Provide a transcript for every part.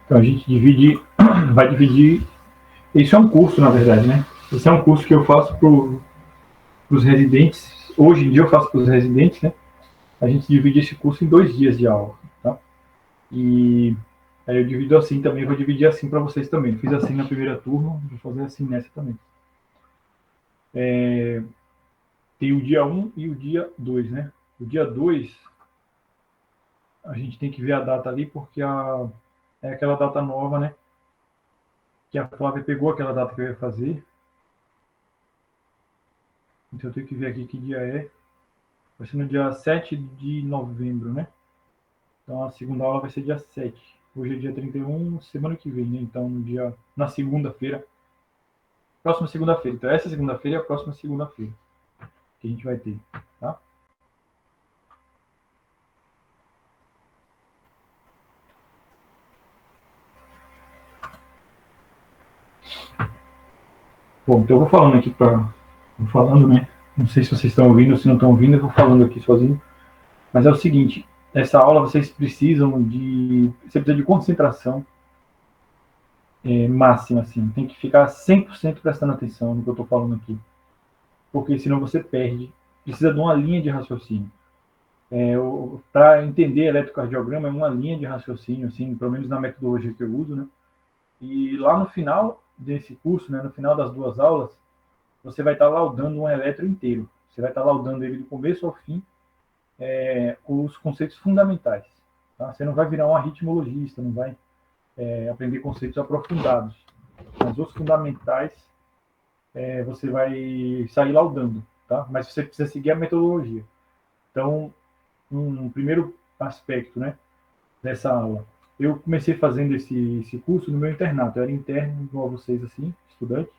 Então a gente divide, vai dividir. Isso é um curso, na verdade, né? Esse é um curso que eu faço para os residentes. Hoje em dia eu faço para os residentes, né? A gente divide esse curso em 2 dias de aula, tá? E aí eu divido assim também, vou dividir assim para vocês também. Fiz assim na primeira turma, vou fazer assim nessa também. Tem o dia 1 e o dia 2, né? O dia 2, a gente tem que ver a data ali, porque é aquela data nova, né? Que a Flávia pegou aquela data que eu ia fazer. Então eu tenho que ver aqui que dia é. Vai ser no dia 7 de novembro, né? Então a segunda aula vai ser dia 7. Hoje é dia 31, semana que vem, né? Então na segunda-feira. Próxima segunda-feira. Então essa segunda-feira é a próxima segunda-feira que a gente vai ter, tá? Bom, então eu vou falando aqui vou falando, né? Não sei se vocês estão ouvindo ou se não estão ouvindo, eu vou falando aqui sozinho. Mas é o seguinte, essa aula vocês precisam de. Você precisa de concentração máxima, assim. Tem que ficar 100% prestando atenção no que eu estou falando aqui. Porque senão você perde. Precisa de uma linha de raciocínio. Para entender eletrocardiograma é uma linha de raciocínio, assim, pelo menos na metodologia que eu uso, né? E lá no final desse curso, né, no final das 2 aulas, você vai estar laudando um eletro inteiro. Você vai estar laudando ele do começo ao fim, os conceitos fundamentais. Tá? Você não vai virar um arritmologista, não vai aprender conceitos aprofundados. Mas os fundamentais você vai sair laudando, tá? Mas você precisa seguir a metodologia. Então, um primeiro aspecto, né, dessa aula. Eu comecei fazendo esse curso no meu internato. Eu era interno, igual vocês, assim, estudante.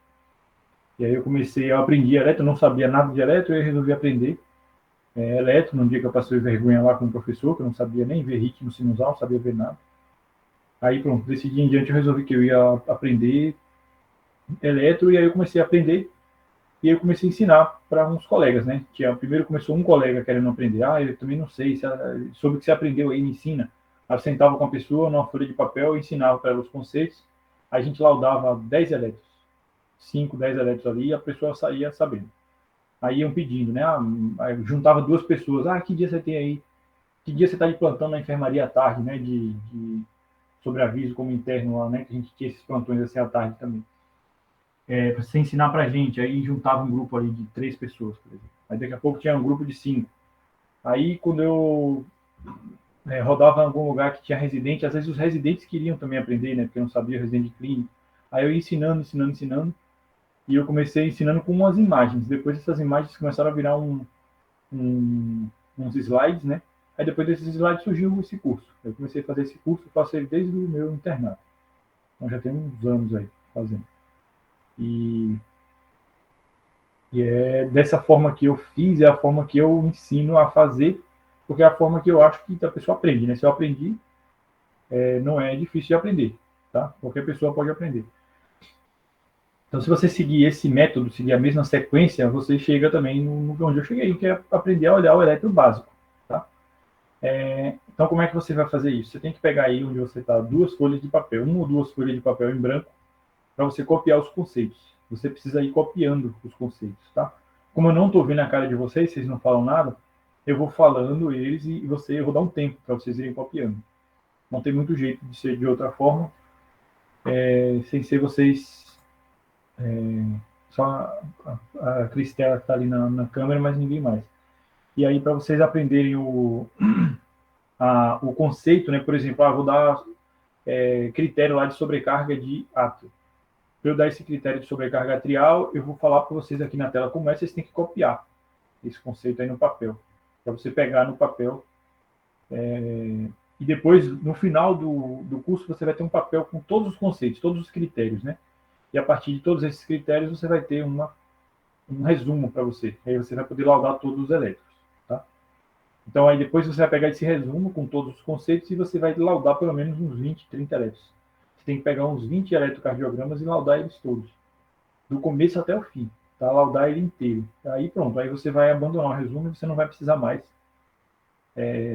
E aí eu aprendi eletro, eu não sabia nada de eletro, e eu resolvi aprender eletro, num dia que eu passei vergonha lá com o professor, que eu não sabia nem ver ritmo sinusal, não sabia ver nada. Aí pronto, desse dia em diante eu resolvi que eu ia aprender eletro, e aí eu comecei a aprender, e eu comecei a ensinar para uns colegas, né? Primeiro começou um colega querendo aprender, eu também não sei, sobre o que você aprendeu aí, me ensina. Aí eu sentava com a pessoa numa folha de papel e ensinava para ela os conceitos, aí a gente laudava 10 eletros, 5, 10 eletros ali, e a pessoa saía sabendo. Aí iam pedindo, né? Aí juntava 2 pessoas, que dia você tem aí? Que dia você está de plantão na enfermaria à tarde, né? De sobreaviso como interno lá, né? Que a gente tinha esses plantões assim à tarde também. Para você ensinar para a gente. Aí juntava um grupo ali de 3 pessoas, por exemplo. Aí daqui a pouco tinha um grupo de 5. Aí quando eu rodava em algum lugar que tinha residente, às vezes os residentes queriam também aprender, né? Porque não sabia residente clínico. Aí eu ia ensinando. E eu comecei ensinando com umas imagens. Depois essas imagens começaram a virar uns slides, né? Aí depois desses slides surgiu esse curso. Eu comecei a fazer esse curso, eu faço ele desde o meu internato. Então já tem uns anos aí fazendo. E, e é dessa forma que eu fiz, é a forma que eu ensino a fazer, porque é a forma que eu acho que a pessoa aprende, né? Se eu aprendi, não é difícil de aprender, tá? Qualquer pessoa pode aprender. Então, se você seguir esse método, seguir a mesma sequência, você chega também no onde eu cheguei, que é aprender a olhar o eletro básico, tá? Então, como é que você vai fazer isso? Você tem que pegar aí onde você está 2 folhas de papel, 1 ou 2 folhas de papel em branco, para você copiar os conceitos. Você precisa ir copiando os conceitos, tá? Como eu não estou vendo a cara de vocês, vocês não falam nada, eu vou falando eles e eu vou dar um tempo para vocês irem copiando. Não tem muito jeito de ser de outra forma, sem ser vocês só a Cristela que está ali na câmera, mas ninguém mais. E aí, para vocês aprenderem o conceito, né? Por exemplo, vou dar critério lá de sobrecarga de ato. Para eu dar esse critério de sobrecarga atrial, eu vou falar para vocês aqui na tela como vocês têm que copiar esse conceito aí no papel. Para você pegar no papel. E depois, no final do curso, você vai ter um papel com todos os conceitos, todos os critérios, né? E a partir de todos esses critérios, você vai ter um resumo para você. Aí você vai poder laudar todos os elétrons, tá? Então, aí depois você vai pegar esse resumo com todos os conceitos e você vai laudar pelo menos uns 20, 30 elétrons. Você tem que pegar uns 20 eletrocardiogramas e laudar eles todos, do começo até o fim, tá? Laudar ele inteiro. Aí pronto, aí você vai abandonar o resumo e você não vai precisar mais.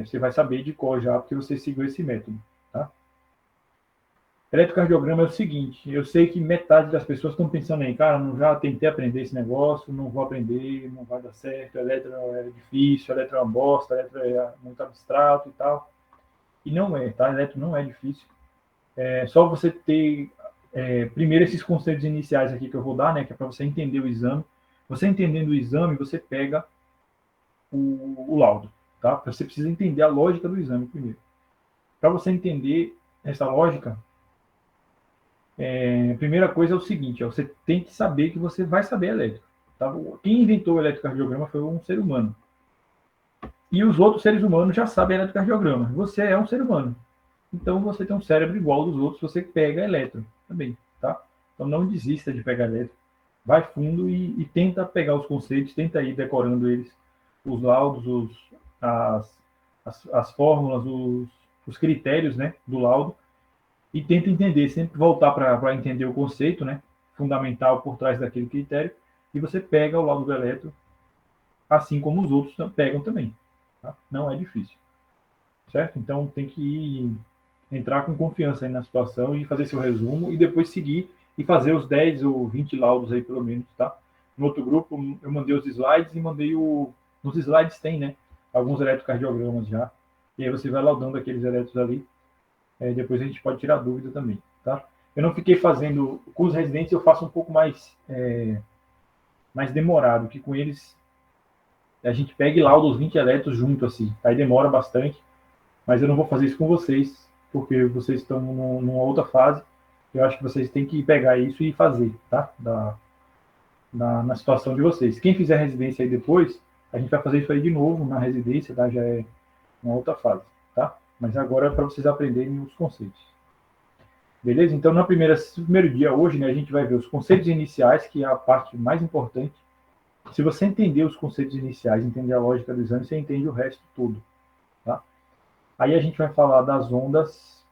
Você vai saber de cor já, porque você seguiu esse método, tá? Eletrocardiograma é o seguinte, eu sei que metade das pessoas estão pensando aí, cara, não já tentei aprender esse negócio, não vou aprender, não vai dar certo, eletro é difícil, eletro é uma bosta, eletro é muito abstrato e tal. E não é, tá? Eletro não é difícil. É só você ter, primeiro, esses conceitos iniciais aqui que eu vou dar, né, que é para você entender o exame. Você entendendo o exame, você pega o laudo, tá? Você precisa entender a lógica do exame primeiro. Para você entender essa lógica, a primeira coisa é o seguinte, ó, você tem que saber que você vai saber elétrica. Tá? Quem inventou o eletrocardiograma foi um ser humano. E os outros seres humanos já sabem eletrocardiograma. Você é um ser humano. Então você tem um cérebro igual dos outros, você pega eletro também, tá? Então não desista de pegar eletro. Vai fundo e tenta pegar os conceitos, tenta ir decorando eles, os laudos, as fórmulas, os critérios, né, do laudo, e tenta entender, sempre voltar para entender o conceito, né, fundamental por trás daquele critério, e você pega o laudo do eletro, assim como os outros pegam também. Tá? Não é difícil, certo? Então tem que entrar com confiança aí na situação e fazer seu resumo e depois seguir e fazer os 10 ou 20 laudos aí pelo menos, tá? No outro grupo eu mandei os slides e mandei nos slides tem, né, alguns eletrocardiogramas já, e aí você vai laudando aqueles eletros ali, depois a gente pode tirar dúvida também, tá? Eu não fiquei fazendo, com os residentes eu faço um pouco mais demorado, que com eles a gente pega e lauda os 20 eletros junto assim, aí demora bastante, mas eu não vou fazer isso com vocês, porque vocês estão numa outra fase. Eu acho que vocês têm que pegar isso e fazer, tá? Na situação de vocês. Quem fizer residência aí depois, a gente vai fazer isso aí de novo na residência, tá? Já é uma outra fase, tá? Mas agora é para vocês aprenderem os conceitos. Beleza? Então, no primeiro dia hoje, né, a gente vai ver os conceitos iniciais, que é a parte mais importante. Se você entender os conceitos iniciais, entender a lógica do exame, você entende o resto todo, tá? Aí a gente vai falar das ondas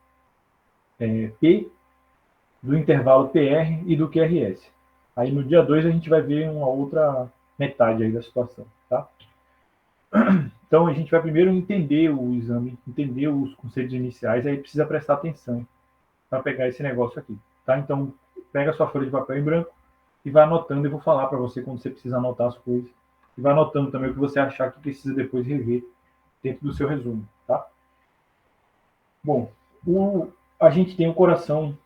P, do intervalo PR e do QRS. Aí no dia 2 a gente vai ver uma outra metade aí da situação, tá? Então a gente vai primeiro entender o exame, entender os conceitos iniciais, aí precisa prestar atenção para pegar esse negócio aqui, tá? Então pega a sua folha de papel em branco e vai anotando, eu vou falar para você quando você precisa anotar as coisas. E vai anotando também o que você achar que precisa depois rever dentro do seu resumo, tá? Bom, a gente tem o coração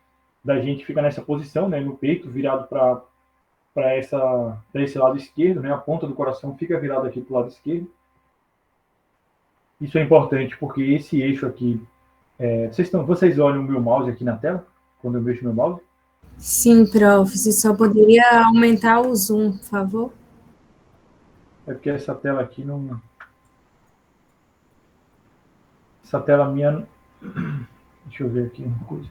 da gente fica nessa posição, né, no peito, virado para esse lado esquerdo, né, a ponta do coração fica virada aqui para o lado esquerdo. Isso é importante porque esse eixo aqui, vocês olham o meu mouse aqui na tela, quando eu mexo meu mouse? Sim, prof, você só poderia aumentar o zoom, por favor? É porque essa tela aqui não... Essa tela minha... Deixa eu ver aqui uma coisa.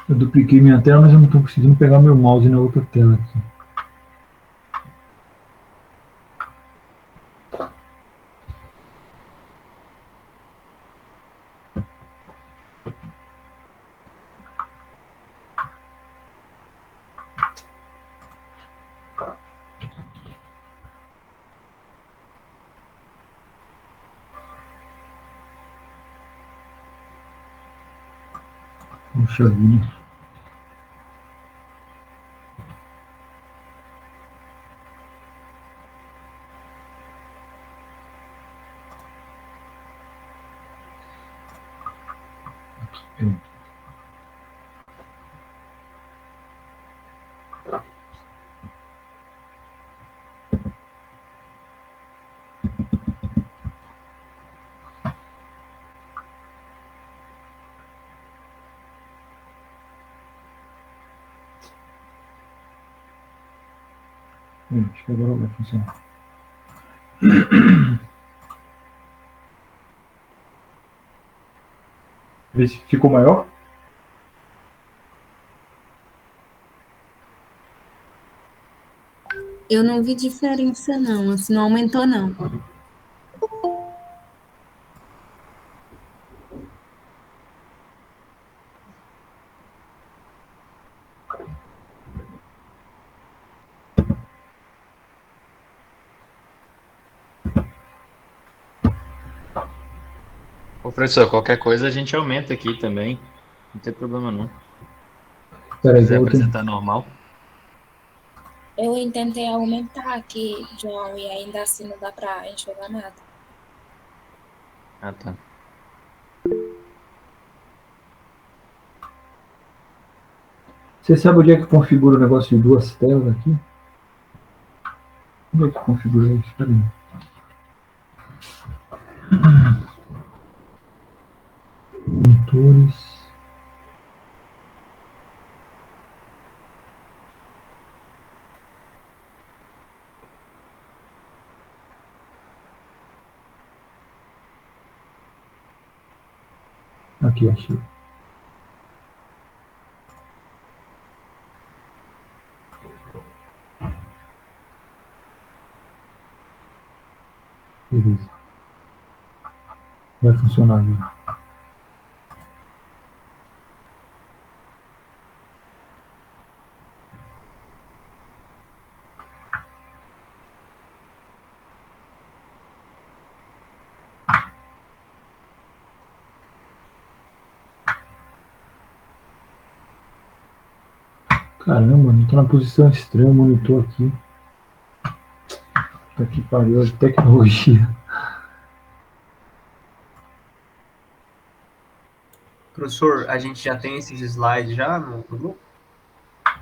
Eu dupliquei minha tela, mas eu não estou conseguindo pegar meu mouse na outra tela aqui. Puxa vida. Acho que agora vai funcionar. Vê se ficou maior. Eu não vi diferença, não. Assim, não aumentou, não. Ô, professor, qualquer coisa a gente aumenta aqui também. Não tem problema não. Se Peraí, quiser vou ter... apresentar normal. Eu tentei aumentar aqui, João, e ainda assim não dá pra enxergar nada. Ah, tá. Você sabe onde é que configura o negócio de duas telas aqui? Onde é que configura isso? Peraí. Monitores. Aqui, achei. Beleza. Vai funcionar agora. Caramba, mano, tô na posição estranha o monitor aqui. Tá que pariu, tecnologia. Professor, a gente já tem esses slides já no grupo?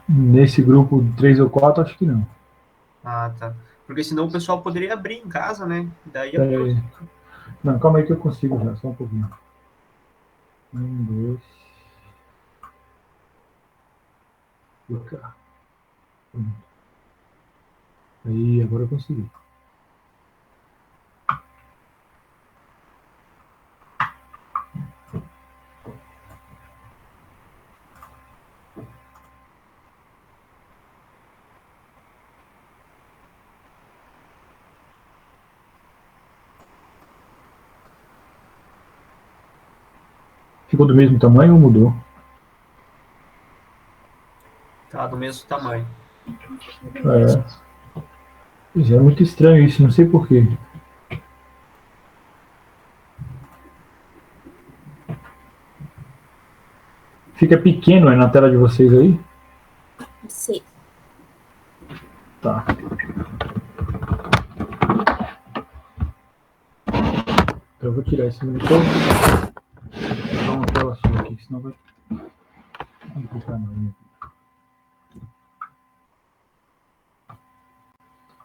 Nesse grupo 3 ou 4, acho que não. Ah, tá. Porque senão o pessoal poderia abrir em casa, né? Daí Não, calma aí que eu consigo já, só um pouquinho. 1, 2. Clicar. Pronto. Aí, agora eu consegui. Ficou do mesmo tamanho ou mudou? tá do mesmo tamanho. Pois é muito estranho isso, não sei porquê. Fica pequeno aí na tela de vocês aí? Sim. Tá. Então eu vou tirar esse monitor. Vou dar uma tela só aqui, senão vai complicar não.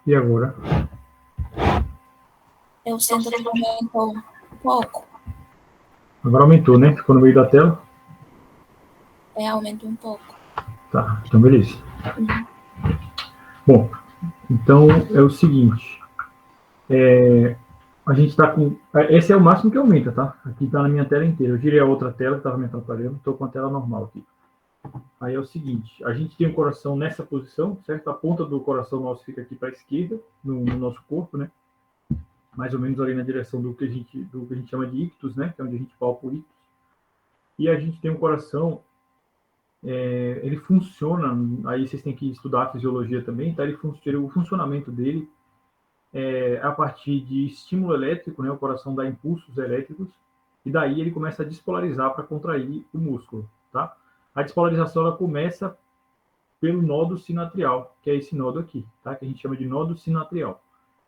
E agora? Eu sinto que aumentou um pouco. Agora aumentou, né? Ficou no meio da tela? Aumentou um pouco. Tá, então beleza. Bom, então é o seguinte. A gente está com... Esse é o máximo que aumenta, tá? Aqui está na minha tela inteira. Eu girei a outra tela que estava me atrapalhando. Estou com a tela normal aqui. Aí é o seguinte. A gente tem o coração nessa posição, certo? A ponta do coração nosso fica aqui para a esquerda, no nosso corpo, né? Mais ou menos ali na direção do que a gente chama de ictus, né? Que é onde a gente palpa o ictus. E a gente tem um coração... ele funciona... Aí vocês têm que estudar a fisiologia também, tá? O funcionamento dele a partir de estímulo elétrico, né? O coração dá impulsos elétricos e daí ele começa a despolarizar para contrair o músculo, tá? A despolarização ela começa pelo nódo sinatrial, que é esse nódo aqui, tá? Que a gente chama de nódo sinatrial,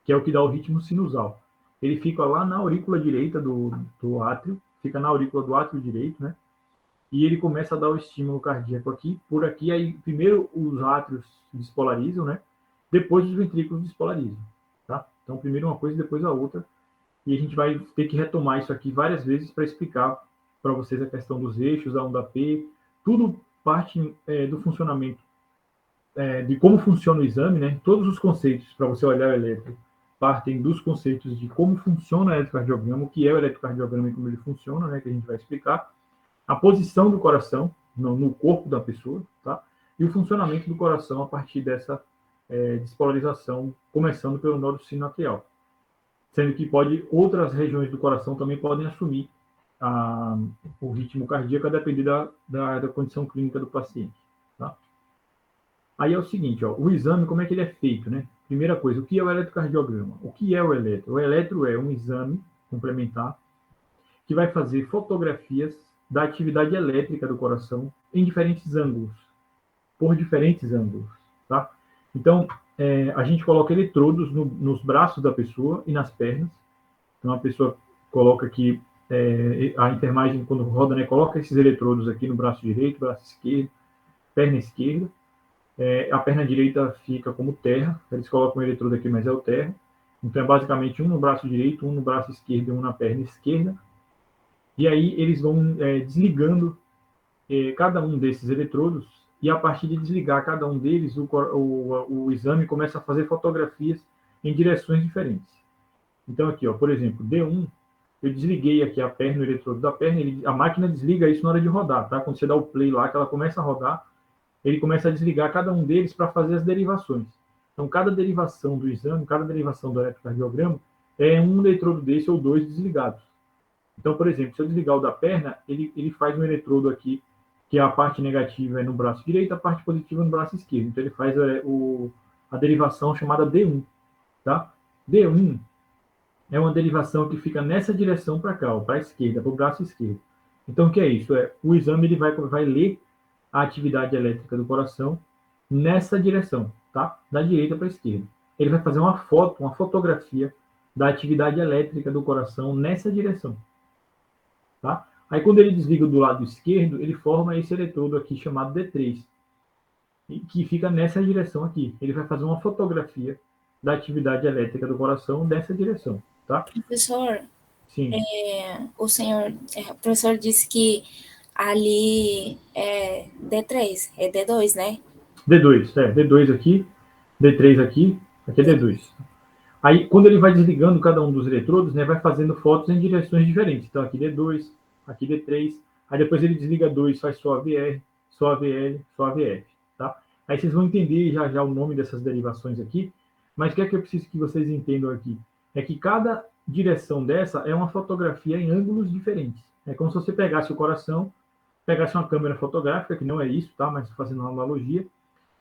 que é o que dá o ritmo sinusal. Ele fica lá na aurícula direita do átrio, fica na aurícula do átrio direito, né? E ele começa a dar o estímulo cardíaco aqui, por aqui, aí primeiro os átrios despolarizam, né? Depois os ventrículos despolarizam, tá? Então primeiro uma coisa, depois a outra, e a gente vai ter que retomar isso aqui várias vezes para explicar para vocês a questão dos eixos, a onda P, tudo parte do funcionamento, de como funciona o exame, né? Todos os conceitos para você olhar o eletro partem dos conceitos de como funciona o eletrocardiograma, o que é o eletrocardiograma e como ele funciona, né? Que a gente vai explicar. A posição do coração no corpo da pessoa, tá? E o funcionamento do coração a partir despolarização, começando pelo nódulo sinoatrial. Sendo que outras regiões do coração também podem assumir o ritmo cardíaco a depender da condição clínica do paciente. Tá? Aí é o seguinte, ó, o exame, como é que ele é feito, né? Primeira coisa, o que é o eletrocardiograma? O que é o eletro? O eletro é um exame complementar que vai fazer fotografias da atividade elétrica do coração em diferentes ângulos, por diferentes ângulos, tá? Então, a gente coloca eletrodos nos braços da pessoa e nas pernas. Então, a pessoa coloca aqui, a enfermagem, quando roda, né, coloca esses eletrodos aqui no braço direito, braço esquerdo, perna esquerda. A perna direita fica como terra, eles colocam o eletrodo aqui, mas é o terra. Então, é basicamente um no braço direito, um no braço esquerdo e um na perna esquerda. E aí, eles vão desligando cada um desses eletrodos, e a partir de desligar cada um deles, o exame começa a fazer fotografias em direções diferentes. Então, aqui, ó, por exemplo, D1, eu desliguei aqui a perna, o eletrodo da perna, a máquina desliga isso na hora de rodar, tá? Quando você dá o play lá, que ela começa a rodar, ele começa a desligar cada um deles para fazer as derivações. Então, cada derivação do exame, cada derivação do eletrocardiograma, é um eletrodo desse ou dois desligados. Então, por exemplo, se eu desligar o da perna, ele faz um eletrodo aqui, que a parte negativa é no braço direito, a parte positiva no braço esquerdo. Então, ele faz a derivação chamada D1. Tá? D1 é uma derivação que fica nessa direção para cá, para a esquerda, para o braço esquerdo. Então, o que é isso? O exame ele vai ler a atividade elétrica do coração nessa direção, tá? Da direita para a esquerda. Ele vai fazer uma fotografia da atividade elétrica do coração nessa direção. Tá? Aí, quando ele desliga do lado esquerdo, ele forma esse eletrodo aqui chamado D3, que fica nessa direção aqui. Ele vai fazer uma fotografia da atividade elétrica do coração nessa direção. Tá? Professor, Sim. O professor disse que ali é D3, é D2, né? D2, D2 aqui, D3 aqui é D2. Aí, quando ele vai desligando cada um dos eletrodos, né, vai fazendo fotos em direções diferentes. Então, aqui D2, aqui D3, aí depois ele desliga 2, faz só AVR, só AVL, só AVF, tá? Aí vocês vão entender já o nome dessas derivações aqui, mas o que é que eu preciso que vocês entendam aqui? É que cada direção dessa é uma fotografia em ângulos diferentes. É como se você pegasse o coração, pegasse uma câmera fotográfica, que não é isso, tá? Mas fazendo uma analogia,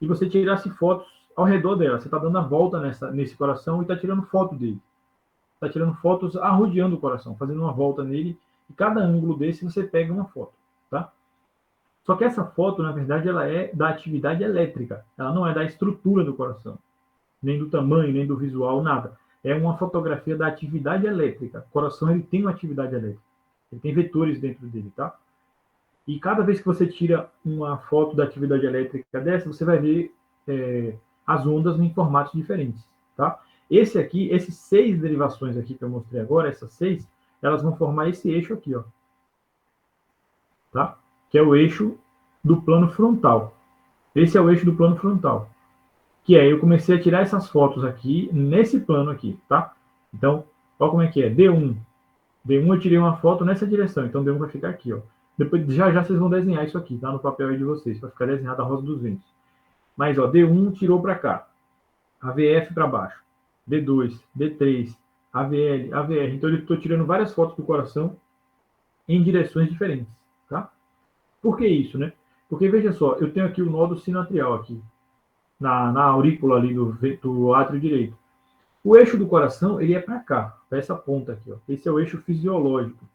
e você tirasse fotos ao redor dela. Você está dando a volta nesse coração e está tirando foto dele. Está tirando fotos arrodeando o coração, fazendo uma volta nele, e cada ângulo desse você pega uma foto, tá? Só que essa foto, na verdade, ela é da atividade elétrica. Ela não é da estrutura do coração, nem do tamanho, nem do visual, nada. É uma fotografia da atividade elétrica. O coração, ele tem uma atividade elétrica. Ele tem vetores dentro dele, tá? E cada vez que você tira uma foto da atividade elétrica dessa, você vai ver as ondas em formatos diferentes, tá? Esses 6 derivações aqui que eu mostrei agora, essas 6, elas vão formar esse eixo aqui, ó. Tá? Que é o eixo do plano frontal. Esse é o eixo do plano frontal. Que eu comecei a tirar essas fotos aqui, nesse plano aqui, tá? Então, olha como é que é. D1 eu tirei uma foto nessa direção, então D1 vai ficar aqui, ó. Depois, já vocês vão desenhar isso aqui, tá? No papel aí de vocês, vai ficar desenhada a rosa dos ventos. Mas, ó, D1 tirou para cá. AVF para baixo. D2, D3, AVL, AVR. Então, eu estou tirando várias fotos do coração em direções diferentes, tá? Por que isso, né? Porque, veja só, eu tenho aqui o nódulo sinoatrial aqui, na aurícula ali do átrio direito. O eixo do coração, ele é para cá, para essa ponta aqui, ó. Esse é o eixo fisiológico.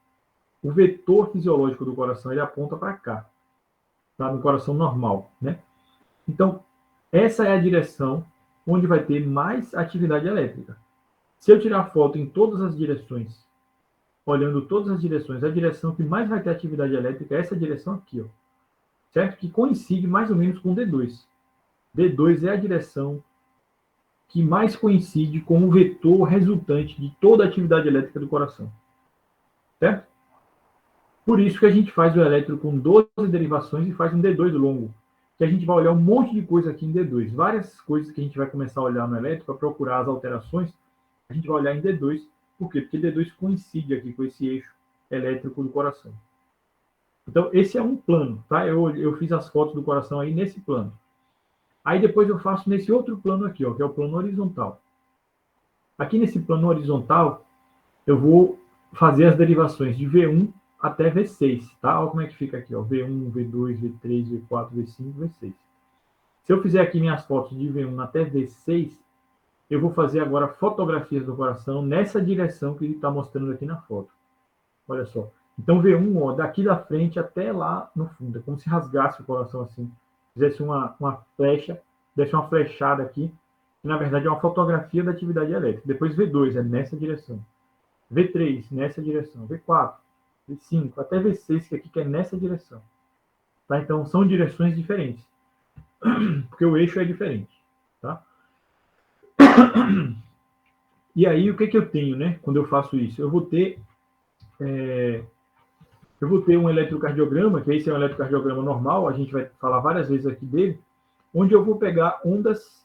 O vetor fisiológico do coração, ele aponta para cá, tá? No coração normal, né? Então, essa é a direção onde vai ter mais atividade elétrica. Se eu tirar foto em todas as direções, olhando todas as direções, a direção que mais vai ter atividade elétrica é essa direção aqui, ó. Certo? Que coincide mais ou menos com D2. D2 é a direção que mais coincide com o vetor resultante de toda a atividade elétrica do coração. Certo? Por isso que a gente faz o elétrico com 12 derivações e faz um D2 longo. Que a gente vai olhar um monte de coisa aqui em D2. Várias coisas que a gente vai começar a olhar no elétrico, para procurar as alterações, a gente vai olhar em D2. Por quê? Porque D2 coincide aqui com esse eixo elétrico do coração. Então, esse é um plano, tá? Eu fiz as fotos do coração aí nesse plano. Aí depois eu faço nesse outro plano aqui, ó, que é o plano horizontal. Aqui nesse plano horizontal, eu vou fazer as derivações de V1 até V6, tá? Olha como é que fica aqui, ó, V1, V2, V3, V4, V5, V6. Se eu fizer aqui minhas fotos de V1 até V6, eu vou fazer agora fotografias do coração nessa direção que ele está mostrando aqui na foto. Olha só. Então, V1, ó, daqui da frente até lá no fundo. É como se rasgasse o coração assim. Fizesse uma flecha, desse uma flechada aqui, que na verdade é uma fotografia da atividade elétrica. Depois V2, é nessa direção. V3, nessa direção. V4, V5, até V6, que aqui que é nessa direção. Tá? Então, são direções diferentes. Porque o eixo é diferente. Tá? E aí, o que eu tenho, né? Quando eu faço isso? Eu vou ter um eletrocardiograma, que esse é um eletrocardiograma normal, a gente vai falar várias vezes aqui dele, onde eu vou pegar ondas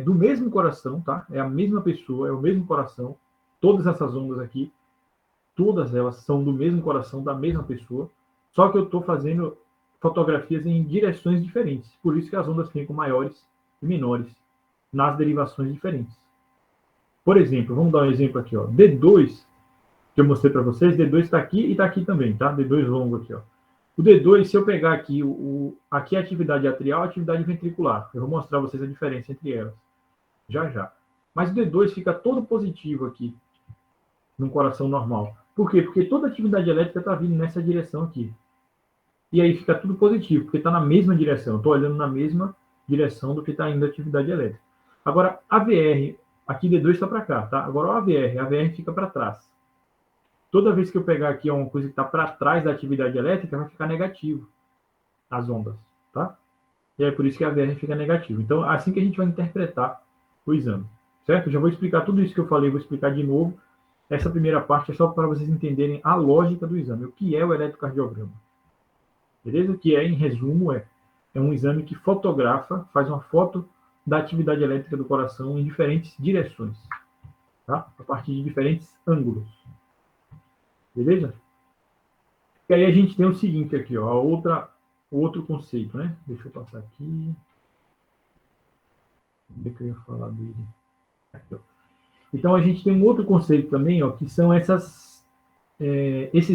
do mesmo coração, tá? É a mesma pessoa, é o mesmo coração. Todas essas ondas aqui, todas elas são do mesmo coração, da mesma pessoa, só que eu estou fazendo fotografias em direções diferentes. Por isso que as ondas ficam maiores e menores, nas derivações diferentes. Por exemplo, vamos dar um exemplo aqui, ó. D2, que eu mostrei para vocês, D2 está aqui e está aqui também, tá? D2 longo aqui, ó. O D2, se eu pegar aqui, aqui é a atividade atrial e a atividade ventricular. Eu vou mostrar para vocês a diferença entre elas, já já. Mas o D2 fica todo positivo aqui, num coração normal. Por quê? Porque toda a atividade elétrica está vindo nessa direção aqui. E aí fica tudo positivo, porque está na mesma direção. Estou olhando na mesma direção do que está indo a atividade elétrica. Agora, a VR, aqui D2 está para cá, tá? Agora, a VR fica para trás. Toda vez que eu pegar aqui uma coisa que está para trás da atividade elétrica, vai ficar negativo as ondas, tá? E é por isso que a VR fica negativa. Então, assim que a gente vai interpretar o exame, certo? Eu já vou explicar tudo isso que eu falei, vou explicar de novo. Essa primeira parte é só para vocês entenderem a lógica do exame, o que é o eletrocardiograma. Beleza? O que é, em resumo, é um exame que fotografa, faz uma foto da atividade elétrica do coração em diferentes direções, tá? A partir de diferentes ângulos. Beleza? E aí a gente tem o seguinte aqui, ó, o outro conceito, né? Deixa eu passar aqui. Onde é que eu ia falar dele? Aqui, ó. Então a gente tem um outro conceito também, ó, que são esses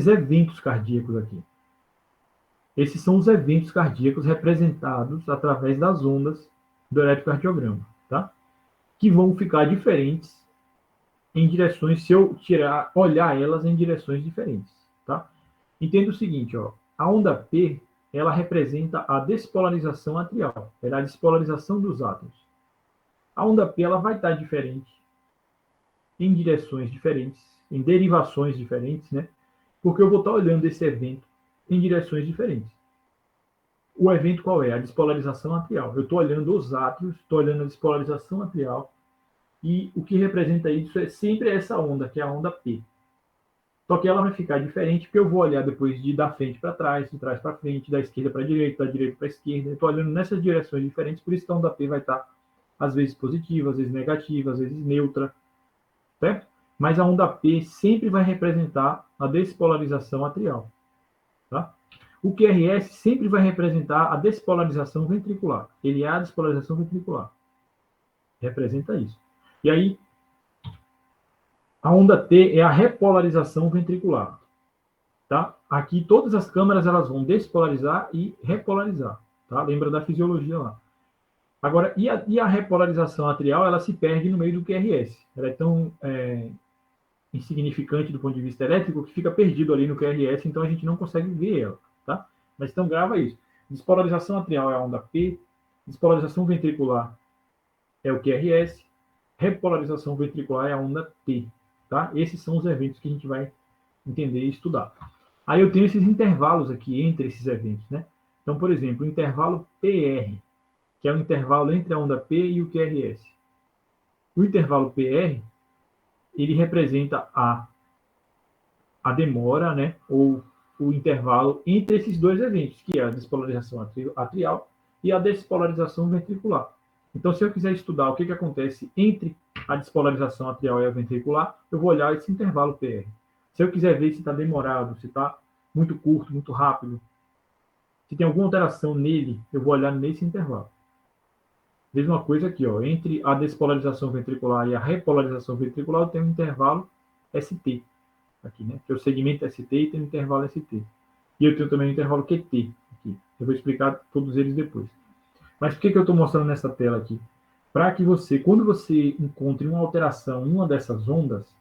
eventos cardíacos aqui. Esses são os eventos cardíacos representados através das ondas do eletrocardiograma, tá? Que vão ficar diferentes em direções, se eu olhar elas em direções diferentes, tá? Entenda o seguinte, ó, a onda P, ela representa a despolarização atrial, ela é a despolarização dos átomos. A onda P, ela vai estar diferente em direções diferentes, em derivações diferentes, né? Porque eu vou estar olhando esse evento em direções diferentes. O evento qual é? A despolarização atrial. Eu estou olhando os átrios, estou olhando a despolarização atrial, e o que representa isso é sempre essa onda, que é a onda P. Só que ela vai ficar diferente, porque eu vou olhar depois da frente para trás, de trás para frente, da esquerda para a direita, da direita para a esquerda. Eu estou olhando nessas direções diferentes, por isso que a onda P vai estar, às vezes, positiva, às vezes negativa, às vezes neutra, certo? Mas a onda P sempre vai representar a despolarização atrial, tá? O QRS sempre vai representar a despolarização ventricular. Ele é a despolarização ventricular. Representa isso. E aí, a onda T é a repolarização ventricular. Tá? Aqui, todas as câmaras elas vão despolarizar e repolarizar. Tá? Lembra da fisiologia lá. Agora, e a repolarização atrial, ela se perde no meio do QRS. Ela é tão insignificante do ponto de vista elétrico que fica perdido ali no QRS, então a gente não consegue ver ela. Tá? Mas então grava isso. Despolarização atrial é a onda P, despolarização ventricular é o QRS, repolarização ventricular é a onda T. Tá? Esses são os eventos que a gente vai entender e estudar. Aí eu tenho esses intervalos aqui entre esses eventos, né? Então, por exemplo, o intervalo PR, que é o intervalo entre a onda P e o QRS. O intervalo PR, ele representa a demora, né? Ou o intervalo entre esses dois eventos, que é a despolarização atrial e a despolarização ventricular. Então, se eu quiser estudar o que acontece entre a despolarização atrial e a ventricular, eu vou olhar esse intervalo PR. Se eu quiser ver se está demorado, se está muito curto, muito rápido, se tem alguma alteração nele, eu vou olhar nesse intervalo. Mesma coisa aqui, ó, entre a despolarização ventricular e a repolarização ventricular, eu tenho um intervalo ST, aqui, né? Que é o segmento ST e tem um intervalo ST. E eu tenho também o intervalo QT, aqui. Eu vou explicar todos eles depois. Mas por que eu estou mostrando nessa tela aqui? Para que você, quando você encontre uma alteração em uma dessas ondas,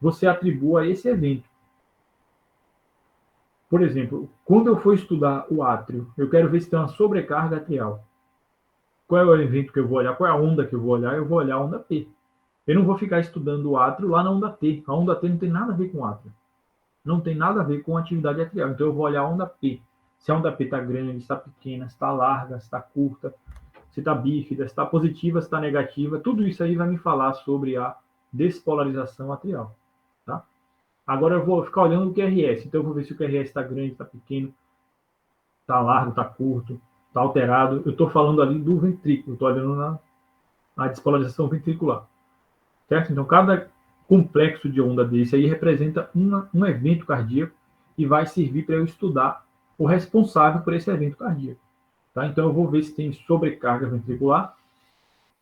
você atribua a esse evento. Por exemplo, quando eu for estudar o átrio, eu quero ver se tem uma sobrecarga atrial. Qual é o evento que eu vou olhar? Qual é a onda que eu vou olhar? Eu vou olhar a onda P. Eu não vou ficar estudando o átrio lá na onda T. A onda T não tem nada a ver com o átrio. Não tem nada a ver com a atividade atrial. Então eu vou olhar a onda P. Se a onda P está grande, está pequena, está larga, está curta, se está bífida, se está positiva, se está negativa, tudo isso aí vai me falar sobre a despolarização atrial. Tá? Agora eu vou ficar olhando o QRS. Então eu vou ver se o QRS está grande, está pequeno, está largo, está curto, está alterado. Eu estou falando ali do ventrículo, estou olhando na despolarização ventricular. Certo? Então cada complexo de onda desse aí representa um evento cardíaco e vai servir para eu estudar o responsável por esse evento cardíaco. Tá? Então eu vou ver se tem sobrecarga ventricular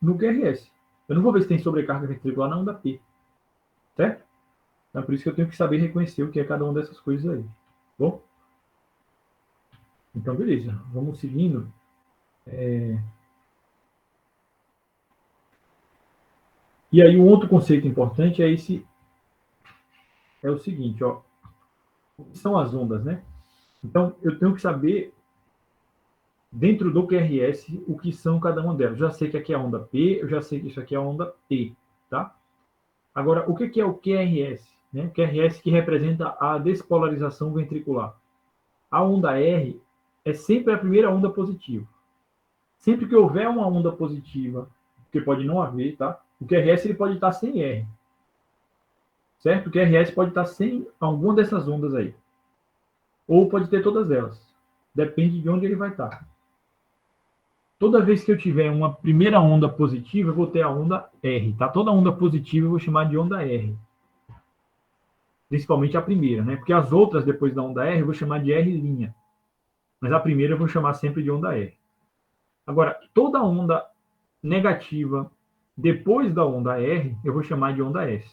no QRS. Eu não vou ver se tem sobrecarga ventricular na onda P. Certo? Então, por isso que eu tenho que saber reconhecer o que é cada uma dessas coisas aí. Bom? Então, beleza. Vamos seguindo. E aí, um outro conceito importante é o seguinte, ó. O que são as ondas, né? Então, eu tenho que saber, dentro do QRS, o que são cada uma delas. Eu já sei que aqui é a onda P, eu já sei que isso aqui é a onda T, tá? Agora, o que é o QRS? Né? O QRS que representa a despolarização ventricular. A onda R é sempre a primeira onda positiva. Sempre que houver uma onda positiva, que pode não haver, tá? O QRS ele pode estar sem R. Certo? O QRS pode estar sem alguma dessas ondas aí. Ou pode ter todas elas. Depende de onde ele vai estar. Toda vez que eu tiver uma primeira onda positiva, eu vou ter a onda R, tá? Toda onda positiva eu vou chamar de onda R. Principalmente a primeira, né? Porque as outras, depois da onda R, eu vou chamar de R'. Mas a primeira eu vou chamar sempre de onda R. Agora, toda onda negativa depois da onda R, eu vou chamar de onda S.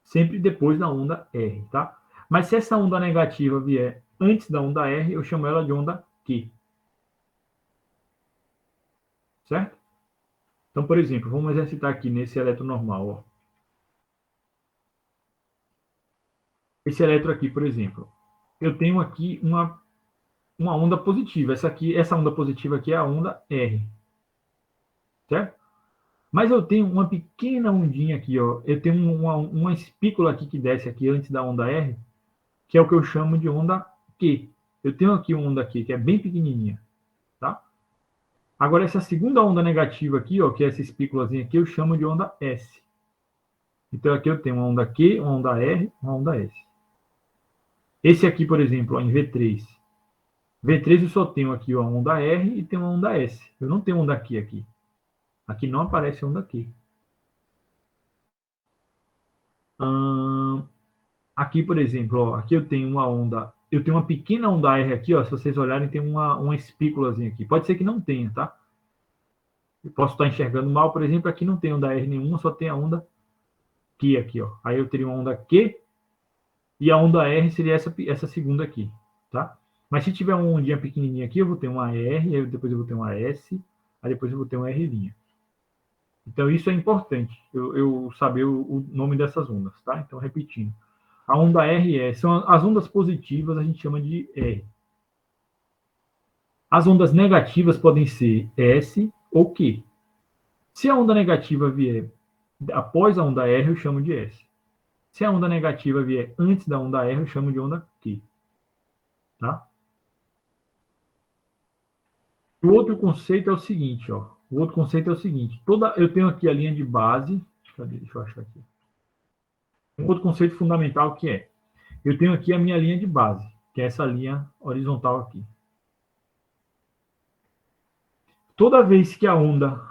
Sempre depois da onda R, tá? Mas se essa onda negativa vier antes da onda R, eu chamo ela de onda Q. Certo? Então, por exemplo, vamos exercitar aqui nesse eletro normal, ó. Esse eletro aqui, por exemplo, eu tenho aqui uma onda positiva. Essa onda positiva aqui é a onda R. Certo? Mas eu tenho uma pequena ondinha aqui, ó. Eu tenho uma espícula aqui que desce aqui antes da onda R, que é o que eu chamo de onda Q. Eu tenho aqui uma onda Q, que é bem pequenininha. Tá? Agora, essa segunda onda negativa aqui, ó, que é essa espículazinha aqui, eu chamo de onda S. Então, aqui eu tenho uma onda Q, uma onda R, uma onda S. Esse aqui, por exemplo, ó, em V3. V3 eu só tenho aqui ó, a onda R e tem uma onda S. Eu não tenho onda Q aqui. Aqui não aparece onda Q. Aqui, por exemplo, ó, aqui eu tenho uma onda... Eu tenho uma pequena onda R aqui, ó, se vocês olharem, tem uma espículazinha aqui. Pode ser que não tenha, tá? Eu posso estar enxergando mal, por exemplo, aqui não tem onda R nenhuma, só tem a onda Q aqui, ó. Aí eu teria uma onda Q e a onda R seria essa segunda aqui, tá? Mas se tiver uma ondinha pequenininha aqui, eu vou ter uma R, aí depois eu vou ter uma S, aí depois eu vou ter uma R'. Então isso é importante, eu saber o nome dessas ondas, tá? Então, repetindo. A onda R são as ondas positivas, a gente chama de R. As ondas negativas podem ser S ou Q. Se a onda negativa vier após a onda R, eu chamo de S. Se a onda negativa vier antes da onda R, eu chamo de onda Q. Tá? O outro conceito é o seguinte, ó. O outro conceito é o seguinte. Eu tenho aqui a linha de base. Deixa eu achar aqui. Um outro conceito fundamental que é, eu tenho aqui a minha linha de base, que é essa linha horizontal aqui. Toda vez que a onda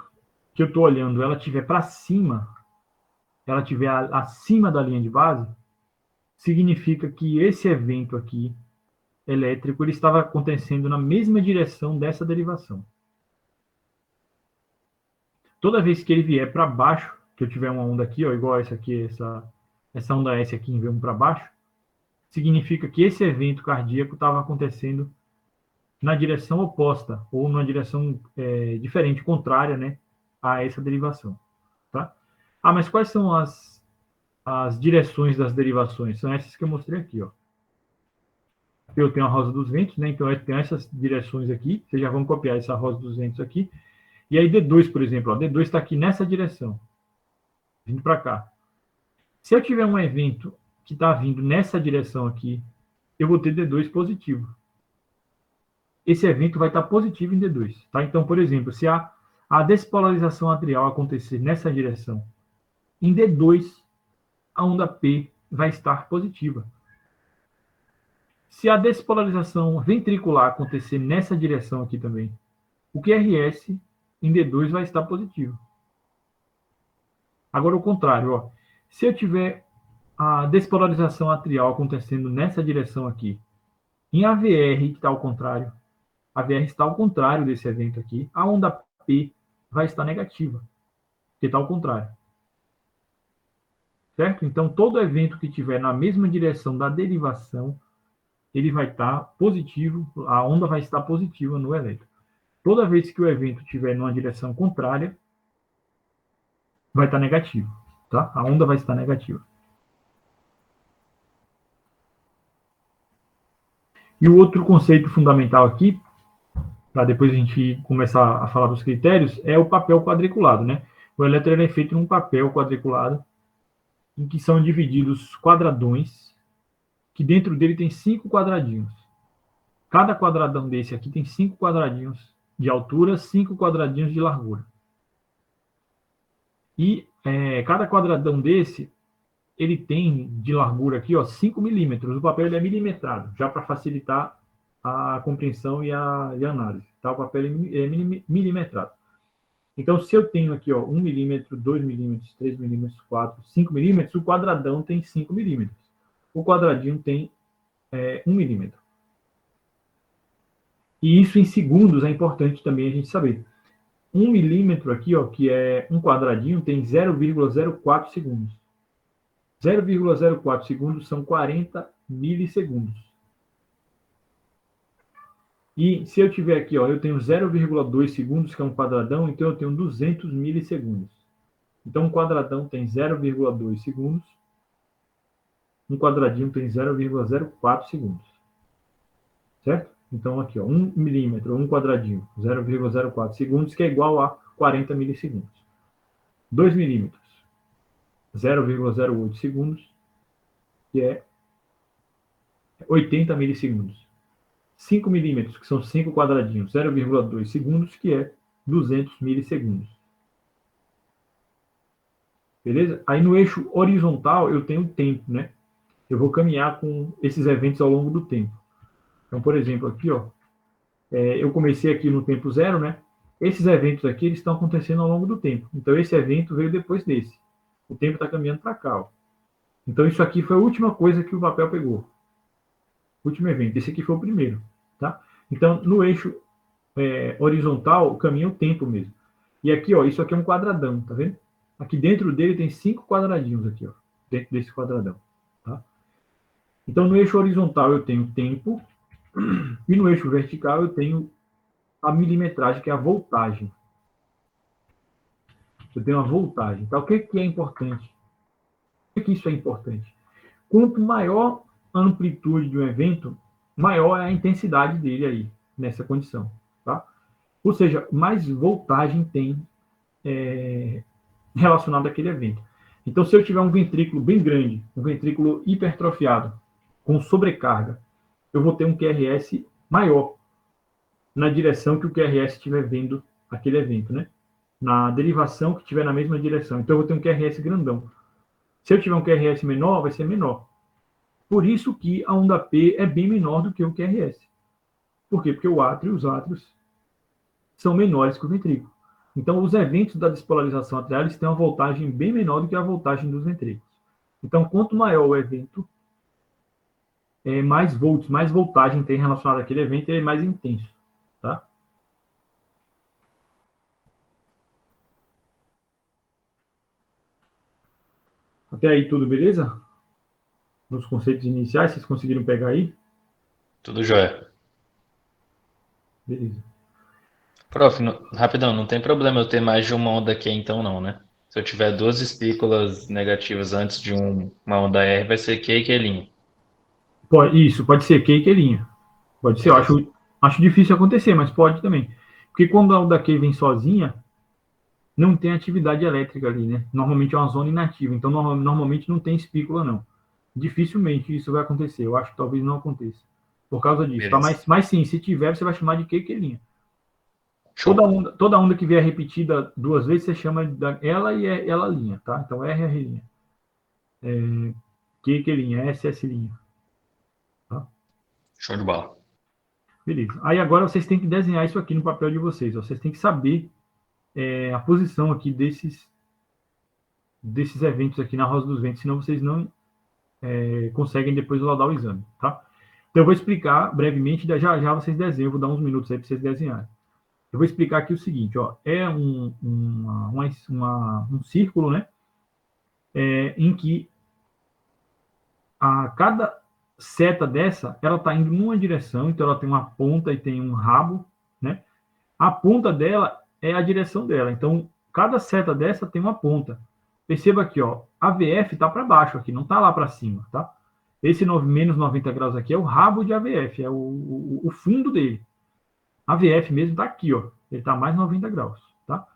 que eu estou olhando, ela estiver para cima, ela estiver acima da linha de base, significa que esse evento aqui, elétrico, ele estava acontecendo na mesma direção dessa derivação. toda vez que ele vier para baixo, que eu tiver uma onda aqui, ó, igual essa aqui, essa onda S aqui em V1 para baixo, significa que esse evento cardíaco estava acontecendo na direção oposta, ou numa direção diferente, contrária, né, a essa derivação. Tá? Mas quais são as direções das derivações? São essas que eu mostrei aqui. Ó. Eu tenho a rosa dos ventos, né, então eu tenho essas direções aqui, vocês já vão copiar essa rosa dos ventos aqui. E aí D2, por exemplo, ó, D2 está aqui nessa direção, vindo para cá. Se eu tiver um evento que está vindo nessa direção aqui, eu vou ter D2 positivo. Esse evento vai estar positivo em D2. Tá? Então, por exemplo, se a despolarização atrial acontecer nessa direção, em D2, a onda P vai estar positiva. Se a despolarização ventricular acontecer nessa direção aqui também, o QRS em D2 vai estar positivo. Agora, o contrário, ó. Se eu tiver a despolarização atrial acontecendo nessa direção aqui, em AVR, que está ao contrário, a VR está ao contrário desse evento aqui, a onda P vai estar negativa, porque está ao contrário. Certo? Então, todo evento que tiver na mesma direção da derivação, ele vai estar positivo, a onda vai estar positiva no elétron. Toda vez que o evento estiver numa direção contrária, vai estar negativo. Tá? A onda vai estar negativa. E o outro conceito fundamental aqui, para depois a gente começar a falar dos critérios, é o papel quadriculado, né? O elétron é feito num papel quadriculado, em que são divididos quadradões, que dentro dele tem 5 quadradinhos. Cada quadradão desse aqui tem 5 quadradinhos de altura, 5 quadradinhos de largura. E cada quadradão desse, ele tem de largura aqui, ó, 5 milímetros. O papel ele é milimetrado, já para facilitar a compreensão e a análise. Tá? O papel é milimetrado. Então, se eu tenho aqui, ó, 1 milímetro, 2 milímetros, 3 milímetros, 4, 5 milímetros, o quadradão tem 5 milímetros. O quadradinho tem 1 milímetro. E isso em segundos é importante também a gente saber. 1 milímetro aqui, ó, que é um quadradinho, tem 0,04 segundos. 0,04 segundos são 40 milissegundos. E se eu tiver aqui, ó, eu tenho 0,2 segundos, que é um quadradão, então eu tenho 200 milissegundos. Então, um quadradão tem 0,2 segundos, um quadradinho tem 0,04 segundos. Certo? Então, aqui, ó, 1 milímetro, um quadradinho, 0,04 segundos, que é igual a 40 milissegundos. 2 milímetros, 0,08 segundos, que é 80 milissegundos. 5 milímetros, que são 5 quadradinhos, 0,2 segundos, que é 200 milissegundos. Beleza? Aí no eixo horizontal eu tenho o tempo, né? Eu vou caminhar com esses eventos ao longo do tempo. Então, por exemplo, aqui, ó, eu comecei aqui no tempo 0, né? Esses eventos aqui, eles estão acontecendo ao longo do tempo. Então, esse evento veio depois desse. O tempo está caminhando para cá, ó. Então, isso aqui foi a última coisa que o papel pegou. Último evento. Esse aqui foi o primeiro, tá? Então, no eixo horizontal, caminha o tempo mesmo. E aqui, ó, isso aqui é um quadradão, tá vendo? Aqui dentro dele tem 5 quadradinhos aqui, ó, dentro desse quadradão, tá? Então, no eixo horizontal eu tenho tempo e no eixo vertical eu tenho a milimetragem, que é a voltagem. Eu tenho a voltagem. Então, o que é importante? Por que isso é importante? Quanto maior a amplitude de um evento, maior é a intensidade dele aí, nessa condição, tá? Ou seja, mais voltagem tem relacionado àquele evento. Então, se eu tiver um ventrículo bem grande, um ventrículo hipertrofiado, com sobrecarga, eu vou ter um QRS maior na direção que o QRS estiver vendo aquele evento, né? Na derivação que estiver na mesma direção. Então, eu vou ter um QRS grandão. Se eu tiver um QRS menor, vai ser menor. Por isso que a onda P é bem menor do que o QRS. Por quê? Porque os átrios são menores que o ventrículo. Então, os eventos da despolarização atrial eles têm uma voltagem bem menor do que a voltagem dos ventrículos. Então, quanto maior o evento, mais volts, mais voltagem tem relacionado àquele evento e é mais intenso. Tá? Até aí tudo beleza? Nos conceitos iniciais, vocês conseguiram pegar aí? Tudo jóia. Beleza. Prof, rapidão, não tem problema eu ter mais de uma onda Q então não, né? Se eu tiver duas espículas negativas antes de uma onda R, vai ser Q e Q'. Isso, pode ser Q e Q'. Pode ser, eu acho difícil acontecer, mas pode também. Porque quando a onda Q vem sozinha, não tem atividade elétrica ali, né? Normalmente é uma zona inativa, então normalmente não tem espícula, não. Dificilmente isso vai acontecer, eu acho que talvez não aconteça. Por causa disso, tá? Mas sim, se tiver, você vai chamar de Q e Q'. Toda onda que vier repetida duas vezes, você chama ela e ela linha, tá? Então R é R'. Q e Q', S, S'. Tá? Show de bola. Beleza. Aí agora vocês têm que desenhar isso aqui no papel de vocês. Ó. Vocês têm que saber a posição aqui desses eventos aqui na Rosa dos Ventos, senão vocês não conseguem depois laudar o exame, tá? Então eu vou explicar brevemente, já vocês desenham, eu vou dar uns minutos aí para vocês desenharem. Eu vou explicar aqui o seguinte, ó, é um círculo, né, em que a cada seta dessa, ela está indo numa direção, então ela tem uma ponta e tem um rabo, né? A ponta dela é a direção dela, então cada seta dessa tem uma ponta. Perceba aqui, ó, a VF está para baixo aqui, não está lá para cima, tá? Esse menos 90 graus aqui é o rabo de AVF, é o fundo dele. A VF mesmo está aqui, ó, ele está mais 90 graus, tá?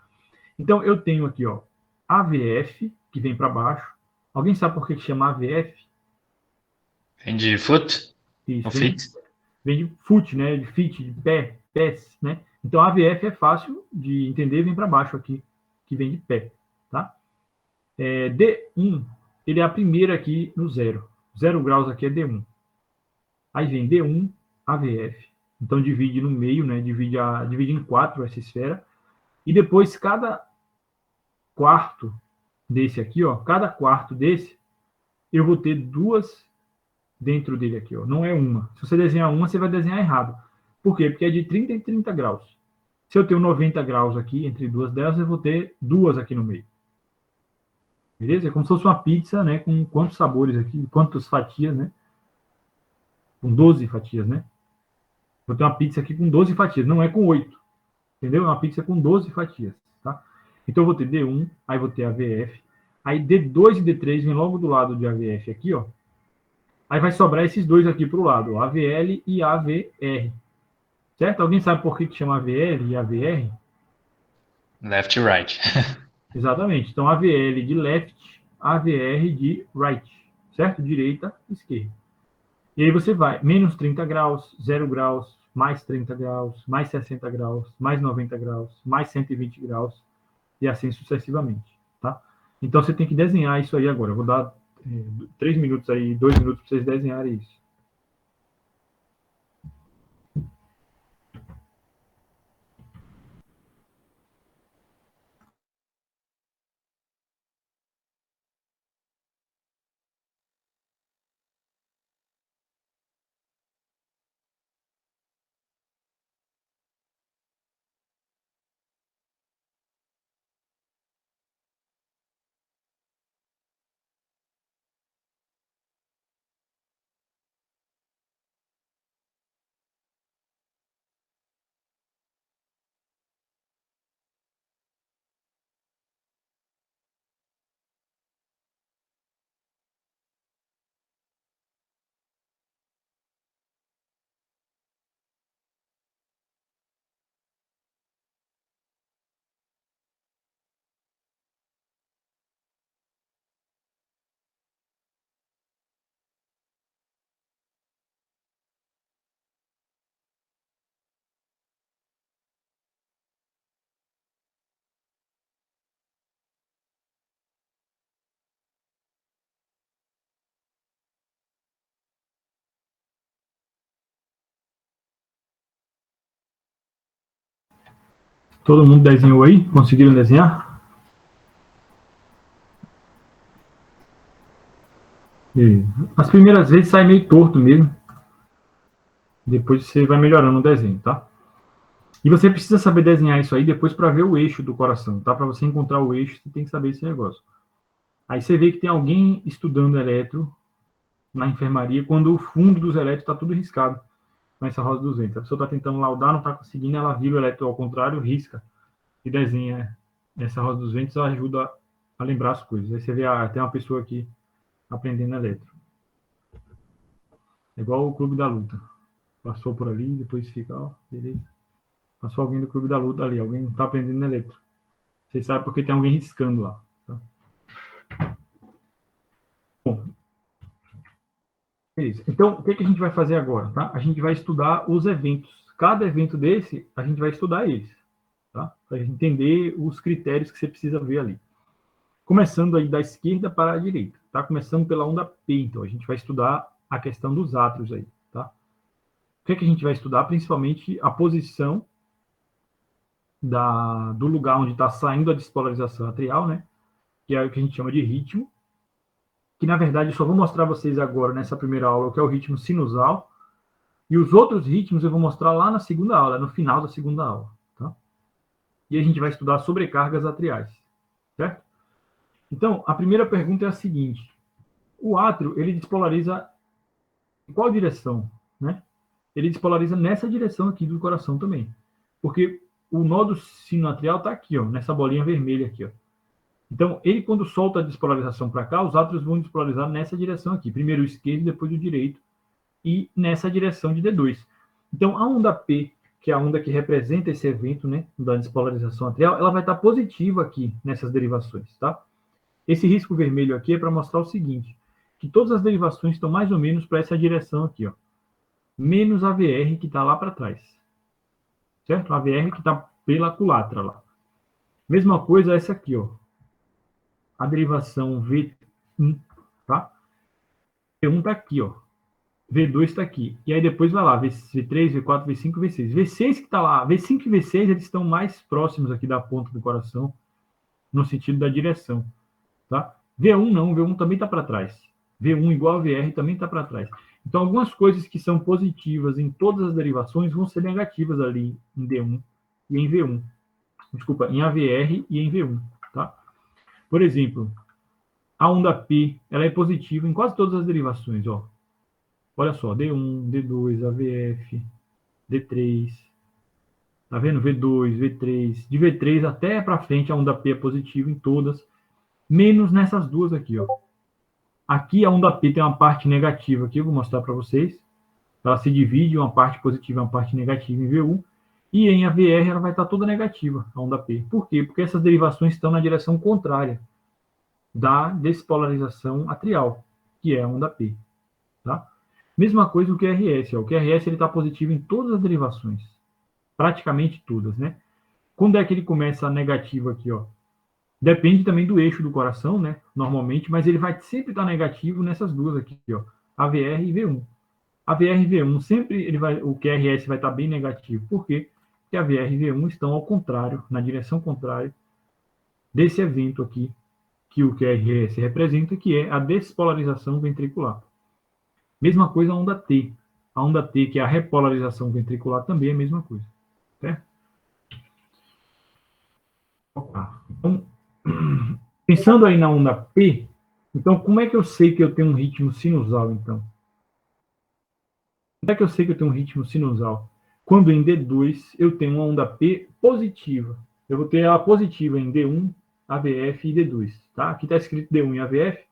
Então eu tenho aqui, ó, AVF, que vem para baixo. Alguém sabe por que chama AVF? Vem de foot? Isso, Fit? vem de foot, né? De fit, de pé, pés, né? Então, AVF é fácil de entender, vem para baixo aqui, que vem de pé, tá? D1, ele é a primeira aqui no 0. 0 graus aqui é D1. Aí vem D1, AVF. Então, divide no meio, né? Divide em 4 essa esfera. E depois, cada quarto desse aqui, ó, cada quarto desse, eu vou ter duas dentro dele aqui, ó. Não é uma. Se você desenhar uma, você vai desenhar errado. Por quê? Porque é de 30 em 30 graus. Se eu tenho 90 graus aqui, entre duas delas, eu vou ter duas aqui no meio. Beleza? É como se fosse uma pizza, né? Com quantos sabores aqui, quantas fatias, né? Com 12 fatias, né? Vou ter uma pizza aqui com 12 fatias, não é com 8. Entendeu? É uma pizza com 12 fatias, tá? Então eu vou ter D1, aí vou ter AVF. Aí D2 e D3 vem logo do lado de AVF aqui, ó. Aí vai sobrar esses dois aqui para o lado, ó, AVL e AVR. Certo? Alguém sabe por que chama AVL e AVR? Left e right. Exatamente. Então, AVL de left, AVR de right. Certo? Direita, esquerda. E aí você vai, menos 30 graus, 0 graus, mais 30 graus, mais 60 graus, mais 90 graus, mais 120 graus, e assim sucessivamente, tá? Então, você tem que desenhar isso aí agora. Eu vou dar 3 minutos aí, 2 minutos para vocês desenharem isso. Todo mundo desenhou aí? Conseguiram desenhar? As primeiras vezes sai meio torto mesmo. Depois você vai melhorando o desenho, tá? E você precisa saber desenhar isso aí depois para ver o eixo do coração, tá? Para você encontrar o eixo, você tem que saber esse negócio. Aí você vê que tem alguém estudando eletro na enfermaria, quando o fundo dos elétrons está tudo riscado com essa roda dos ventos. A pessoa está tentando laudar, não está conseguindo, ela vira o eletro ao contrário, risca e desenha essa roda dos ventos, ela ajuda a lembrar as coisas. Aí você vê, tem uma pessoa aqui aprendendo eletro. É igual o Clube da Luta. Passou por ali, depois fica, ó, beleza. Passou alguém do Clube da Luta ali, alguém está aprendendo eletro. Vocês sabem porque tem alguém riscando lá. Tá? Bom, beleza. Então, o que a gente vai fazer agora? Tá? A gente vai estudar os eventos. Cada evento desse, a gente vai estudar eles. Tá? Para a gente entender os critérios que você precisa ver ali. Começando aí da esquerda para a direita. Tá? Começando pela onda P, então. A gente vai estudar a questão dos átrios aí. Tá? O que a gente vai estudar? Principalmente a posição do lugar onde está saindo a despolarização atrial, né? Que é o que a gente chama de ritmo. Que, na verdade, eu só vou mostrar a vocês agora, nessa primeira aula, o que é o ritmo sinusal. E os outros ritmos eu vou mostrar lá na segunda aula, no final da segunda aula. Tá? E a gente vai estudar sobrecargas atriais. Certo? Então, a primeira pergunta é a seguinte. O átrio, ele despolariza em qual direção? Né? Ele despolariza nessa direção aqui do coração também. Porque o nó do sino atrial está aqui, ó, nessa bolinha vermelha aqui. Ó. Então, ele, quando solta a despolarização para cá, os átrios vão despolarizar nessa direção aqui. Primeiro o esquerdo, depois o direito. E nessa direção de D2. Então, a onda P, que é a onda que representa esse evento, né, da despolarização atrial, ela vai estar positiva aqui, nessas derivações, tá? Esse risco vermelho aqui é para mostrar o seguinte, que todas as derivações estão mais ou menos para essa direção aqui, ó. Menos a VR, que está lá para trás. Certo? A VR que está pela culatra lá. Mesma coisa essa aqui, ó. A derivação V1, tá? V1 está aqui, ó. V2 está aqui. E aí depois vai lá, V3, V4, V5, V6. V6 que está lá, V5 e V6, eles estão mais próximos aqui da ponta do coração, no sentido da direção, tá? V1 não, V1 também está para trás. V1 igual a VR também está para trás. Então, algumas coisas que são positivas em todas as derivações vão ser negativas ali em D1 e em V1. Desculpa, em AVR e em V1, tá? Por exemplo, a onda P, ela é positiva em quase todas as derivações, ó. Olha só, D1, D2, AVF, D3, tá vendo? V2, V3, de V3 até para frente a onda P é positiva em todas, menos nessas duas aqui, ó. Aqui a onda P tem uma parte negativa aqui, eu vou mostrar para vocês. Ela se divide, uma parte positiva e uma parte negativa em V1. E em AVR ela vai estar toda negativa, a onda P. Por quê? Porque essas derivações estão na direção contrária da despolarização atrial, que é a onda P. Tá? Mesma coisa o QRS. Ó. O QRS está positivo em todas as derivações. Praticamente todas, né? Quando é que ele começa negativo aqui, ó? Depende também do eixo do coração, né? Normalmente, mas ele vai sempre estar negativo nessas duas aqui, ó. AVR e V1. AVR e V1 sempre o QRS vai estar bem negativo. Por quê? Porque AVR e V1 estão ao contrário, na direção contrária desse evento aqui que o QRS representa, que é a despolarização ventricular. Mesma coisa a onda T. A onda T, que é a repolarização ventricular, também é a mesma coisa. Certo? Então, pensando aí na onda P, então como é que eu sei que eu tenho um ritmo sinusal, então? Como é que eu sei que eu tenho um ritmo sinusal? Quando em D2 eu tenho uma onda P positiva. Eu vou ter ela positiva em D1, AVF e D2. Tá? Aqui está escrito D1 e AVF,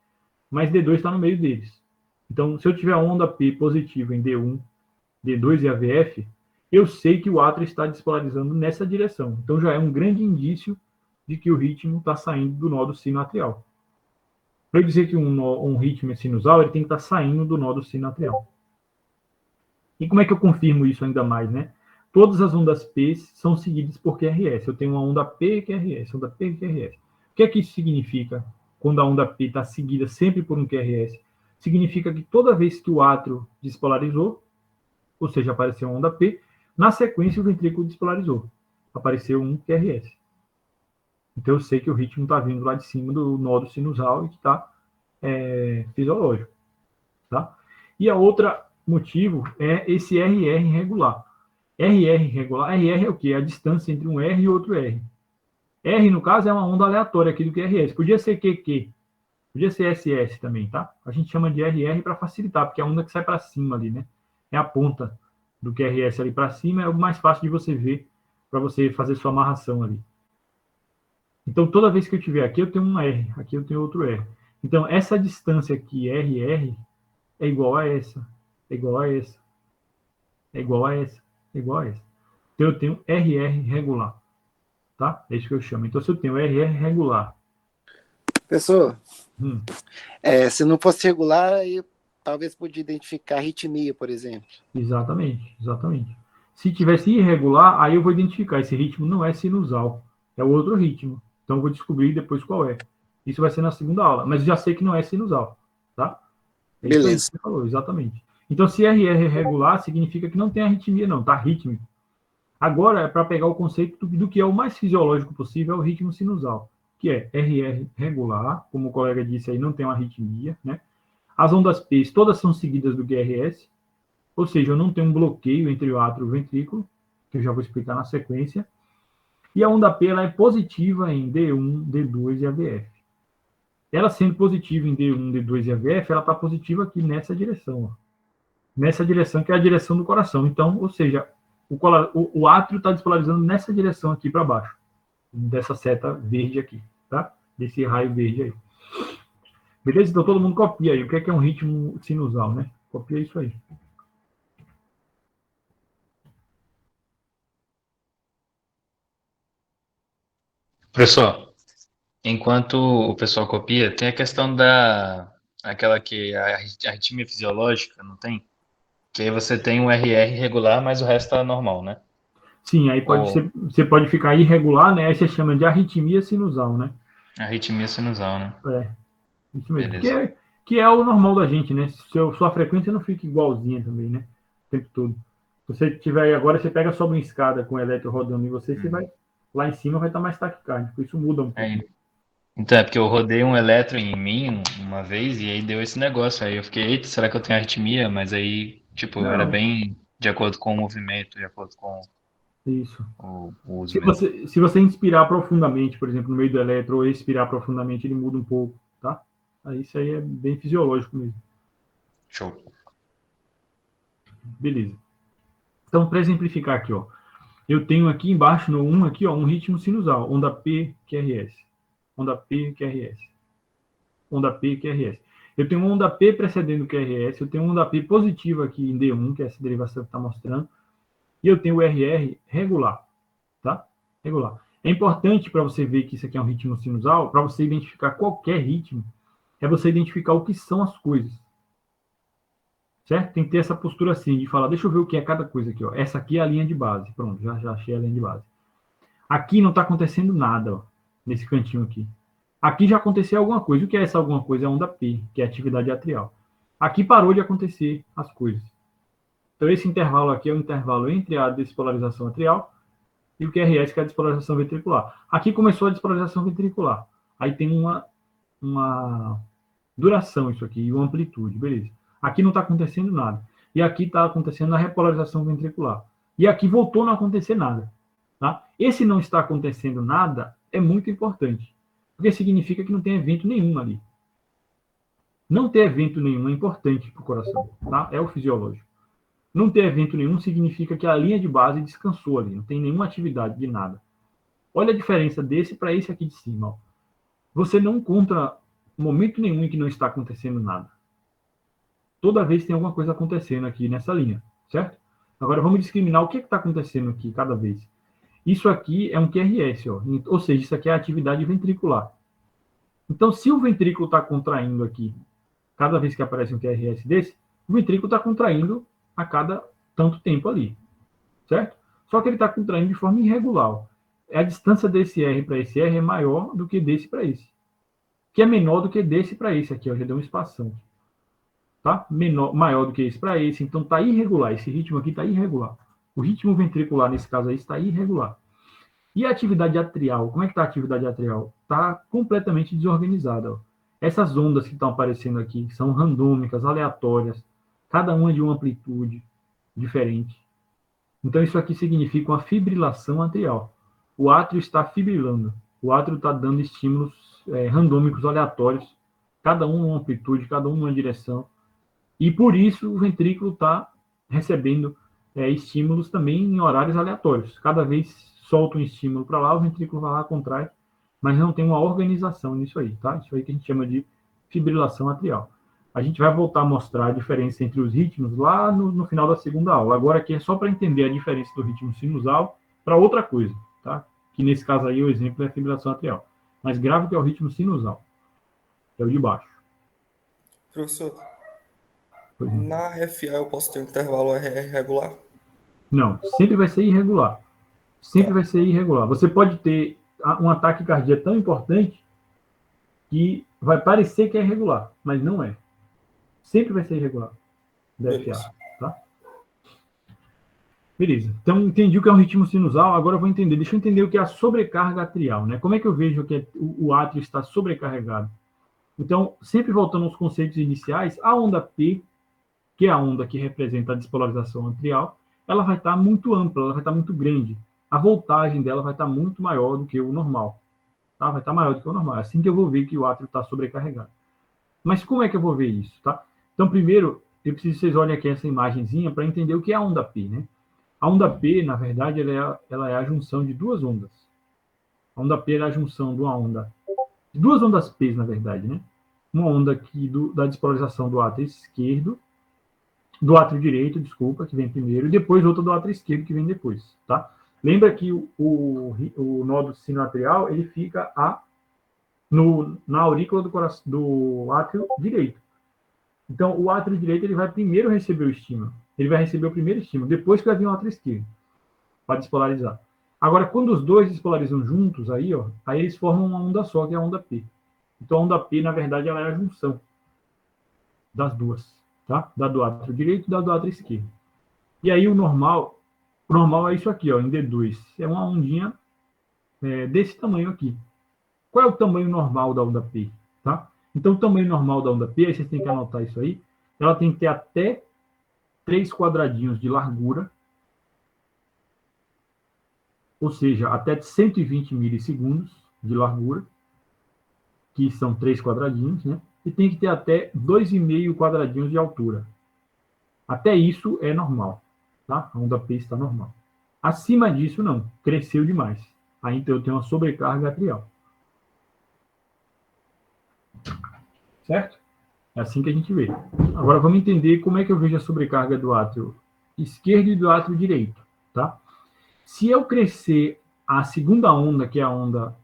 mas D2 está no meio deles. Então, se eu tiver a onda P positiva em D1, D2 e AVF, eu sei que o átrio está despolarizando nessa direção. Então, já é um grande indício de que o ritmo está saindo do nó do sino atrial. Para eu dizer que um ritmo é sinusal, ele tem que estar saindo do nó do sino atrial. E como é que eu confirmo isso ainda mais, né? Todas as ondas P são seguidas por QRS. Eu tenho uma onda P QRS, onda P QRS. O que é que isso significa quando a onda P está seguida sempre por um QRS? Significa que toda vez que o átrio despolarizou, ou seja, apareceu uma onda P, na sequência o ventrículo despolarizou. Apareceu um QRS. Então eu sei que o ritmo está vindo lá de cima do nó sinusal e que está fisiológico. Tá? E a outra motivo é esse RR irregular. RR irregular, RR é o quê? A distância entre um R e outro R. R, no caso, é uma onda aleatória aqui do QRS. Podia ser QQ, Podia ser SS também, tá? A gente chama de RR para facilitar, porque é a onda que sai para cima ali, né? É a ponta do QRS ali para cima, é o mais fácil de você ver para você fazer sua amarração ali. Então, toda vez que eu tiver aqui, eu tenho um R, aqui eu tenho outro R. Então, essa distância aqui, RR, é igual a essa, é igual a essa, é igual a essa, é igual a essa. Então, eu tenho RR regular, tá? É isso que eu chamo. Então, se eu tenho RR regular... Professor, se não fosse regular, aí talvez podia identificar arritmia, por exemplo. Exatamente, exatamente. Se tivesse irregular, aí eu vou identificar, esse ritmo não é sinusal, é o outro ritmo. Então, eu vou descobrir depois qual é. Isso vai ser na segunda aula, mas já sei que não é sinusal, tá? É isso aí que você falou, exatamente. Então, se RR é regular, significa que não tem arritmia, não, tá rítmico. Agora, é para pegar o conceito do que é o mais fisiológico possível, é o ritmo sinusal, que é RR regular, como o colega disse aí, não tem uma arritmia, né? As ondas P todas são seguidas do QRS, ou seja, eu não tenho um bloqueio entre o átrio e o ventrículo, que eu já vou explicar na sequência. E a onda P ela é positiva em D1, D2 e AVF. Ela sendo positiva em D1, D2 e AVF, ela está positiva aqui nessa direção. Ó. Nessa direção, que é a direção do coração. Então, ou seja, o átrio está despolarizando nessa direção aqui para baixo. Dessa seta verde aqui, tá? Desse raio verde aí. Beleza? Então, todo mundo copia aí. O que é um ritmo sinusal, né? Copia isso aí. Professor, enquanto o pessoal copia, tem a questão aquela que a arritmia fisiológica, não tem? Que aí você tem um RR regular, mas o resto tá normal, né? Sim, aí você pode ficar irregular, né? Aí você chama de arritmia sinusal, né? Arritmia sinusal, né? É, isso mesmo. Beleza. Que é o normal da gente, né? Sua frequência não fica igualzinha também, né? O tempo todo. Se você tiver agora, você pega sobre uma escada com o eletro rodando em você, você vai lá em cima vai estar mais taquicárdico. Isso muda um pouco. Então, é porque eu rodei um eletro em mim uma vez e aí deu esse negócio. Aí eu fiquei, eita, será que eu tenho arritmia? Mas aí, tipo, Não. era bem de acordo com o movimento, de acordo com Isso. o uso mesmo. Se você inspirar profundamente, por exemplo, no meio do eletro, ou expirar profundamente, ele muda um pouco, tá? Aí isso aí é bem fisiológico mesmo. Show. Beleza. Então, para exemplificar aqui, ó, eu tenho aqui embaixo, no 1, aqui, ó, um ritmo sinusal, onda P, QRS. Onda P, QRS. Onda P, QRS. Eu tenho uma onda P precedendo o QRS, eu tenho uma onda P positiva aqui em D1, que é essa derivação que está mostrando, e eu tenho o RR regular, tá? Regular. É importante para você ver que isso aqui é um ritmo sinusal, para você identificar qualquer ritmo, é você identificar o que são as coisas. Certo? Tem que ter essa postura assim, de falar, deixa eu ver o que é cada coisa aqui, ó. Essa aqui é a linha de base. Pronto, já achei a linha de base. Aqui não está acontecendo nada, ó, nesse cantinho aqui. Aqui já aconteceu alguma coisa. O que é essa alguma coisa? É a onda P, que é a atividade atrial. Aqui parou de acontecer as coisas. Então, esse intervalo aqui é o intervalo entre a despolarização atrial e o QRS, que é a despolarização ventricular. Aqui começou a despolarização ventricular. Aí tem uma duração isso aqui, e uma amplitude, beleza. Aqui não está acontecendo nada. E aqui está acontecendo a repolarização ventricular. E aqui voltou a não acontecer nada. Tá? Esse não está acontecendo nada é muito importante. Porque significa que não tem evento nenhum ali. Não ter evento nenhum é importante para o coração. Tá? É o fisiológico. Não ter evento nenhum significa que a linha de base descansou ali. Não tem nenhuma atividade de nada. Olha a diferença desse para esse aqui de cima. Ó. Você não encontra momento nenhum em que não está acontecendo nada. Toda vez tem alguma coisa acontecendo aqui nessa linha, certo? Agora vamos discriminar o que está acontecendo aqui cada vez. Isso aqui é um QRS, ó, ou seja, isso aqui é a atividade ventricular. Então, se o ventrículo está contraindo aqui, cada vez que aparece um QRS desse, o ventrículo está contraindo a cada tanto tempo ali, certo? Só que ele está contraindo de forma irregular. Ó. A distância desse R para esse R é maior do que desse para esse, que é menor do que desse para esse aqui, ó, já deu uma espação. Tá? Maior do que esse para esse, então está irregular. Esse ritmo aqui está irregular. O ritmo ventricular, nesse caso aí, está irregular. E a atividade atrial? Como é que está a atividade atrial? Está completamente desorganizada. Ó. Essas ondas que estão aparecendo aqui são randômicas, aleatórias, cada uma de uma amplitude diferente. Então, isso aqui significa uma fibrilação atrial. O átrio está fibrilando. O átrio está dando estímulos randômicos aleatórios, cada um numa amplitude, cada um numa direção. E por isso o ventrículo está recebendo estímulos também em horários aleatórios. Cada vez solta um estímulo para lá, o ventrículo vai lá, contrai, mas não tem uma organização nisso aí, tá? Isso aí que a gente chama de fibrilação atrial. A gente vai voltar a mostrar a diferença entre os ritmos lá no final da segunda aula. Agora aqui é só para entender a diferença do ritmo sinusal para outra coisa, tá? Que nesse caso aí o exemplo é a fibrilação atrial. Mas grave que é o ritmo sinusal, que é o de baixo. Professor, na RFA eu posso ter um intervalo RR regular? Não, sempre vai ser irregular. Sempre vai ser irregular. Você pode ter um ataque cardíaco tão importante que vai parecer que é irregular, mas não é. Sempre vai ser irregular. DFA, tá? Beleza. Então, entendi o que é um ritmo sinusal, agora eu vou entender. Deixa eu entender o que é a sobrecarga atrial, né? Como é que eu vejo que o átrio está sobrecarregado? Então, sempre voltando aos conceitos iniciais, a onda P, que é a onda que representa a despolarização atrial, ela vai estar muito ampla, ela vai estar muito grande. A voltagem dela vai estar muito maior do que o normal. Tá? Vai estar maior do que o normal. É assim que eu vou ver que o átrio está sobrecarregado. Mas como é que eu vou ver isso? Tá? Então, primeiro, eu preciso que vocês olhem aqui essa imagenzinha para entender o que é a onda P. Né? A onda P, na verdade, ela é a junção de duas ondas. A onda P é a junção de uma onda... de duas ondas P, na verdade. Né? Uma onda aqui da despolarização do átrio esquerdo, do átrio direito, desculpa, que vem primeiro, e depois outra do átrio esquerdo, que vem depois. Tá? Lembra que o nódulo sinoatrial ele fica na aurícula do átrio direito. Então, o átrio direito ele vai primeiro receber o estímulo. Ele vai receber o primeiro estímulo, depois que vai vir o átrio esquerdo, para despolarizar. Agora, quando os dois despolarizam juntos, aí eles formam uma onda só, que é a onda P. Então, a onda P, na verdade, ela é a junção das duas, tá? Da do átrio direito e da do átrio esquerdo. E aí, o normal é isso aqui, ó, em D2. É uma ondinha desse tamanho aqui. Qual é o tamanho normal da onda P? Tá? Então, o tamanho normal da onda P, aí vocês têm que anotar isso aí, ela tem que ter até 3 quadradinhos de largura, ou seja, até 120 milissegundos de largura, que são 3 quadradinhos, né? E tem que ter até 2,5 quadradinhos de altura. Até isso é normal. Tá? A onda P está normal. Acima disso, não. Cresceu demais. Aí, então, eu tenho uma sobrecarga atrial. Certo? É assim que a gente vê. Agora, vamos entender como é que eu vejo a sobrecarga do átrio esquerdo e do átrio direito. Tá? Se eu crescer a segunda onda, que é a onda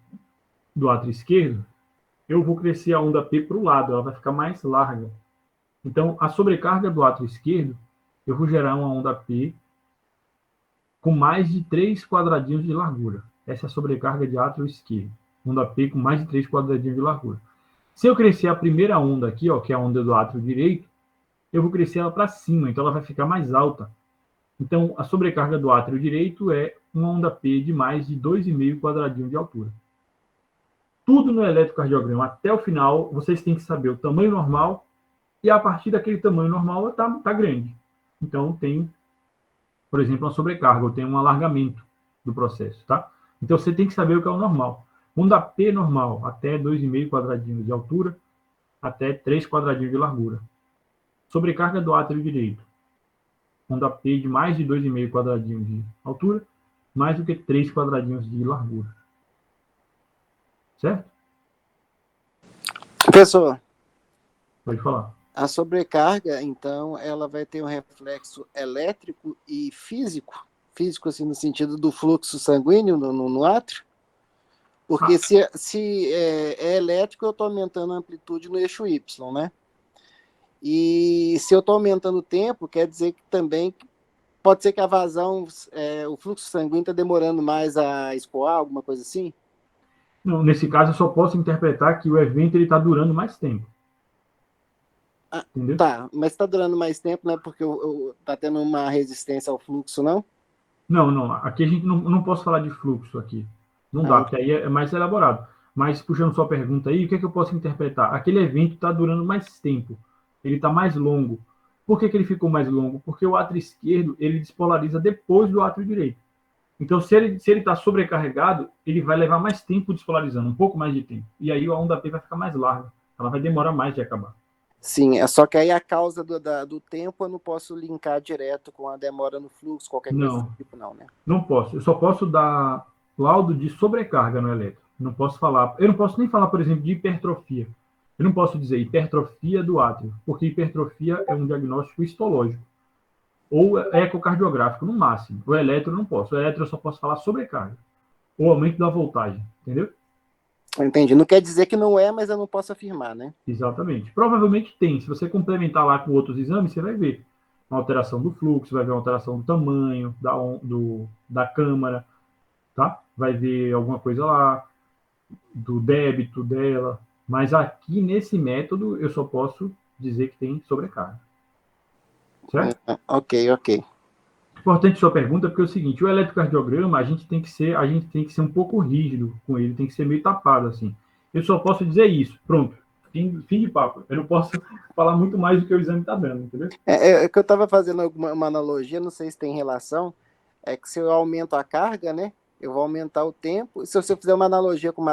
do átrio esquerdo, eu vou crescer a onda P para o lado. Ela vai ficar mais larga. Então, a sobrecarga do átrio esquerdo, eu vou gerar uma onda P com mais de 3 quadradinhos de largura. Essa é a sobrecarga de átrio esquerdo. Onda P com mais de 3 quadradinhos de largura. Se eu crescer a primeira onda aqui, ó, que é a onda do átrio direito, eu vou crescer ela para cima, então ela vai ficar mais alta. Então, a sobrecarga do átrio direito é uma onda P de mais de 2,5 quadradinhos de altura. Tudo no eletrocardiograma, até o final, vocês têm que saber o tamanho normal, e a partir daquele tamanho normal está grande. Então, tem, por exemplo, uma sobrecarga, ou tem um alargamento do processo, tá? Então, você tem que saber o que é o normal. Onda P normal, até 2,5 quadradinhos de altura, até 3 quadradinhos de largura. Sobrecarga do átrio direito. Onda P de mais de 2,5 quadradinhos de altura, mais do que 3 quadradinhos de largura. Certo? Professor, pode falar. A sobrecarga, então, ela vai ter um reflexo elétrico e físico? Físico, assim, no sentido do fluxo sanguíneo no átrio? Porque se é elétrico, eu estou aumentando a amplitude no eixo Y, né? E se eu estou aumentando o tempo, quer dizer que também pode ser que a vazão, o fluxo sanguíneo está demorando mais a escoar, alguma coisa assim? Não, nesse caso, eu só posso interpretar que o evento está durando mais tempo. Entendeu? Tá, mas está durando mais tempo, não é porque está tendo uma resistência ao fluxo, não? Não. Aqui a gente não posso falar de fluxo aqui. Não dá, porque aí é mais elaborado. Mas, puxando sua pergunta aí, o que é que eu posso interpretar? Aquele evento está durando mais tempo. Ele está mais longo. Por que ele ficou mais longo? Porque o átrio esquerdo, ele despolariza depois do átrio direito. Então, se ele está sobrecarregado, ele vai levar mais tempo despolarizando, um pouco mais de tempo. E aí a onda P vai ficar mais larga. ela vai demorar mais de acabar. Sim, é só que aí a causa do tempo eu não posso linkar direto com a demora no fluxo, qualquer coisa Não, do tipo, não, né? não posso. Eu só posso dar laudo de sobrecarga no elétron. Não posso falar. Eu não posso nem falar, por exemplo, de hipertrofia. Eu não posso dizer hipertrofia do átrio, porque hipertrofia é um diagnóstico histológico ou ecocardiográfico, no máximo. O elétron eu não posso. O elétron eu só posso falar sobrecarga ou aumento da voltagem, entendeu? Entendi. Não quer dizer que não é, mas eu não posso afirmar, né? Exatamente. Provavelmente tem. Se você complementar lá com outros exames, você vai ver uma alteração do fluxo, vai ver uma alteração do tamanho da câmara, tá? Vai ver alguma coisa lá, do débito dela. Mas aqui, nesse método, eu só posso dizer que tem sobrecarga. Certo? Ok. Importante sua pergunta, porque é o seguinte, o eletrocardiograma, a gente tem que ser um pouco rígido com ele, tem que ser meio tapado, assim. Eu só posso dizer isso, pronto, fim de papo. Eu não posso falar muito mais do que o exame está dando, entendeu? É que eu estava fazendo uma analogia, não sei se tem relação, é que se eu aumento a carga, né, eu vou aumentar o tempo. Se você fizer uma analogia com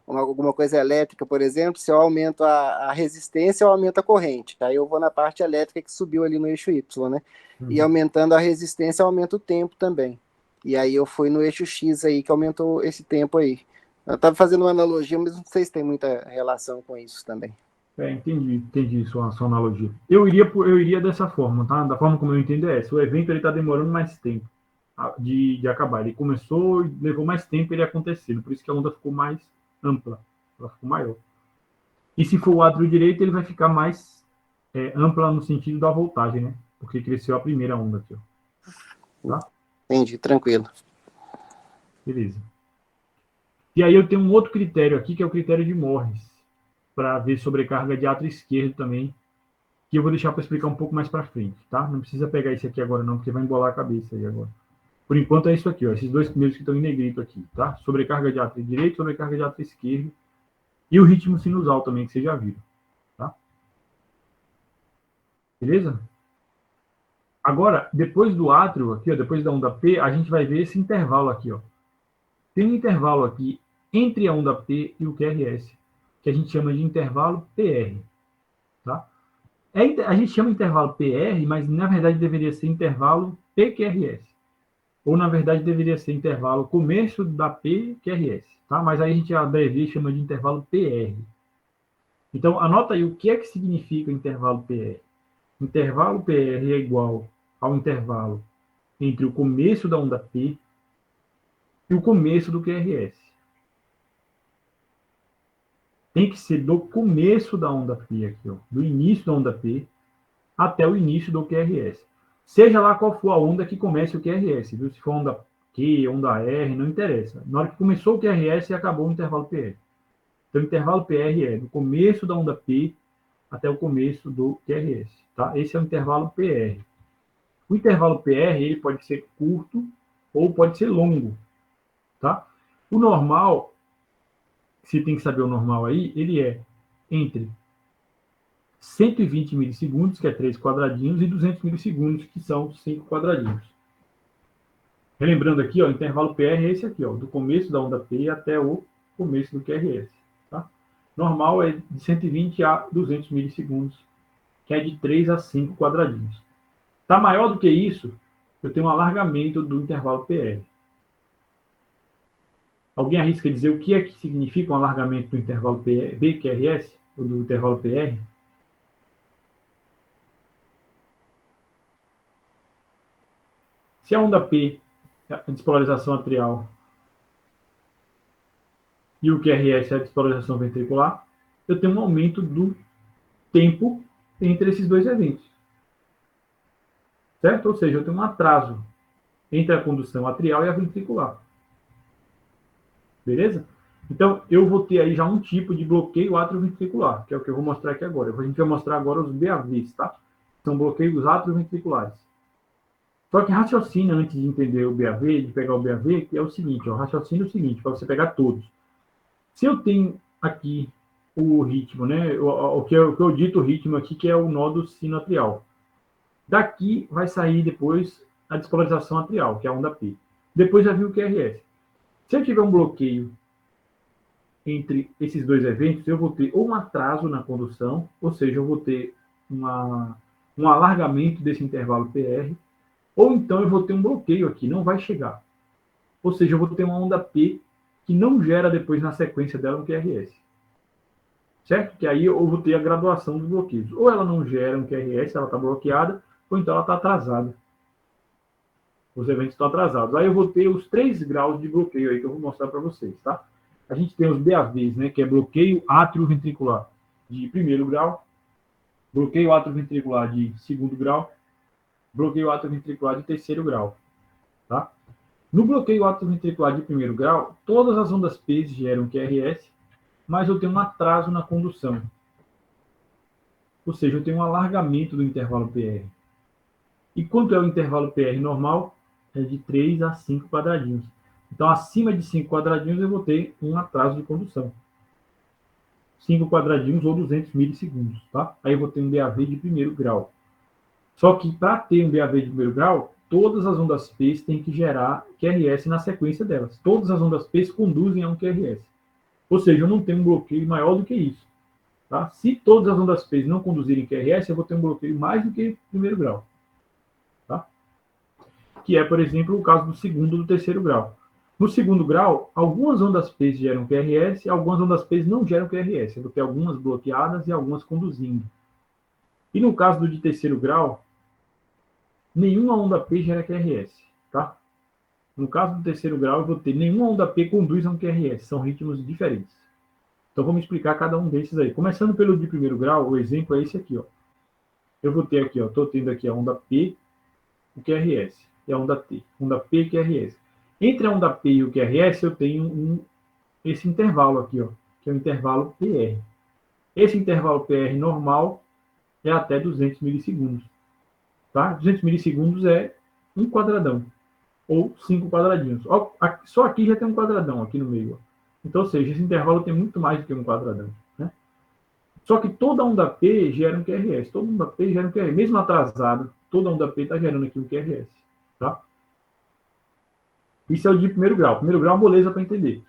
alguma coisa elétrica, por exemplo, se eu aumento a resistência, eu aumento a corrente. Aí eu vou na parte elétrica que subiu ali no eixo Y, né? E aumentando a resistência, eu aumento o tempo também. E aí eu fui no eixo X aí, que aumentou esse tempo aí. Eu estava fazendo uma analogia, mas não sei se tem muita relação com isso também. Entendi sua analogia. Eu iria dessa forma, tá? Da forma como eu entendo é essa. O evento está demorando mais tempo de acabar. Ele começou e levou mais tempo ele acontecendo. Por isso que a onda ficou mais ampla. Ela ficou maior. E se for o átrio direito, ele vai ficar mais ampla no sentido da voltagem, né? Porque cresceu a primeira onda aqui, ó. Tá? Entendi, tranquilo. Beleza. E aí eu tenho um outro critério aqui, que é o critério de Morris, para ver sobrecarga de átrio esquerdo também, que eu vou deixar para explicar um pouco mais para frente, tá? Não precisa pegar esse aqui agora não, porque vai embolar a cabeça aí agora. Por enquanto é isso aqui, ó, esses dois primeiros que estão em negrito aqui, tá? Sobrecarga de átrio direito, sobrecarga de átrio esquerdo, e o ritmo sinusal também, que vocês já viram, tá? Beleza? Agora, depois do átrio aqui, ó, depois da onda P, a gente vai ver esse intervalo aqui, ó. Tem um intervalo aqui entre a onda P e o QRS, que a gente chama de intervalo PR, tá? A gente chama intervalo PR, mas na verdade deveria ser intervalo PQRS. Ou na verdade deveria ser intervalo começo da PQRS, tá? Mas aí a gente abrevia e chama de intervalo PR. Então, anota aí o que é que significa intervalo PR. Intervalo PR é igual ao intervalo entre o começo da onda P e o começo do QRS. Tem que ser do começo da onda P aqui, ó, do início da onda P até o início do QRS. Seja lá qual for a onda que comece o QRS, viu? Se for onda Q, onda R, não interessa. Na hora que começou o QRS, acabou o intervalo PR. Então, o intervalo PR é do começo da onda P até o começo do QRS, tá? Esse é o intervalo PR. O intervalo PR, ele pode ser curto ou pode ser longo, tá? O normal, você tem que saber o normal aí, ele é entre 120 milissegundos, que é 3 quadradinhos, e 200 milissegundos, que são 5 quadradinhos. Relembrando aqui, ó, o intervalo PR é esse aqui, ó, do começo da onda P até o começo do QRS. Tá? Normal é de 120 a 200 milissegundos, que é de 3 a 5 quadradinhos. Está maior do que isso, eu tenho um alargamento do intervalo PR. Alguém arrisca dizer o que é que significa um alargamento do intervalo BQRS, ou do intervalo PR? Se a onda P, a despolarização atrial, e o QRS é a despolarização ventricular, eu tenho um aumento do tempo entre esses dois eventos. Certo? Ou seja, eu tenho um atraso entre a condução atrial e a ventricular. Beleza? Então, eu vou ter aí já um tipo de bloqueio atrioventricular, que é o que eu vou mostrar aqui agora. A gente vai mostrar agora os BAVs, tá? São bloqueios atrioventriculares. Só que raciocina antes de entender o BAV, de pegar o BAV, que é o seguinte, ó, raciocina o seguinte, para você pegar todos. Se eu tenho aqui o ritmo, né, o que eu dito o ritmo aqui, que é o nó do sino atrial. Daqui vai sair depois a despolarização atrial, que é a onda P. Depois já viu o QRS. Se eu tiver um bloqueio entre esses dois eventos, eu vou ter ou um atraso na condução, ou seja, eu vou ter um alargamento desse intervalo PR, ou então eu vou ter um bloqueio aqui, não vai chegar. Ou seja, eu vou ter uma onda P que não gera depois na sequência dela um QRS. Certo? Que aí eu vou ter a graduação dos bloqueios. Ou ela não gera um QRS, ela está bloqueada, ou então ela está atrasada. Os eventos estão atrasados. Aí eu vou ter os 3 graus de bloqueio aí que eu vou mostrar para vocês, tá? A gente tem os BAVs, né, que é bloqueio átrio-ventricular de primeiro grau, bloqueio átrio-ventricular de segundo grau, bloqueio átrio-ventricular de terceiro grau, tá? No bloqueio átrio-ventricular de primeiro grau, todas as ondas P geram QRS, mas eu tenho um atraso na condução. Ou seja, eu tenho um alargamento do intervalo PR. E quanto é o intervalo PR normal? É de 3 a 5 quadradinhos. Então, acima de 5 quadradinhos, eu vou ter um atraso de condução. 5 quadradinhos ou 200 milissegundos, tá? Aí eu vou ter um BAV de primeiro grau. Só que, para ter um BAV de primeiro grau, todas as ondas P têm que gerar QRS na sequência delas. Todas as ondas P conduzem a um QRS. Ou seja, eu não tenho um bloqueio maior do que isso. Tá? Se todas as ondas P não conduzirem QRS, eu vou ter um bloqueio mais do que primeiro grau. Tá? Que é, por exemplo, o caso do segundo e do terceiro grau. No segundo grau, algumas ondas P geram QRS e algumas ondas P não geram QRS. Eu vou ter algumas bloqueadas e algumas conduzindo. E no caso do de terceiro grau, nenhuma onda P gera QRS. Tá? No caso do terceiro grau, eu vou ter nenhuma onda P conduz a um QRS. São ritmos diferentes. Então, vamos explicar cada um desses aí. Começando pelo de primeiro grau, o exemplo é esse aqui, ó. Eu vou ter aqui, ó, estou tendo aqui a onda P, o QRS, e a onda T. Onda P e QRS. Entre a onda P e o QRS, eu tenho esse intervalo aqui, ó, que é o intervalo PR. Esse intervalo PR normal é até 200 milissegundos. Tá? 200 milissegundos é um quadradão, ou 5 quadradinhos. Ó, só aqui já tem um quadradão aqui no meio, ó. Então, ou seja, esse intervalo tem muito mais do que um quadradão. Né? Só que toda onda P gera um QRS. Toda onda P gera um QRS. Mesmo atrasado, toda onda P está gerando aqui um QRS. Tá? Isso é o de primeiro grau. Primeiro grau, moleza para entender.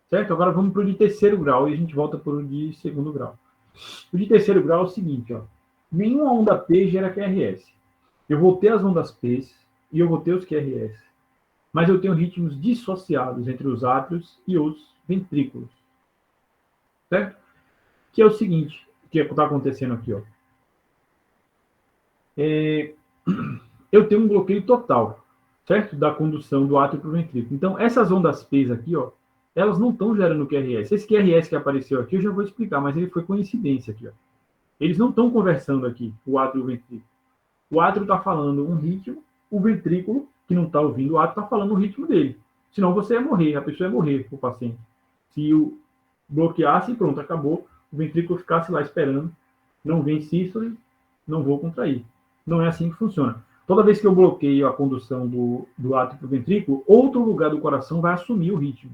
Certo? Agora vamos para o de terceiro grau e a gente volta para o de segundo grau. O de terceiro grau é o seguinte, ó. Nenhuma onda P gera QRS. Eu vou ter as ondas P e eu vou ter os QRS. Mas eu tenho ritmos dissociados entre os átrios e os ventrículos. Certo? Que é o seguinte, que está acontecendo aqui, ó. Eu tenho um bloqueio total, certo? Da condução do átrio para o ventrículo. Então, essas ondas P aqui, ó, elas não estão gerando QRS. Esse QRS que apareceu aqui, eu já vou explicar, mas ele foi coincidência aqui, ó. Eles não estão conversando aqui, o átrio e o ventrículo. O átrio está falando um ritmo, o ventrículo, que não está ouvindo o átrio, está falando o ritmo dele. Senão você ia morrer, a pessoa ia morrer, o paciente. Se o bloqueasse, pronto, acabou. O ventrículo ficasse lá esperando. Não vem sístole, não vou contrair. Não é assim que funciona. Toda vez que eu bloqueio a condução do átrio para o ventrículo, outro lugar do coração vai assumir o ritmo.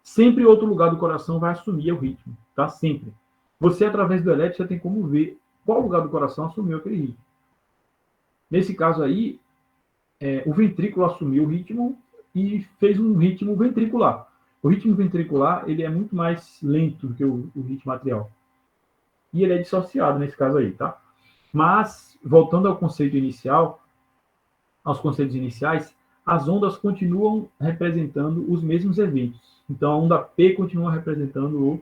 Sempre outro lugar do coração vai assumir o ritmo. Tá? Sempre. Você, através do elétrico, você tem como ver qual lugar do coração assumiu aquele ritmo. Nesse caso aí, o ventrículo assumiu o ritmo e fez um ritmo ventricular. O ritmo ventricular ele é muito mais lento do que o ritmo atrial. E ele é dissociado nesse caso aí, tá? Mas, voltando ao conceito inicial, aos conceitos iniciais, as ondas continuam representando os mesmos eventos. Então, a onda P continua representando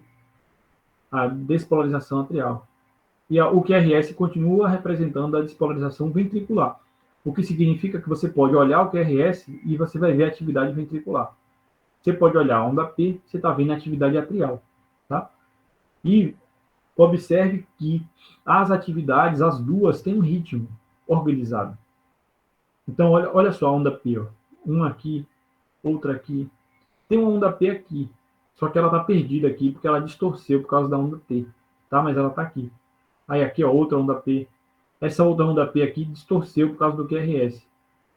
a despolarização atrial. E o QRS continua representando a despolarização ventricular. O que significa que você pode olhar o QRS e você vai ver a atividade ventricular. Você pode olhar a onda P, você está vendo a atividade atrial. Tá? E observe que as atividades, as duas, têm um ritmo organizado. Então, olha só a onda P. Ó. Uma aqui, outra aqui. Tem uma onda P aqui. Só que ela está perdida aqui porque ela distorceu por causa da onda T. Tá? Mas ela está aqui. Aí aqui, ó, outra onda P. Essa outra onda P aqui distorceu por causa do QRS.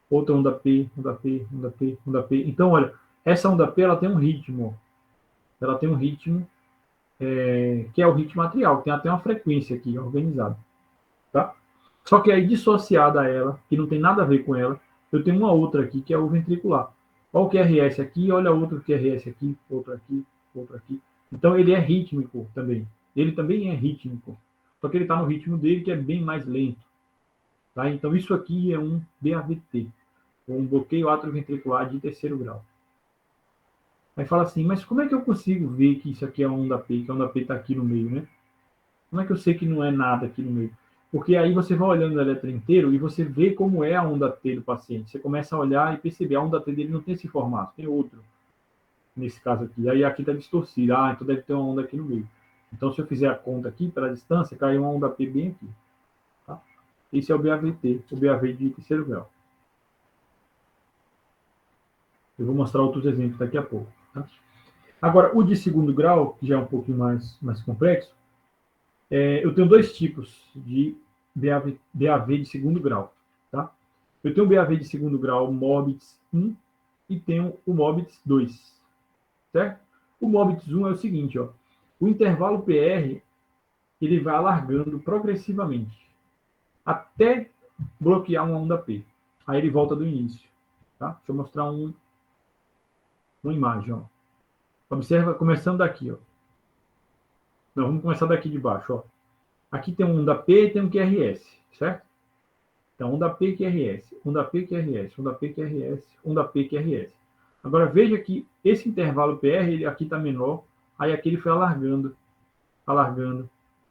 Outra onda P, onda P, onda P, onda P. Então, olha, essa onda P ela tem um ritmo. Ela tem um ritmo que é o ritmo atrial. Tem até uma frequência aqui organizada. Tá? Só que aí, dissociada a ela, que não tem nada a ver com ela, eu tenho uma outra aqui, que é o ventricular. Olha o QRS aqui, olha outro QRS aqui, outro aqui, outro aqui. Então, ele é rítmico também. Ele também é rítmico. Só que ele está no ritmo dele, que é bem mais lento. Tá? Então, isso aqui é um BAVT, um bloqueio atrioventricular de terceiro grau. Aí fala assim, mas como é que eu consigo ver que isso aqui é onda P, que a onda P está aqui no meio, né? Como é que eu sei que não é nada aqui no meio? Porque aí você vai olhando o eletro inteiro e você vê como é a onda T do paciente. Você começa a olhar e perceber, a onda T dele não tem esse formato, tem outro. Nesse caso aqui. Aí aqui está distorcida. Ah, então deve ter uma onda aqui no meio. Então, se eu fizer a conta aqui, pela distância, cai uma onda P bem aqui. Tá? Esse é o BAVT, o BAV de terceiro grau. Eu vou mostrar outros exemplos daqui a pouco. Tá? Agora, o de segundo grau, que já é um pouquinho mais complexo, eu tenho dois tipos de BAV de segundo grau. Tá? Eu tenho o BAV de segundo grau MOBITS 1 e tenho o MOBITS 2. Certo? O MOBITS 1 é o seguinte, ó, o intervalo PR ele vai alargando progressivamente até bloquear uma onda P. Aí ele volta do início. Tá? Deixa eu mostrar uma imagem. Ó. Observa, começando daqui. Ó. Não, vamos começar daqui de baixo. Ó. Aqui tem uma onda P e tem um QRS, certo? Então, onda P, QRS, onda P, QRS, onda P, QRS, onda P, QRS. Agora, veja que esse intervalo PR, ele aqui está menor, aí aqui ele foi alargando,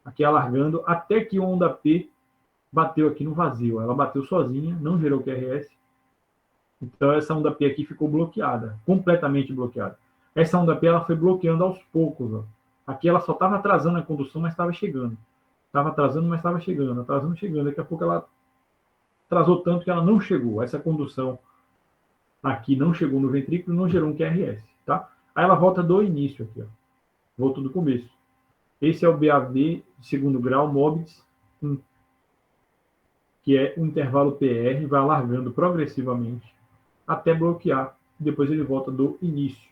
aqui alargando, até que a onda P bateu aqui no vazio. Ela bateu sozinha, não gerou QRS. Então, essa onda P aqui ficou bloqueada, completamente bloqueada. Essa onda P ela foi bloqueando aos poucos. Ó. Aqui ela só estava atrasando a condução, mas estava chegando. Estava atrasando, mas estava chegando, atrasando, chegando. Daqui a pouco ela atrasou tanto que ela não chegou. Essa condução aqui não chegou no ventrículo, não gerou um QRS, tá? Aí ela volta do início aqui, ó. Volta do começo. Esse é o BAV de segundo grau, MOBITS 1, que é o intervalo PR, vai alargando progressivamente até bloquear. Depois ele volta do início,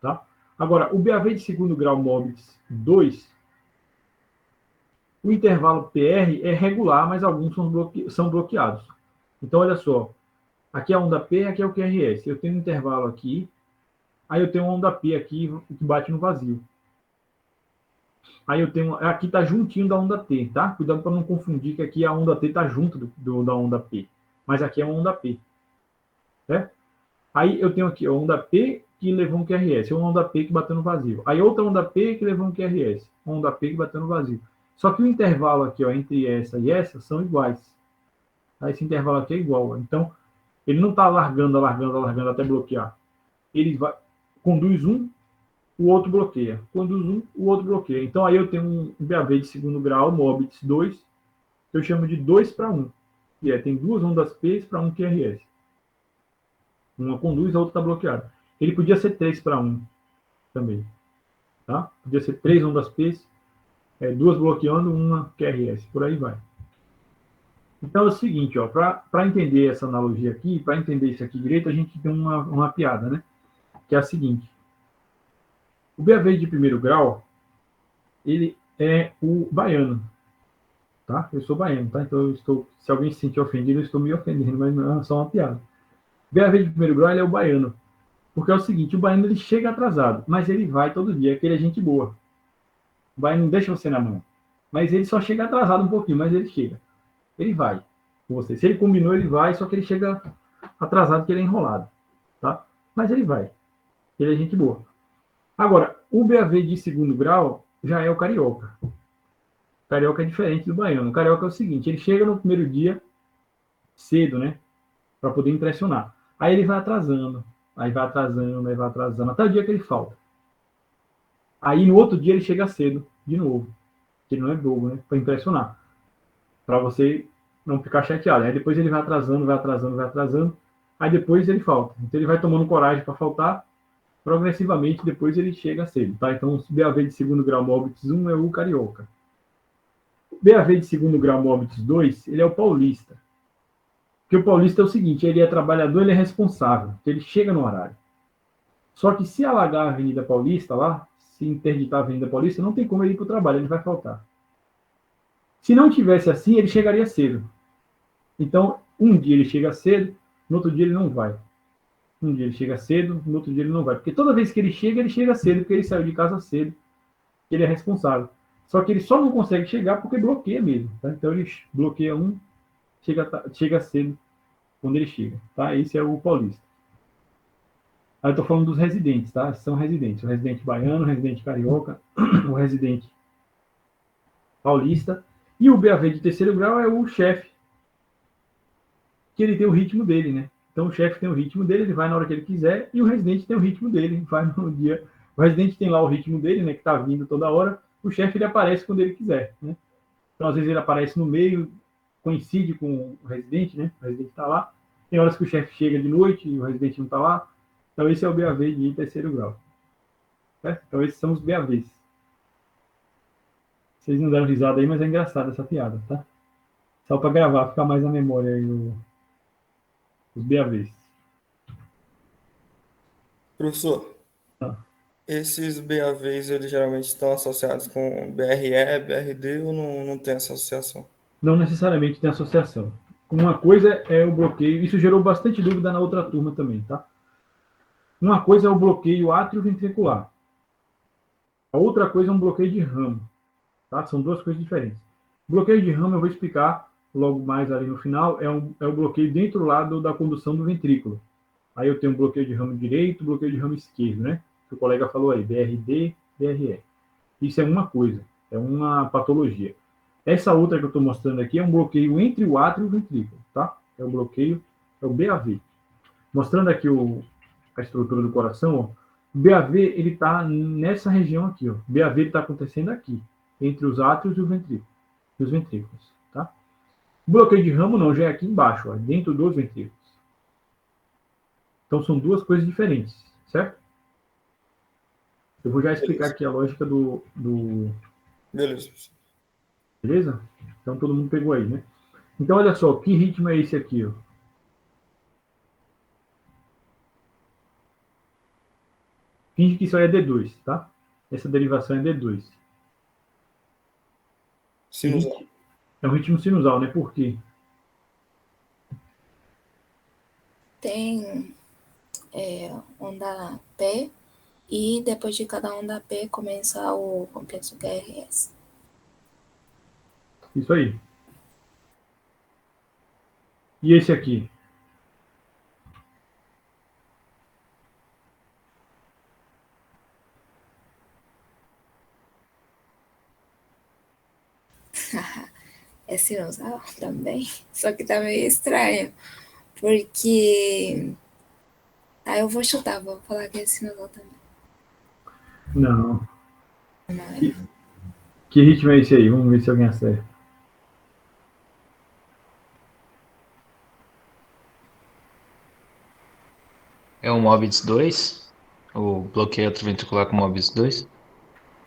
tá? Agora, o BAV de segundo grau, MOBITS 2, o intervalo PR é regular, mas alguns são bloqueados. Então, olha só. Aqui é a onda P, aqui é o QRS. Eu tenho um intervalo aqui, aí eu tenho uma onda P aqui que bate no vazio. Aí eu tenho, aqui está juntinho da onda T, tá? Cuidado para não confundir que aqui a onda T está junto da onda P. Mas aqui é uma onda P. Certo? Aí eu tenho aqui a onda P que levou um QRS, uma onda P que bateu no vazio. Aí outra onda P que levou um QRS, uma onda P que bateu no vazio. Só que o intervalo aqui, ó, entre essa e essa são iguais. Esse intervalo aqui é igual. Ó. Então, ele não está alargando até bloquear. Ele conduz um, o outro bloqueia. Conduz um, o outro bloqueia. Então, aí eu tenho um BAV de segundo grau, MOBITS 2, que eu chamo de 2 para 1. E tem duas ondas P para um QRS. Uma conduz, a outra está bloqueada. Ele podia ser 3 para 1 também. Tá? Podia ser 3 ondas P, duas bloqueando, uma QRS. Por aí vai. Então é o seguinte, para entender essa analogia aqui, para entender isso aqui direito, a gente tem uma piada, né? Que é a seguinte. O BAV de primeiro grau, ele é o baiano, tá? Eu sou baiano, tá? Então, se alguém se sentir ofendido, eu estou me ofendendo, mas não é só uma piada. O BAV de primeiro grau, ele é o baiano. Porque é o seguinte, o baiano, ele chega atrasado, mas ele vai todo dia, porque ele é gente boa. O baiano não deixa você na mão. Mas ele só chega atrasado um pouquinho, mas ele chega. Ele vai com você. Se ele combinou, ele vai, só que ele chega atrasado, porque ele é enrolado. Tá? Mas ele vai. Ele é gente boa. Agora, o BAV de segundo grau já é o carioca. O carioca é diferente do baiano. O carioca é o seguinte, ele chega no primeiro dia cedo, né? Para poder impressionar. Aí ele vai atrasando, até o dia que ele falta. Aí no outro dia ele chega cedo, de novo. Ele não é bobo, né? Para impressionar. Para você não ficar chateado. Aí depois ele vai atrasando. Aí depois ele falta. Então ele vai tomando coragem para faltar. Progressivamente, depois ele chega cedo. Tá? Então o BAV de segundo grau MOBITS 1 é o carioca. O BAV de segundo grau MOBITS 2, ele é o paulista. Porque o paulista é o seguinte, ele é trabalhador, ele é responsável. Ele chega no horário. Só que se alagar a Avenida Paulista lá, se interditar a Avenida Paulista, não tem como ele ir para o trabalho, ele vai faltar. Se não tivesse assim, ele chegaria cedo. Então, um dia ele chega cedo, no outro dia ele não vai. Um dia ele chega cedo, no outro dia ele não vai. Porque toda vez que ele chega cedo, porque ele saiu de casa cedo. Ele é responsável. Só que ele só não consegue chegar porque bloqueia mesmo. Tá? Então ele bloqueia um, chega cedo quando ele chega. Tá? Esse é o paulista. Aí eu estou falando dos residentes, tá? São residentes. O residente baiano, o residente carioca, o residente paulista. E o BAV de terceiro grau é o chefe. Que ele tem o ritmo dele, né? Então o chefe tem o ritmo dele, ele vai na hora que ele quiser, e o residente tem o ritmo dele, vai no dia. O residente tem lá o ritmo dele, né? Que está vindo toda hora. O chefe ele aparece quando ele quiser, né? Então às vezes ele aparece no meio, coincide com o residente, né? O residente está lá. Tem horas que o chefe chega de noite e o residente não está lá. Então esse é o BAV de terceiro grau. Certo? Então esses são os BAVs. Vocês não deram risada aí, mas é engraçado essa piada, tá? Só para gravar, ficar mais na memória aí os BAVs. Professor, Tá. esses BAVs, eles geralmente estão associados com BRE, BRD ou não tem essa associação? Não necessariamente tem associação. Uma coisa é o bloqueio, isso gerou bastante dúvida na outra turma também, tá? Uma coisa é o bloqueio átrio-ventricular. A outra coisa é um bloqueio de ramo, tá? São duas coisas diferentes. O bloqueio de ramo eu vou explicar logo mais ali no final, é o bloqueio dentro do lado da condução do ventrículo. Aí eu tenho um bloqueio de ramo direito, bloqueio de ramo esquerdo, né? Que o colega falou aí, BRD, BRE. Isso é uma coisa, é uma patologia. Essa outra que eu estou mostrando aqui é um bloqueio entre o átrio e o ventrículo, tá? É o bloqueio, é o BAV. Mostrando aqui a estrutura do coração, ó. O BAV, ele está nessa região aqui, ó. O BAV está acontecendo aqui, entre os átrios e os ventrículos, tá? O bloqueio de ramo não, já é aqui embaixo, ó, dentro dos ventrículos. Então são duas coisas diferentes, certo? Eu vou já explicar aqui a lógica do... Beleza. Beleza? Então todo mundo pegou aí, né? Então olha só, que ritmo é esse aqui, ó? Finge que isso aí é D2, tá? Essa derivação é D2. Sinusal. É um ritmo sinusal, né? Por quê? Tem onda P e depois de cada onda P começa o complexo QRS. Isso aí. E esse aqui? É sinusal também, só que tá meio estranho, porque... eu vou chutar, vou falar que é sinusal também. Não. Não é. Que ritmo é esse aí? Vamos ver se alguém acerta. É o MOBITS 2? O bloqueio atrioventricular com MOBITS 2?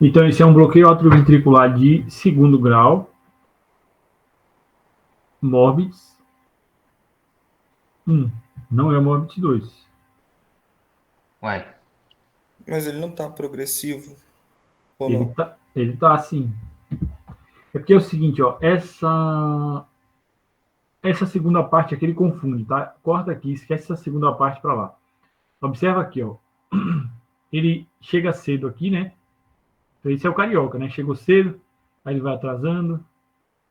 Então, esse é um bloqueio atrioventricular de segundo grau. MOBITS 1. Não é o MOBITS 2. Uai. Mas ele não tá progressivo, ou não? Ele tá assim. É porque é o seguinte, ó. Essa segunda parte aqui ele confunde, tá? Corta aqui, esquece essa segunda parte para lá. Observa aqui, ó. Ele chega cedo aqui, né? Então, esse é o carioca, né? Chegou cedo, aí ele vai atrasando,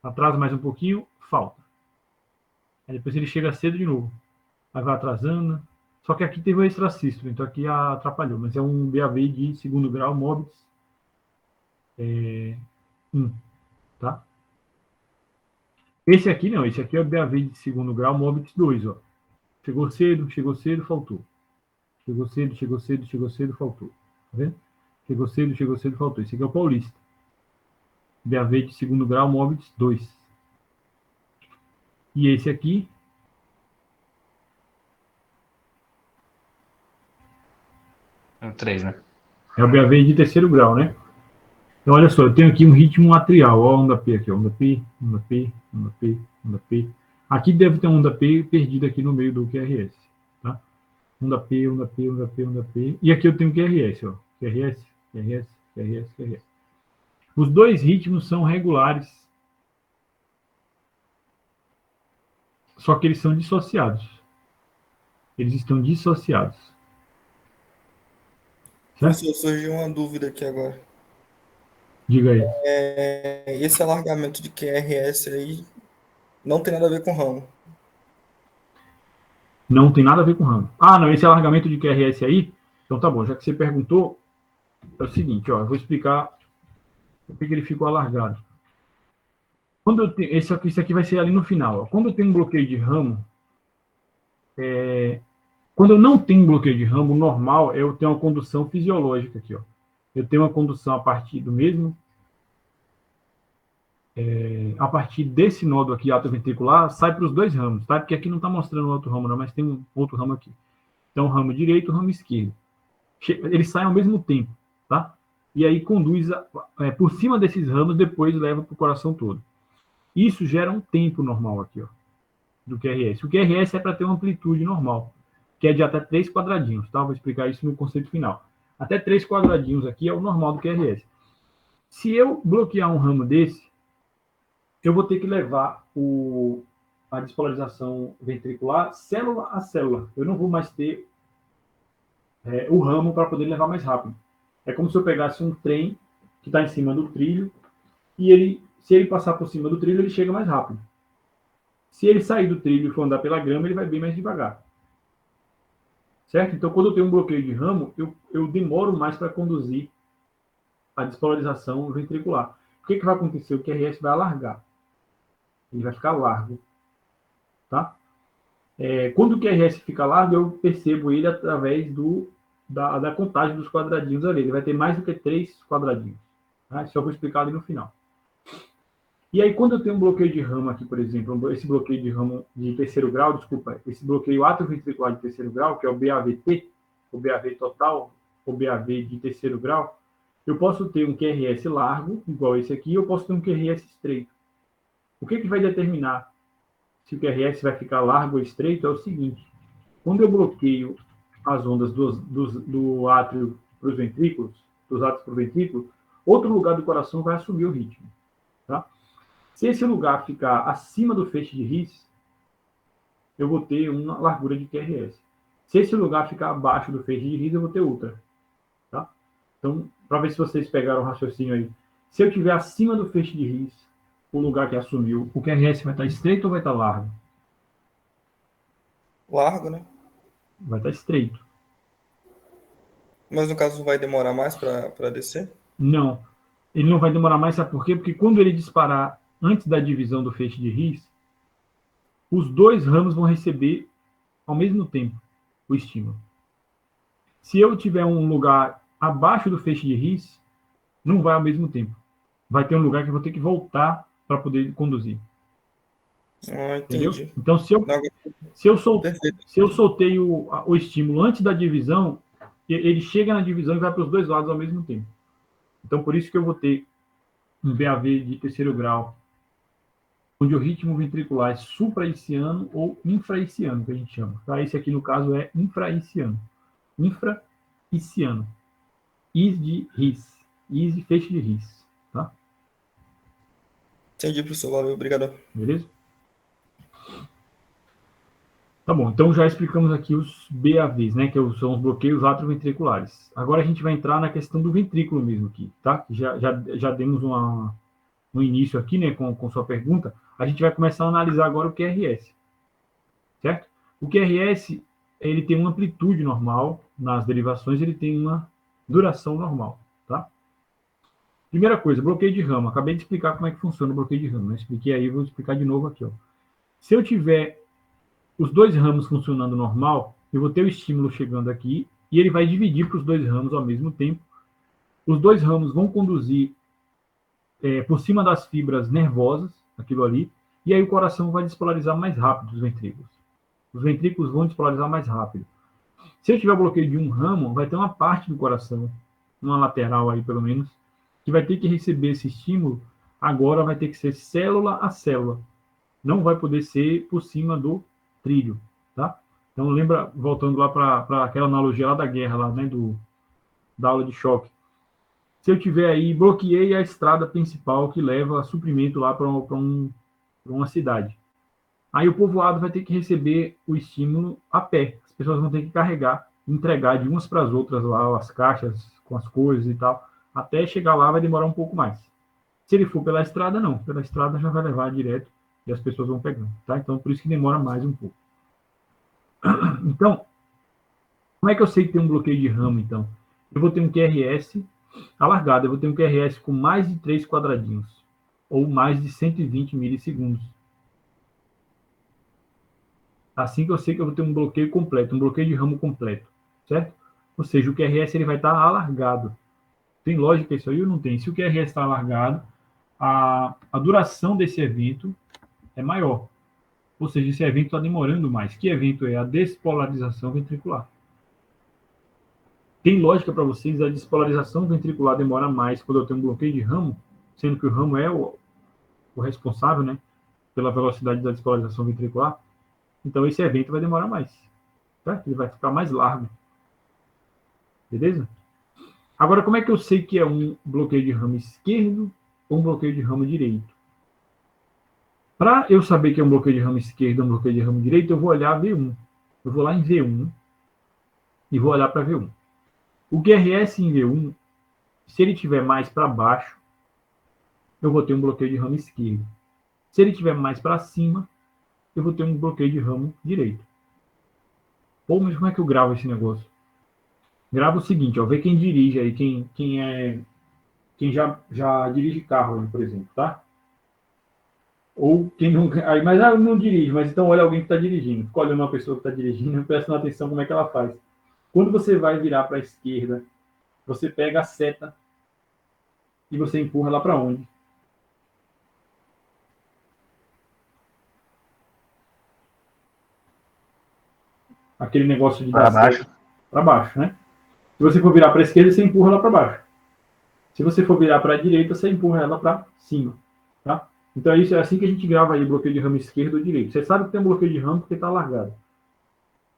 atrasa mais um pouquinho, falta. Aí depois ele chega cedo de novo, aí vai atrasando. Só que aqui teve o extracístole, então aqui atrapalhou. Mas é um BAV de segundo grau, MOBITS 1, tá? Esse aqui não, esse aqui é o BAV de segundo grau, MOBITS 2, ó. Chegou cedo, faltou. Chegou cedo, faltou. Tá vendo? Chegou cedo, faltou. Esse aqui é o paulista. BAV de segundo grau, MOBITS 2. E esse aqui... É o 3, né? É o BAV de terceiro grau, né? Então, olha só, eu tenho aqui um ritmo atrial. Ó, onda P aqui, ó. Onda P, onda P, onda P, onda P. Aqui deve ter onda P perdida aqui no meio do QRS, tá? Onda P, onda P, onda P, onda P. E aqui eu tenho QRS, ó. QRS, QRS, QRS, QRS. Os dois ritmos são regulares. Só que eles são dissociados. Eles estão dissociados. Certo? Professor, surgiu uma dúvida aqui agora. Diga aí. Esse alargamento de QRS aí não tem nada a ver com ramo. Não tem nada a ver com ramo. Ah, não, esse alargamento de QRS aí, então tá bom, já que você perguntou, é o seguinte, ó, eu vou explicar por que ele ficou alargado. Quando eu tenho, isso aqui vai ser ali no final. Ó. Quando eu tenho um bloqueio de ramo, quando eu não tenho um bloqueio de ramo, o normal é eu ter uma condução fisiológica aqui. Ó. Eu tenho uma condução a partir do mesmo, a partir desse nodo aqui, atrioventricular, sai para os dois ramos, tá? Porque aqui não está mostrando outro ramo, não, mas tem um outro ramo aqui. Então, ramo direito e ramo esquerdo. Eles saem ao mesmo tempo, tá? E aí conduz por cima desses ramos, depois leva para o coração todo. Isso gera um tempo normal aqui, ó, do QRS. O QRS é para ter uma amplitude normal, que é de até 3 quadradinhos, tá? Vou explicar isso no conceito final. Até 3 quadradinhos aqui é o normal do QRS. Se eu bloquear um ramo desse, eu vou ter que levar a despolarização ventricular célula a célula. Eu não vou mais ter o ramo para poder levar mais rápido. É como se eu pegasse um trem que está em cima do trilho e se ele passar por cima do trilho, ele chega mais rápido. Se ele sair do trilho e for andar pela grama, ele vai bem mais devagar. Certo? Então, quando eu tenho um bloqueio de ramo, eu demoro mais para conduzir a despolarização ventricular. O que vai acontecer? O QRS vai alargar. Ele vai ficar largo. Tá? Quando o QRS fica largo, eu percebo ele através da contagem dos quadradinhos ali. Ele vai ter mais do que 3 quadradinhos. Tá? Isso eu vou explicar ali no final. E aí, quando eu tenho um bloqueio de ramo aqui, por exemplo, esse bloqueio de ramo de terceiro grau, esse bloqueio atrioventricular de terceiro grau, que é o BAVT, o BAV total, o BAV de terceiro grau, eu posso ter um QRS largo, igual esse aqui, e eu posso ter um QRS estreito. O que vai determinar se o QRS vai ficar largo ou estreito é o seguinte: quando eu bloqueio as ondas do átrio para os ventrículos, dos átrios para o ventrículo, outro lugar do coração vai assumir o ritmo. Tá? Se esse lugar ficar acima do feixe de His, eu vou ter uma largura de QRS. Se esse lugar ficar abaixo do feixe de His, eu vou ter outra. Tá? Então, para ver se vocês pegaram o raciocínio aí. Se eu estiver acima do feixe de His, o lugar que assumiu, o QRS vai estar estreito ou vai estar largo? Largo, né? Vai estar estreito. Mas no caso vai demorar mais para descer? Não. Ele não vai demorar mais, sabe por quê? Porque quando ele disparar antes da divisão do feixe de His, os dois ramos vão receber ao mesmo tempo o estímulo. Se eu tiver um lugar abaixo do feixe de His, não vai ao mesmo tempo. Vai ter um lugar que eu vou ter que voltar para poder conduzir. Entendi. Entendeu? Então, se eu soltei o estímulo antes da divisão, ele chega na divisão e vai para os dois lados ao mesmo tempo. Então, por isso que eu vou ter um BAV de terceiro grau, onde o ritmo ventricular é supraiciano ou infraiciano, que a gente chama. Tá? Esse aqui, no caso, é infraiciano. Infraiciano. Is de His. Is de feixe de His. Tá? Entendi, professor. Valeu, obrigado. Beleza? Tá bom, então já explicamos aqui os BAVs, né, que são os bloqueios atrioventriculares. Agora a gente vai entrar na questão do ventrículo mesmo aqui, tá? Já demos um início aqui, né, com sua pergunta. A gente vai começar a analisar agora o QRS, certo? O QRS, ele tem uma amplitude normal, nas derivações ele tem uma duração normal, tá? Primeira coisa, bloqueio de ramo. Acabei de explicar como é que funciona o bloqueio de ramo, né? Expliquei aí, vou explicar de novo aqui, ó. Se eu tiver os dois ramos funcionando normal, eu vou ter o estímulo chegando aqui e ele vai dividir para os dois ramos ao mesmo tempo. Os dois ramos vão conduzir por cima das fibras nervosas, aquilo ali, e aí o coração vai despolarizar mais rápido os ventrículos. Os ventrículos vão despolarizar mais rápido. Se eu tiver bloqueio de um ramo, vai ter uma parte do coração, uma lateral aí pelo menos, que vai ter que receber esse estímulo, agora vai ter que ser célula a célula. Não vai poder ser por cima do trilho, tá? Então, lembra, voltando lá para aquela analogia lá da guerra, lá, né, da aula de choque. Se eu tiver aí, bloqueei a estrada principal que leva suprimento lá para uma cidade. Aí o povoado vai ter que receber o estímulo a pé. As pessoas vão ter que carregar, entregar de umas para as outras lá, as caixas com as coisas e tal. Até chegar lá vai demorar um pouco mais. Se ele for pela estrada, não. Pela estrada já vai levar direto e as pessoas vão pegando, tá? Então, por isso que demora mais um pouco. Então, como é que eu sei que tem um bloqueio de ramo, então? Eu vou ter um QRS alargado, eu vou ter um QRS com mais de 3 quadradinhos, ou mais de 120 milissegundos. Assim que eu sei que eu vou ter um bloqueio completo, um bloqueio de ramo completo, certo? Ou seja, o QRS ele vai estar alargado. Tem lógica isso aí ou não tem? Se o QRS está alargado, a duração desse evento é maior. Ou seja, esse evento está demorando mais. Que evento é? A despolarização ventricular. Tem lógica para vocês, a despolarização ventricular demora mais quando eu tenho um bloqueio de ramo, sendo que o ramo é o responsável, né, pela velocidade da despolarização ventricular. Então, esse evento vai demorar mais. Certo? Ele vai ficar mais largo. Beleza? Agora, como é que eu sei que é um bloqueio de ramo esquerdo ou um bloqueio de ramo direito? Para eu saber que é um bloqueio de ramo esquerdo ou um bloqueio de ramo direito, eu vou olhar V1. Eu vou lá em V1 e vou olhar para V1. O QRS em V1, se ele estiver mais para baixo, eu vou ter um bloqueio de ramo esquerdo. Se ele estiver mais para cima, eu vou ter um bloqueio de ramo direito. Pô, mas como é que eu gravo esse negócio? Grava o seguinte, ó, vê quem dirige aí, quem já dirige carro, por exemplo, tá? Ou quem não, aí, mas não dirige, mas então olha alguém que está dirigindo. Fica olhando uma pessoa que está dirigindo, prestando atenção como é que ela faz. Quando você vai virar para a esquerda, você pega a seta e você empurra lá para onde? Aquele negócio de Para baixo. Para baixo, né? Se você for virar para a esquerda, você empurra ela para baixo. Se você for virar para a direita, você empurra ela para cima, tá? Então é assim que a gente grava aí bloqueio de ramo esquerdo ou direito. Você sabe que tem um bloqueio de ramo porque está largado.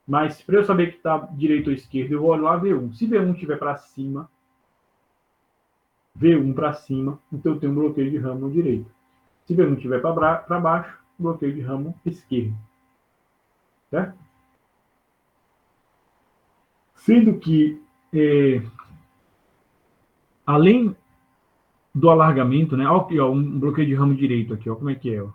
Mas para eu saber que está direito ou esquerdo, eu vou olhar V1. Se V1 estiver para cima, V1 para cima, então eu tenho um bloqueio de ramo direito. Se V1 estiver para baixo, bloqueio de ramo esquerdo. Certo? Sendo que, além do alargamento, né? Olha aqui, ó, um bloqueio de ramo direito aqui, ó, como é que é, ó.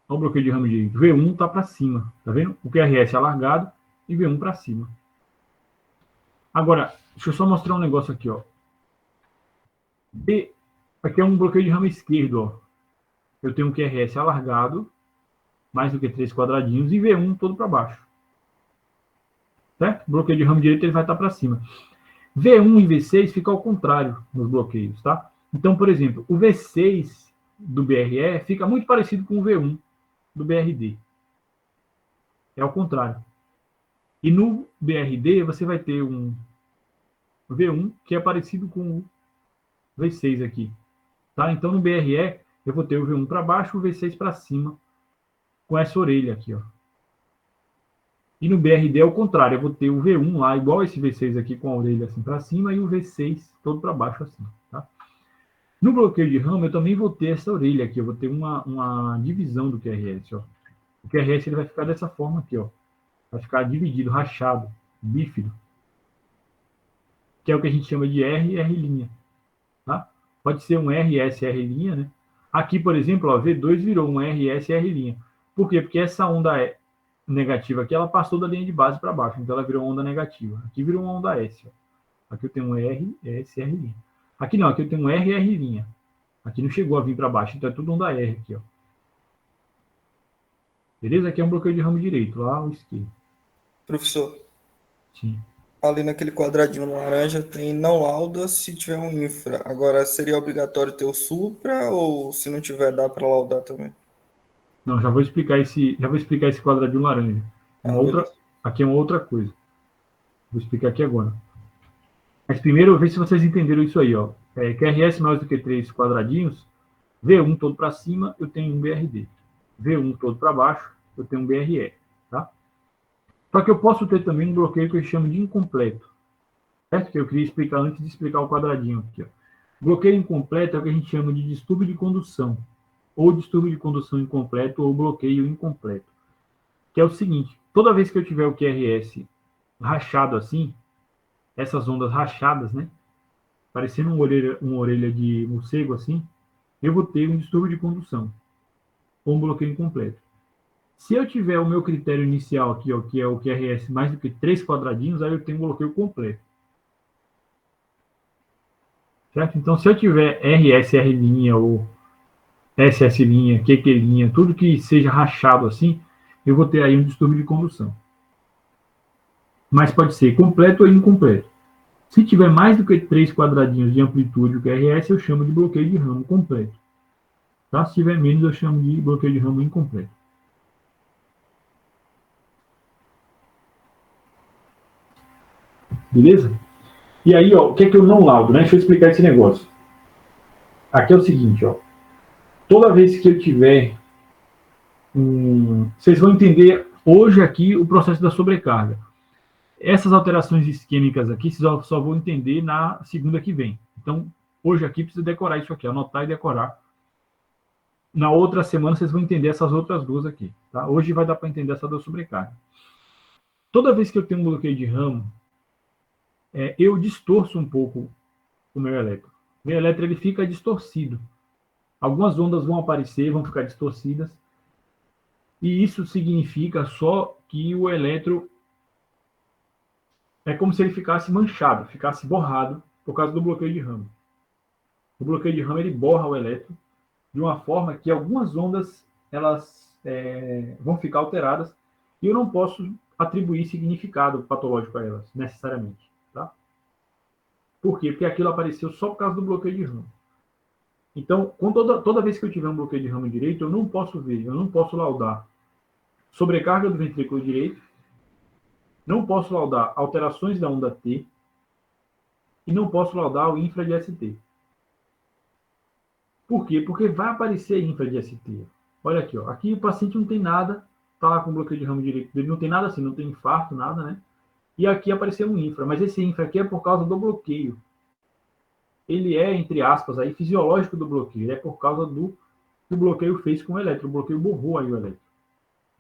Olha o bloqueio de ramo direito. V1 está para cima, tá vendo? O QRS é alargado e V1 para cima. Agora, deixa eu só mostrar um negócio aqui, ó. Aqui é um bloqueio de ramo esquerdo, ó. Eu tenho um QRS alargado, mais do que 3 quadradinhos, e V1 todo para baixo. Certo? O bloqueio de ramo direito ele vai estar para cima. V1 e V6 fica ao contrário nos bloqueios, tá? Então, por exemplo, o V6 do BRE fica muito parecido com o V1 do BRD. É ao contrário. E no BRD você vai ter um V1 que é parecido com o V6 aqui. Tá? Então, no BRE, eu vou ter o V1 para baixo e o V6 para cima, com essa orelha aqui, ó. E no BRD é o contrário, eu vou ter o V1 lá, igual esse V6 aqui, com a orelha assim para cima, e o V6 todo para baixo assim, tá? No bloqueio de ramo, eu também vou ter essa orelha aqui, eu vou ter uma divisão do QRS, ó. O QRS ele vai ficar dessa forma aqui, ó. Vai ficar dividido, rachado, bífido. Que é o que a gente chama de R e R', tá? Pode ser um RS R', né? Aqui, por exemplo, ó, V2 virou um RS R'. Por quê? Porque essa onda negativa aqui, ela passou da linha de base para baixo, então ela virou onda negativa. Aqui virou uma onda S, ó. Aqui eu tenho um R, S, R'. Aqui não, aqui eu tenho um R, R'. Aqui não chegou a vir para baixo, então é tudo onda R aqui, ó. Beleza? Aqui é um bloqueio de ramo direito, lá ao esquerdo. Professor, Sim. ali naquele quadradinho laranja tem não lauda se tiver um infra. Agora, seria obrigatório ter o supra ou se não tiver, dá para laudar também? Não, já vou explicar esse quadradinho laranja. Aqui é uma outra coisa. Vou explicar aqui agora. Mas primeiro, eu ver se vocês entenderam isso aí, ó. QRS mais do que 3 quadradinhos, V1 todo para cima, eu tenho um BRD. V1 todo para baixo, eu tenho um BRE, tá? Só que eu posso ter também um bloqueio que eu chamo de incompleto, certo? Que eu queria explicar antes de explicar o quadradinho aqui, ó. Bloqueio incompleto é o que a gente chama de distúrbio de condução, ou distúrbio de condução incompleto, ou bloqueio incompleto. Que é o seguinte, toda vez que eu tiver o QRS rachado assim, essas ondas rachadas, né? Parecendo uma orelha de morcego assim, eu vou ter um distúrbio de condução, ou um bloqueio incompleto. Se eu tiver o meu critério inicial aqui, ó, que é o QRS mais do que 3 quadradinhos, aí eu tenho um bloqueio completo. Certo? Então, se eu tiver RSR' ou SS', QQ', tudo que seja rachado assim, eu vou ter aí um distúrbio de condução. Mas pode ser completo ou incompleto. Se tiver mais do que 3 quadradinhos de amplitude do QRS, eu chamo de bloqueio de ramo completo. Tá? Se tiver menos, eu chamo de bloqueio de ramo incompleto. Beleza? E aí, ó, o que é que eu não laudo, né? Deixa eu explicar esse negócio. Aqui é o seguinte, ó. Toda vez que eu tiver vocês vão entender hoje aqui o processo da sobrecarga. Essas alterações isquêmicas aqui, vocês só vão entender na segunda que vem. Então, hoje aqui precisa decorar isso aqui, anotar e decorar. Na outra semana vocês vão entender essas outras duas aqui. Tá? Hoje vai dar para entender essa da sobrecarga. Toda vez que eu tenho um bloqueio de ramo, eu distorço um pouco o meu elétron. O meu elétron ele fica distorcido. Algumas ondas vão aparecer, vão ficar distorcidas. E isso significa só que o elétron é como se ele ficasse manchado, ficasse borrado por causa do bloqueio de ramo. O bloqueio de ramo ele borra o elétron de uma forma que algumas ondas elas vão ficar alteradas e eu não posso atribuir significado patológico a elas, necessariamente. Tá? Por quê? Porque aquilo apareceu só por causa do bloqueio de ramo. Então, toda vez que eu tiver um bloqueio de ramo direito, eu não posso ver, eu não posso laudar sobrecarga do ventrículo direito, não posso laudar alterações da onda T e não posso laudar o infra de ST. Por quê? Porque vai aparecer infra de ST. Olha aqui, ó. Aqui o paciente não tem nada, está lá com bloqueio de ramo direito dele, não tem nada assim, não tem infarto, nada, né? E aqui apareceu um infra, mas esse infra aqui é por causa do bloqueio. Ele é, entre aspas, aí, fisiológico do bloqueio, ele é por causa do que o bloqueio fez com o elétron, o bloqueio borrou aí o elétron.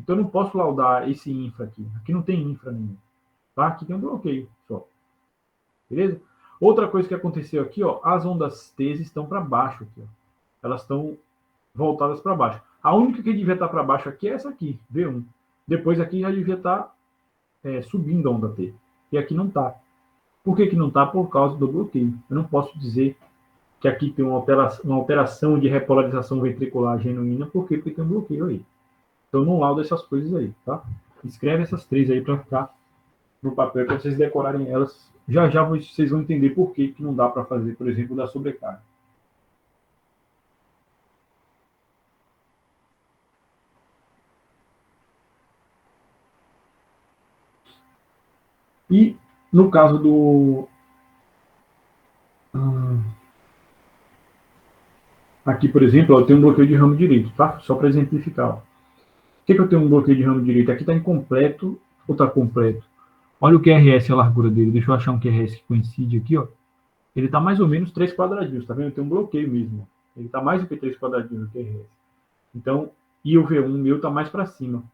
Então, eu não posso laudar esse infra aqui. Aqui não tem infra nenhum. Tá? Aqui tem um bloqueio só. Beleza? Outra coisa que aconteceu aqui, ó, as ondas T estão para baixo. Aqui, ó. Elas estão voltadas para baixo. A única que devia estar para baixo aqui é essa aqui, V1. Depois aqui já devia estar subindo a onda T. E aqui não está. Por que não está? Por causa do bloqueio. Eu não posso dizer que aqui tem uma alteração de repolarização ventricular genuína. Por quê? Porque tem um bloqueio aí. Então, não laudo essas coisas aí, tá? Escreve essas 3 aí para ficar no papel, para vocês decorarem elas. Já já vocês vão entender por que não dá para fazer, por exemplo, da sobrecarga. E, no caso do... aqui, por exemplo, eu tenho um bloqueio de ramo direito, tá? Só para exemplificar, ó. Por que eu tenho um bloqueio de ramo direito? Aqui está incompleto ou está completo? Olha o QRS, a largura dele. Deixa eu achar um QRS que coincide aqui, ó. Ele está mais ou menos 3 quadradinhos, tá vendo? Tem um bloqueio mesmo. Ele está mais do que 3 quadradinhos no QRS. Então, e o V1 meu está mais para cima.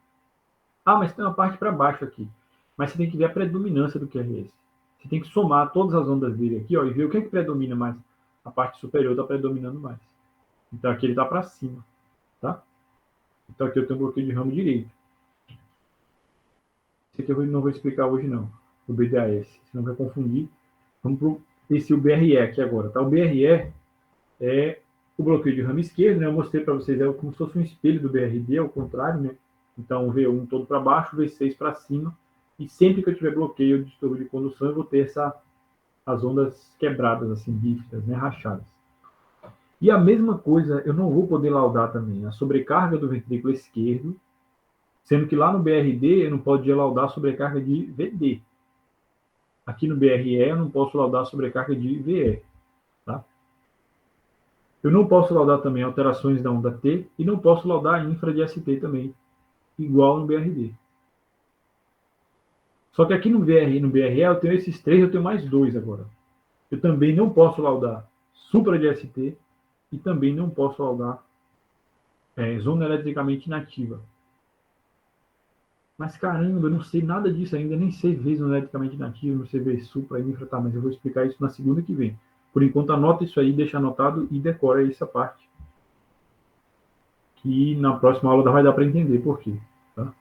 Ah, mas tem uma parte para baixo aqui. Mas você tem que ver a predominância do QRS. Você tem que somar todas as ondas dele aqui, ó, e ver o que é que predomina mais. A parte superior está predominando mais. Então, aqui ele está para cima, tá? Então, aqui eu tenho um bloqueio de ramo direito. Esse aqui eu não vou explicar hoje, não. O BDAS. Senão vai confundir. Vamos para esse o BRE aqui agora. Tá? O BRE é o bloqueio de ramo esquerdo. Né? Eu mostrei para vocês, é como se fosse um espelho do BRD, ao contrário. Né? Então, o V1 todo para baixo, o V6 para cima. E sempre que eu tiver bloqueio de distúrbio de condução, eu vou ter as ondas quebradas, assim, bífidas, né? Rachadas. E a mesma coisa, eu não vou poder laudar também a sobrecarga do ventrículo esquerdo, sendo que lá no BRD eu não posso laudar a sobrecarga de VD. Aqui no BRE eu não posso laudar a sobrecarga de VE. Tá? Eu não posso laudar também alterações da onda T e não posso laudar a infra de ST também, igual no BRD. Só que aqui no BRE eu tenho esses 3, eu tenho mais 2 agora. Eu também não posso laudar supra de ST e também não posso laudar zona eletricamente inativa. Mas caramba, eu não sei nada disso ainda, nem sei ver isoelectricamente nativo, não sei ver supra, infra, tá, mas eu vou explicar isso na segunda que vem. Por enquanto, anota isso aí, deixa anotado e decora essa parte. Que na próxima aula vai dar para entender por quê. Tá?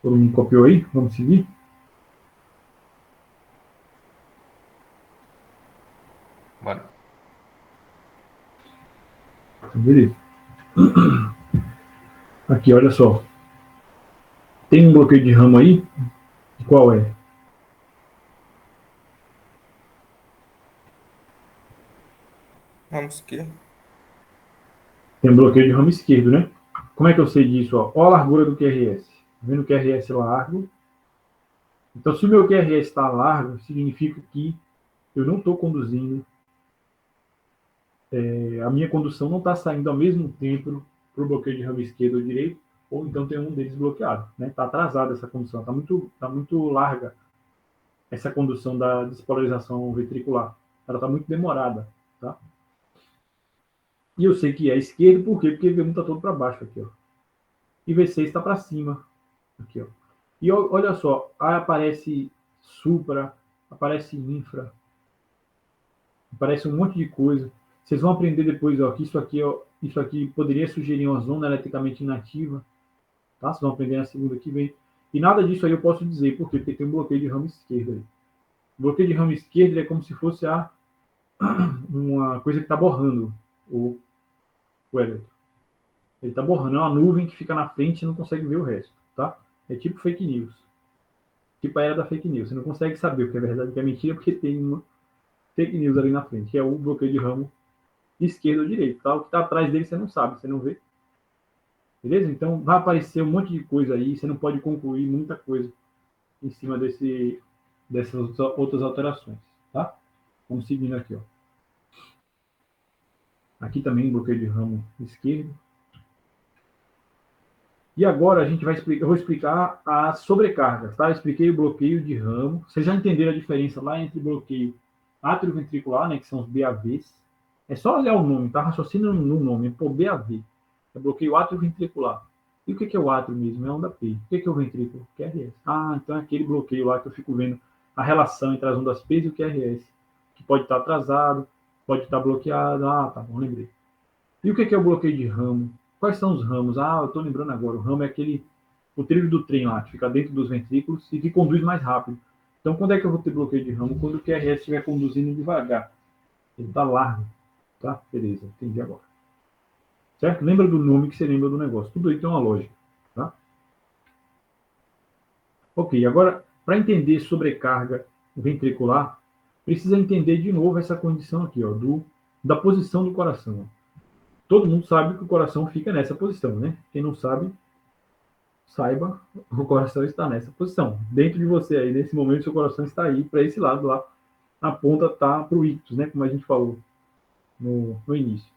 Todo mundo copiou aí? Vamos seguir? Bora. Beleza. Aqui, olha só. Tem um bloqueio de ramo aí? Qual é? Ramo esquerdo. Tem um bloqueio de ramo esquerdo, né? Como é que eu sei disso? Ó, a largura do QRS. Tá vendo o QRS largo? Então, se o meu QRS está largo, significa que eu não estou conduzindo, a minha condução não está saindo ao mesmo tempo para o bloqueio de ramo esquerdo ou direito, ou então tem um deles bloqueado. Está atrasada essa condução, está muito larga essa condução da despolarização ventricular. Ela está muito demorada. Tá? E eu sei que é esquerdo, por quê? Porque V1 está todo para baixo aqui. Ó. E V6 está para cima. Aqui, ó. E olha só, aí aparece supra, aparece infra, aparece um monte de coisa. Vocês vão aprender depois, ó, que isso aqui poderia sugerir uma zona eletricamente inativa. Tá? Vocês vão aprender na segunda que vem. E nada disso aí eu posso dizer, por quê? Porque tem um bloqueio de ramo esquerdo aí. O bloqueio de ramo esquerdo é como se fosse uma coisa que está borrando o elétron. Ele está borrando, é uma nuvem que fica na frente e não consegue ver o resto. Tá? É tipo fake news. Tipo a era da fake news. Você não consegue saber o que é verdade e o que é mentira porque tem uma fake news ali na frente, que é o bloqueio de ramo esquerdo ou direito. Tá? O que está atrás dele você não sabe, você não vê. Beleza? Então vai aparecer um monte de coisa aí, você não pode concluir muita coisa em cima dessas outras alterações. Tá? Vamos seguindo aqui. Ó. Aqui também bloqueio de ramo esquerdo. E agora eu vou explicar a sobrecarga, tá? Eu expliquei o bloqueio de ramo. Vocês já entenderam a diferença lá entre bloqueio atrioventricular, né, que são os BAVs. É só olhar o nome, tá? Raciocina no nome, pô, BAV. É bloqueio atrioventricular. E o que é o átrio mesmo? É onda P. O que é o ventrículo? QRS. Ah, então é aquele bloqueio lá que eu fico vendo a relação entre as ondas P e o QRS, que pode estar atrasado, pode estar bloqueado. Ah, tá bom, lembrei. E o que é o bloqueio de ramo? Quais são os ramos? Ah, eu estou lembrando agora. O ramo é o trilho do trem lá, que fica dentro dos ventrículos e que conduz mais rápido. Então, quando é que eu vou ter bloqueio de ramo? Quando o QRS estiver conduzindo devagar. Ele está largo. Tá? Beleza, entendi agora. Certo? Lembra do nome que você lembra do negócio. Tudo aí tem uma lógica. Tá? Ok, agora, para entender sobrecarga ventricular, precisa entender de novo essa condição aqui, ó, da posição do coração. Todo mundo sabe que o coração fica nessa posição, né? Quem não sabe, saiba, o coração está nessa posição. Dentro de você aí, nesse momento, seu coração está aí para esse lado lá. A ponta está para o ictus, né? Como a gente falou no início.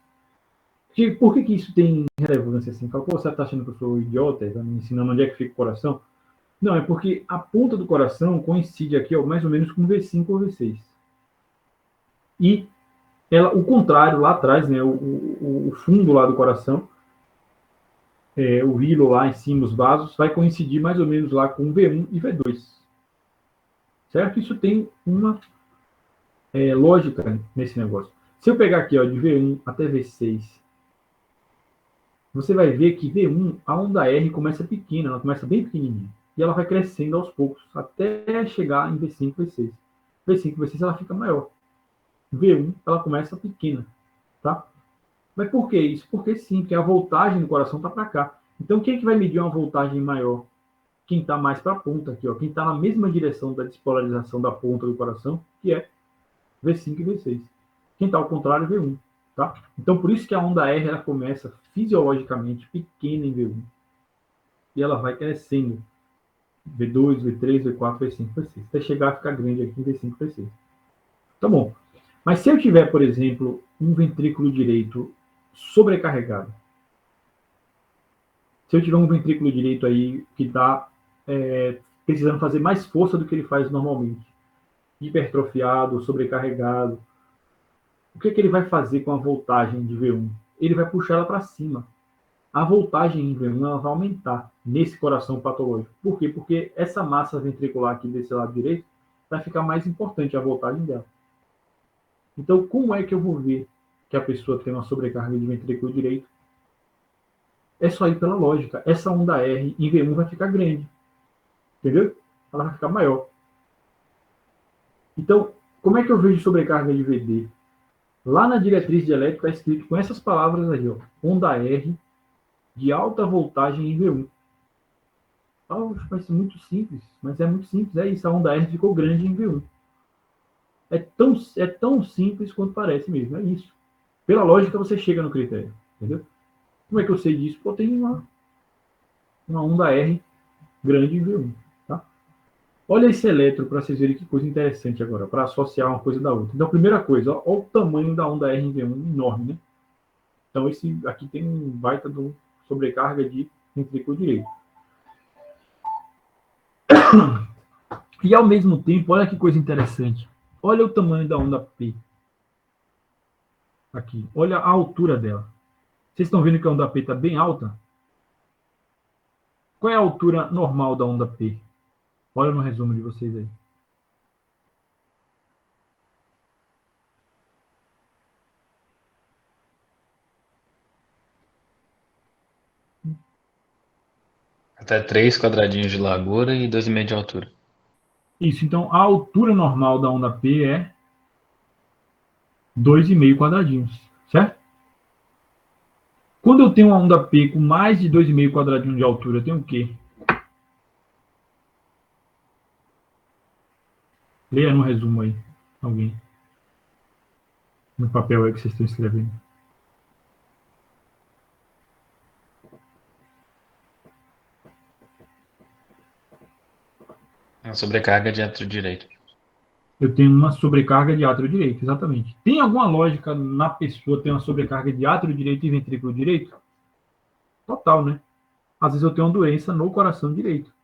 Por que isso tem relevância assim? Fala, pô, você está achando que eu sou idiota? Está me ensinando onde é que fica o coração? Não, é porque a ponta do coração coincide aqui, ó, mais ou menos com V5 ou V6. E o contrário, lá atrás, né, o fundo lá do coração, o hilo lá em cima, os vasos, vai coincidir mais ou menos lá com V1 e V2. Certo? Isso tem uma lógica nesse negócio. Se eu pegar aqui, ó, de V1 até V6, você vai ver que V1, a onda R começa pequena, ela começa bem pequenininha. E ela vai crescendo aos poucos, até chegar em V5, V6. V5, V6, ela fica maior. V1, ela começa pequena, tá? Mas por que isso? Porque sim, porque a voltagem do coração está para cá. Então, quem é que vai medir uma voltagem maior? Quem está mais para a ponta aqui, ó. Quem está na mesma direção da despolarização da ponta do coração, que é V5 e V6. Quem está ao contrário, V1, tá? Então, por isso que a onda R, ela começa fisiologicamente pequena em V1. E ela vai crescendo. V2, V3, V4, V5, V6. Até chegar a ficar grande aqui em V5, V6. Tá bom. Mas se eu tiver, por exemplo, um ventrículo direito sobrecarregado, se eu tiver um ventrículo direito aí que está precisando fazer mais força do que ele faz normalmente. Hipertrofiado, sobrecarregado. O que ele vai fazer com a voltagem de V1? Ele vai puxar ela para cima. A voltagem em V1 ela vai aumentar nesse coração patológico. Por quê? Porque essa massa ventricular aqui desse lado direito vai ficar mais importante a voltagem dela. Então, como é que eu vou ver que a pessoa tem uma sobrecarga de ventrículo direito? É só ir pela lógica. Essa onda R em V1 vai ficar grande. Entendeu? Ela vai ficar maior. Então, como é que eu vejo sobrecarga de VD? Lá na diretriz de elétrica está escrito com essas palavras aí, ó, onda R de alta voltagem em V1. Vai ser muito simples, mas é muito simples. É isso, a onda R ficou grande em V1. É tão simples quanto parece mesmo, é isso. Pela lógica, você chega no critério, entendeu? Como é que eu sei disso? Pô, tem uma onda R grande em V1, tá? Olha esse elétron para vocês verem que coisa interessante agora, para associar uma coisa da outra. Então, primeira coisa, olha o tamanho da onda R em V1, enorme, né? Então, esse aqui tem um baita de sobrecarga de ventrículo direito. E, ao mesmo tempo, olha que coisa interessante. Olha o tamanho da onda P. Aqui. Olha a altura dela. Vocês estão vendo que a onda P está bem alta? Qual é a altura normal da onda P? Olha no resumo de vocês aí. Até 3 quadradinhos de largura e 2,5 de altura. Isso, então a altura normal da onda P é 2,5 quadradinhos, certo? Quando eu tenho uma onda P com mais de 2,5 quadradinhos de altura, eu tenho o quê? Leia no resumo aí, alguém. No papel aí que vocês estão escrevendo. Uma sobrecarga de átrio direito. Eu tenho uma sobrecarga de átrio direito, exatamente. Tem alguma lógica na pessoa ter uma sobrecarga de átrio direito e ventrículo direito? Total, né? Às vezes eu tenho uma doença no coração direito.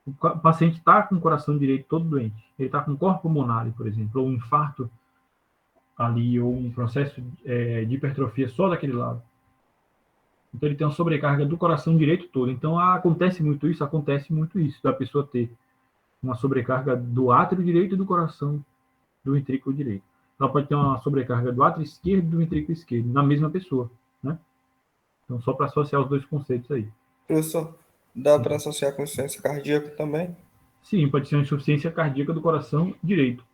O paciente está com o coração direito todo doente. Ele está com corpo pulmonar, por exemplo, ou um infarto ali, ou um processo de hipertrofia só daquele lado. Então ele tem uma sobrecarga do coração direito todo. Então acontece muito isso, da pessoa ter uma sobrecarga do átrio direito e do coração do ventrículo direito. Ela pode ter uma sobrecarga do átrio esquerdo e do ventrículo esquerdo, na mesma pessoa, né? Então, só para associar os dois conceitos aí. Professor, dá para associar com insuficiência cardíaca também? Sim, pode ser uma insuficiência cardíaca do coração direito,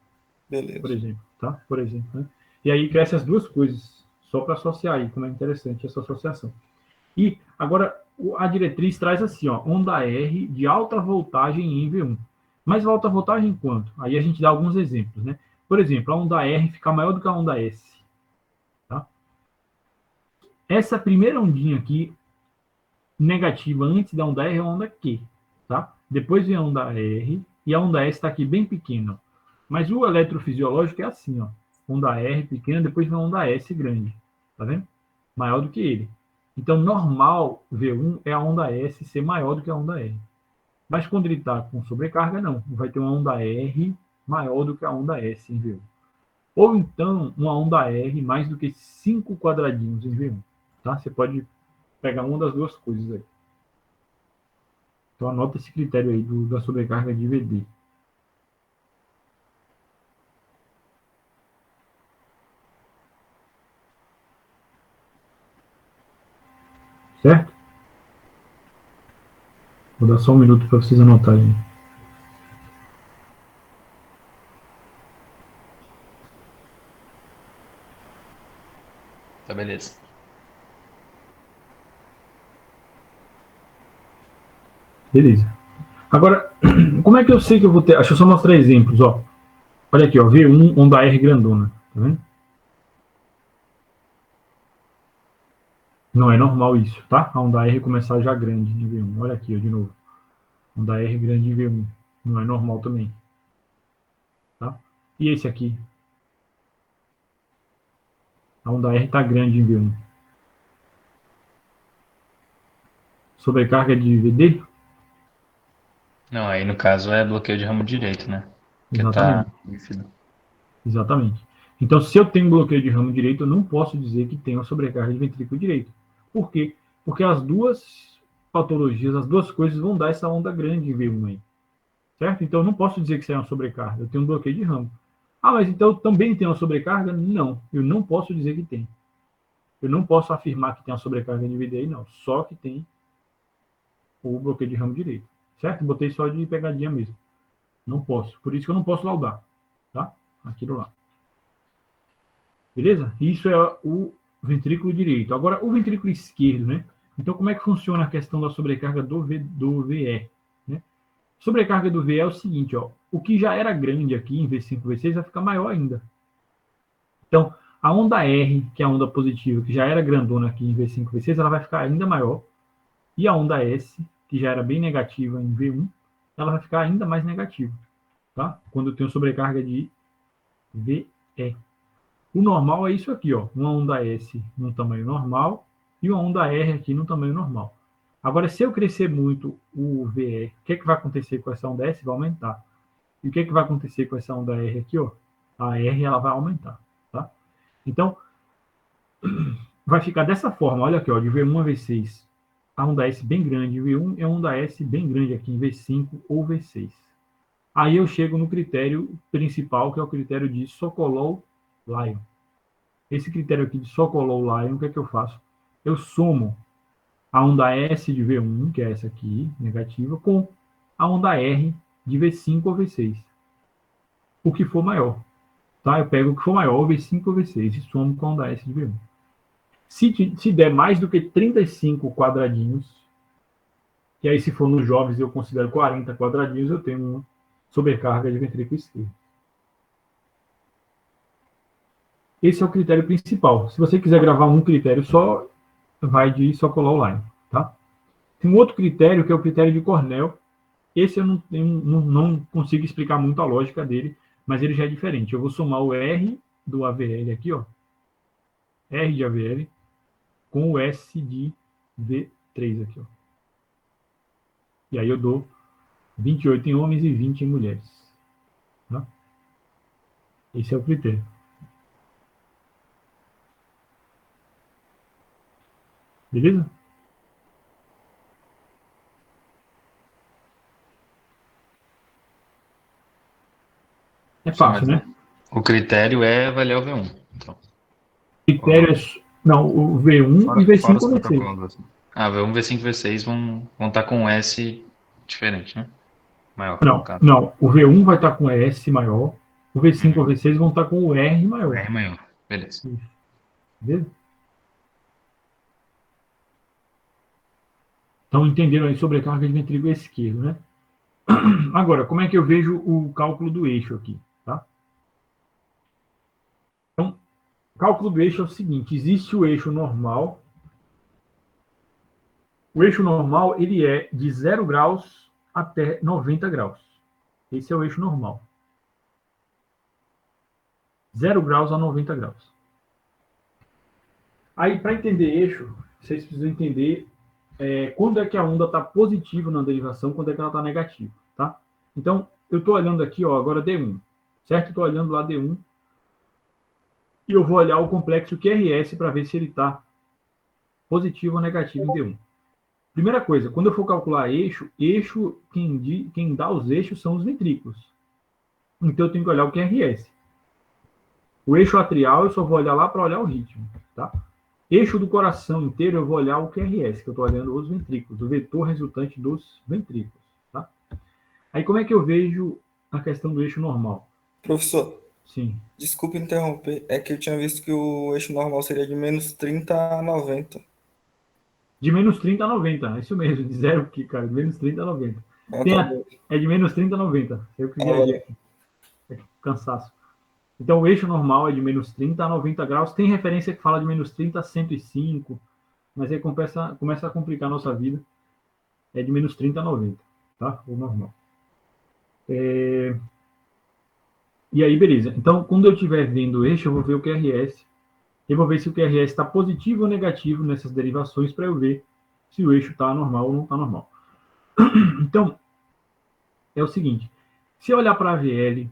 Beleza. por exemplo, tá? Por exemplo, né? E aí cresce as duas coisas, só para associar aí, como é interessante essa associação. E agora a diretriz traz assim, ó, onda R de alta voltagem em V1. Mas alta voltagem quanto? Aí a gente dá alguns exemplos, né? Por exemplo, a onda R fica maior do que a onda S. Tá? Essa primeira ondinha aqui, negativa antes da onda R, é a onda Q. Tá? Depois vem a onda R e a onda S está aqui bem pequena. Mas o eletrofisiológico é assim, ó. Onda R pequena, depois vem a onda S grande. Tá vendo? Maior do que ele. Então, normal V1 é a onda S ser maior do que a onda R. Mas quando ele está com sobrecarga, não. Vai ter uma onda R maior do que a onda S em V1. Ou então, uma onda R mais do que 5 quadradinhos em V1. Tá? Você pode pegar uma das duas coisas aí. Então, anota esse critério aí da sobrecarga de VD. Certo? Vou dar só um minuto para vocês anotarem. Tá, beleza. Beleza. Agora, como é que eu sei que eu vou ter... Deixa eu só mostrar exemplos, ó. Olha aqui, ó. V1, onda R grandona. Tá vendo? Não é normal isso, tá? A onda R começar já grande em V1. Olha aqui, ó, de novo. Onda R grande em V1. Não é normal também. Tá? E esse aqui? A onda R está grande em V1. Sobrecarga de VD? Não, aí no caso é bloqueio de ramo direito, né? Que Exatamente. tá bífido. Exatamente. Então, se eu tenho bloqueio de ramo direito, eu não posso dizer que tenho a sobrecarga de ventrículo direito. Por quê? Porque as duas patologias, as duas coisas vão dar essa onda grande em V1 aí. Certo? Então, eu não posso dizer que isso é uma sobrecarga. Eu tenho um bloqueio de ramo. Ah, mas então eu também tenho uma sobrecarga? Não. Eu não posso dizer que tem. Eu não posso afirmar que tem uma sobrecarga de VDI, não. Só que tem o bloqueio de ramo direito. Certo? Botei só de pegadinha mesmo. Não posso. Por isso que eu não posso laudar. Tá? Aquilo lá. Beleza? Isso é o ventrículo direito. Agora, o ventrículo esquerdo, né? Então, como é que funciona a questão da sobrecarga do VE? Né? Sobrecarga do VE é o seguinte, ó. O que já era grande aqui em V5, V6, vai ficar maior ainda. Então, a onda R, que é a onda positiva, que já era grandona aqui em V5, V6, ela vai ficar ainda maior. E a onda S, que já era bem negativa em V1, ela vai ficar ainda mais negativa. Tá? Quando eu tenho sobrecarga de VE. O normal é isso aqui, ó. Uma onda S no tamanho normal e uma onda R aqui no tamanho normal. Agora, se eu crescer muito o VE, o que vai acontecer com essa onda S? Vai aumentar. E o que vai acontecer com essa onda R aqui, ó? A R ela vai aumentar, tá? Então, vai ficar dessa forma. Olha aqui, ó, de V1 a V6. A onda S bem grande, V1 é a onda S bem grande aqui em V5 ou V6. Aí eu chego no critério principal, que é o critério de Sokolov-Lyon. Esse critério aqui de Sokolov-Lyon, o que é que eu faço? Eu somo a onda S de V1, que é essa aqui, negativa, com a onda R de V5 ou V6. O que for maior. Tá? Eu pego o que for maior, ou V5 ou V6, e somo com a onda S de V1. Se der mais do que 35 quadradinhos, e aí se for nos jovens eu considero 40 quadradinhos, eu tenho uma sobrecarga de ventrículo esquerdo. Esse é o critério principal. Se você quiser gravar um critério só, vai de Sokolov-Lyon, tá? Tem um outro critério, que é o critério de Cornell. Esse eu não consigo explicar muito a lógica dele, mas ele já é diferente. Eu vou somar o R do AVL aqui, ó. R de AVL com o S de V3 aqui, ó. E aí eu dou 28 em homens e 20 em mulheres. Tá? Esse é o critério. Beleza? É fácil, né? O critério é avaliar o V1. Então. Critério é... Não, o V1 fora, e V5 fora ou V6. assim. V1, V5 e V6 vão estar com um S diferente, né? Maior. Não. O V1 vai estar com S maior, o V5 ou V6 vão estar com o R maior. R maior, beleza. Isso. Beleza? Então, entenderam aí sobrecarga de ventrículo esquerdo, né? Agora, como é que eu vejo o cálculo do eixo aqui, tá? Então, o cálculo do eixo é o seguinte, existe o eixo normal. O eixo normal, ele é de 0 graus até 90 graus. Esse é o eixo normal. 0 graus a 90 graus. Aí, para entender eixo, vocês precisam entender quando é que a onda está positiva na derivação, quando é que ela está negativa, tá? Então, eu estou olhando aqui, ó, agora D1, certo? Estou olhando lá D1 e eu vou olhar o complexo QRS para ver se ele está positivo ou negativo em D1. Primeira coisa, quando eu for calcular eixo, quem dá os eixos são os ventrículos. Então, eu tenho que olhar o QRS. O eixo atrial, eu só vou olhar lá para olhar o ritmo, tá? Eixo do coração inteiro, eu vou olhar o QRS, que eu estou olhando os ventrículos, o vetor resultante dos ventrículos, tá? Aí, como é que eu vejo a questão do eixo normal? Professor, sim. Desculpe interromper, é que eu tinha visto que o eixo normal seria de menos 30 a 90. De menos 30 a 90, é isso mesmo, de zero aqui, cara, de menos 30 a 90. É de menos 30 a 90, eu que viajei aqui. É cansaço. Então, o eixo normal é de menos 30 a 90 graus. Tem referência que fala de menos 30 a 105, mas aí começa a complicar a nossa vida. É de menos 30 a 90, tá? O normal. E aí, beleza. Então, quando eu estiver vendo o eixo, eu vou ver o QRS. Eu vou ver se o QRS está positivo ou negativo nessas derivações para eu ver se o eixo está normal ou não está normal. Então, é o seguinte, se eu olhar para a VL,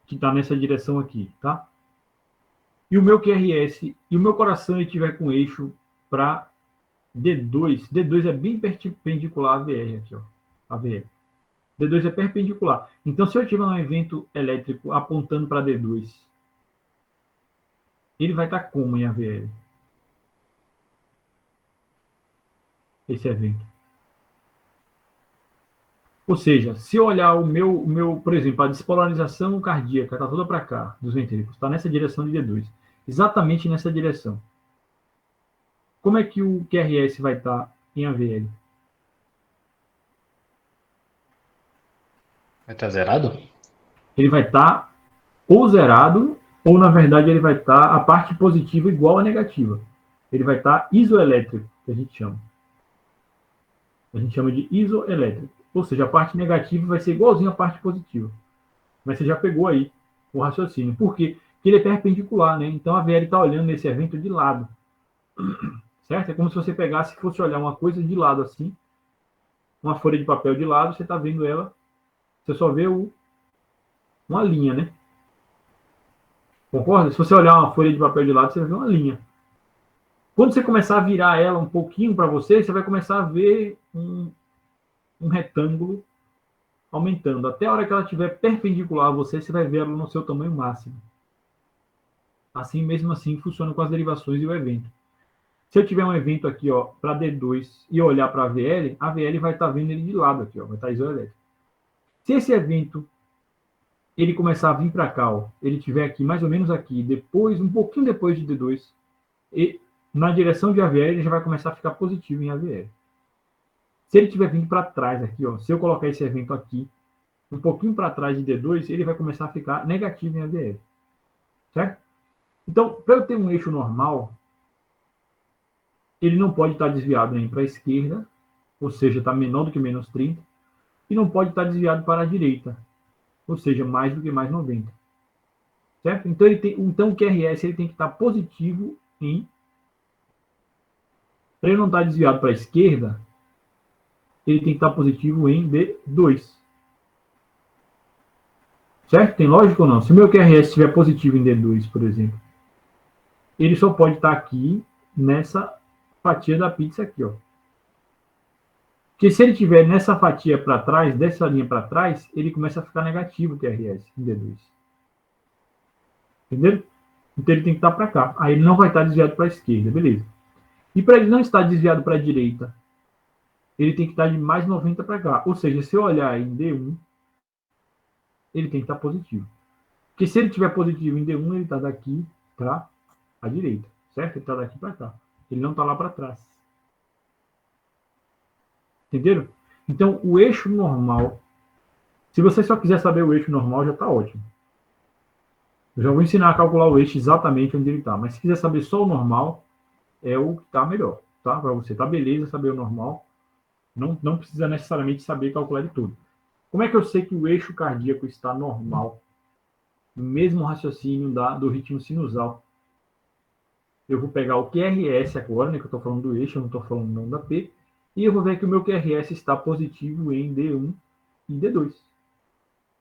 que está nessa direção aqui, tá? E o meu QRS e o meu coração estiver com eixo para D2, D2 é bem perpendicular à VR aqui, ó, a VR. D2 é perpendicular. Então, se eu tiver um evento elétrico apontando para D2, ele vai estar como em AVL? Esse evento. Ou seja, se eu olhar o meu, por exemplo, a despolarização cardíaca está toda para cá, dos ventrículos, está nessa direção de D2. Exatamente nessa direção. Como é que o QRS vai estar em AVL? Vai estar zerado? Ele vai estar ou zerado, ou na verdade ele vai estar a parte positiva igual à negativa. Ele vai estar isoelétrico, que a gente chama. A gente chama de isoelétrico. Ou seja, a parte negativa vai ser igualzinha à parte positiva. Mas você já pegou aí o raciocínio. Por quê? Porque ele é perpendicular, né? Então a VL está olhando nesse evento de lado. Certo? É como se você pegasse e fosse olhar uma coisa de lado assim, uma folha de papel de lado, você está vendo ela, você só vê uma linha, né? Concorda? Se você olhar uma folha de papel de lado, você vai ver uma linha. Quando você começar a virar ela um pouquinho para você, você vai começar a ver um retângulo aumentando. Até a hora que ela estiver perpendicular a você, você vai ver ela no seu tamanho máximo. Assim, mesmo assim, funciona com as derivações e o evento. Se eu tiver um evento aqui, ó, para D2 e olhar para a VL vai estar vendo ele de lado aqui, ó, vai estar isoelétrico. Se esse evento ele começar a vir para cá, ó, ele estiver aqui, mais ou menos aqui, depois, um pouquinho depois de D2, e na direção de AVL, ele já vai começar a ficar positivo em AVL. Se ele estiver vindo para trás aqui, ó, se eu colocar esse evento aqui, um pouquinho para trás de D2, ele vai começar a ficar negativo em AVL. Certo? Então, para eu ter um eixo normal, ele não pode estar desviado nem para a esquerda, ou seja, está menor do que menos 30, e não pode estar desviado para a direita, ou seja, mais do que mais 90. Certo? Então o QRS ele tem que estar positivo em... Para ele não estar desviado para a esquerda, ele tem que estar positivo em D2. Certo? Tem lógica ou não? Se o meu QRS estiver positivo em D2, por exemplo, ele só pode estar aqui nessa fatia da pizza aqui, ó. Porque se ele estiver nessa fatia para trás, dessa linha para trás, ele começa a ficar negativo o QRS em D2. Entendeu? Então ele tem que estar para cá. Aí ele não vai estar desviado para a esquerda, beleza. E para ele não estar desviado para a direita, ele tem que estar de mais 90 para cá. Ou seja, se eu olhar em D1, ele tem que estar positivo. Porque se ele estiver positivo em D1, ele está daqui para a direita, certo? Ele está daqui para cá. Ele não está lá para trás. Entenderam? Então, o eixo normal, se você só quiser saber o eixo normal, já está ótimo. Eu já vou ensinar a calcular o eixo exatamente onde ele está. Mas se quiser saber só o normal, é o que está melhor, tá? Para você, tá beleza saber o normal. Não precisa necessariamente saber calcular de tudo. Como é que eu sei que o eixo cardíaco está normal? No mesmo raciocínio do ritmo sinusal. Eu vou pegar o QRS agora, né, que eu estou falando do eixo, eu não estou falando não da P, e eu vou ver que o meu QRS está positivo em D1 e D2.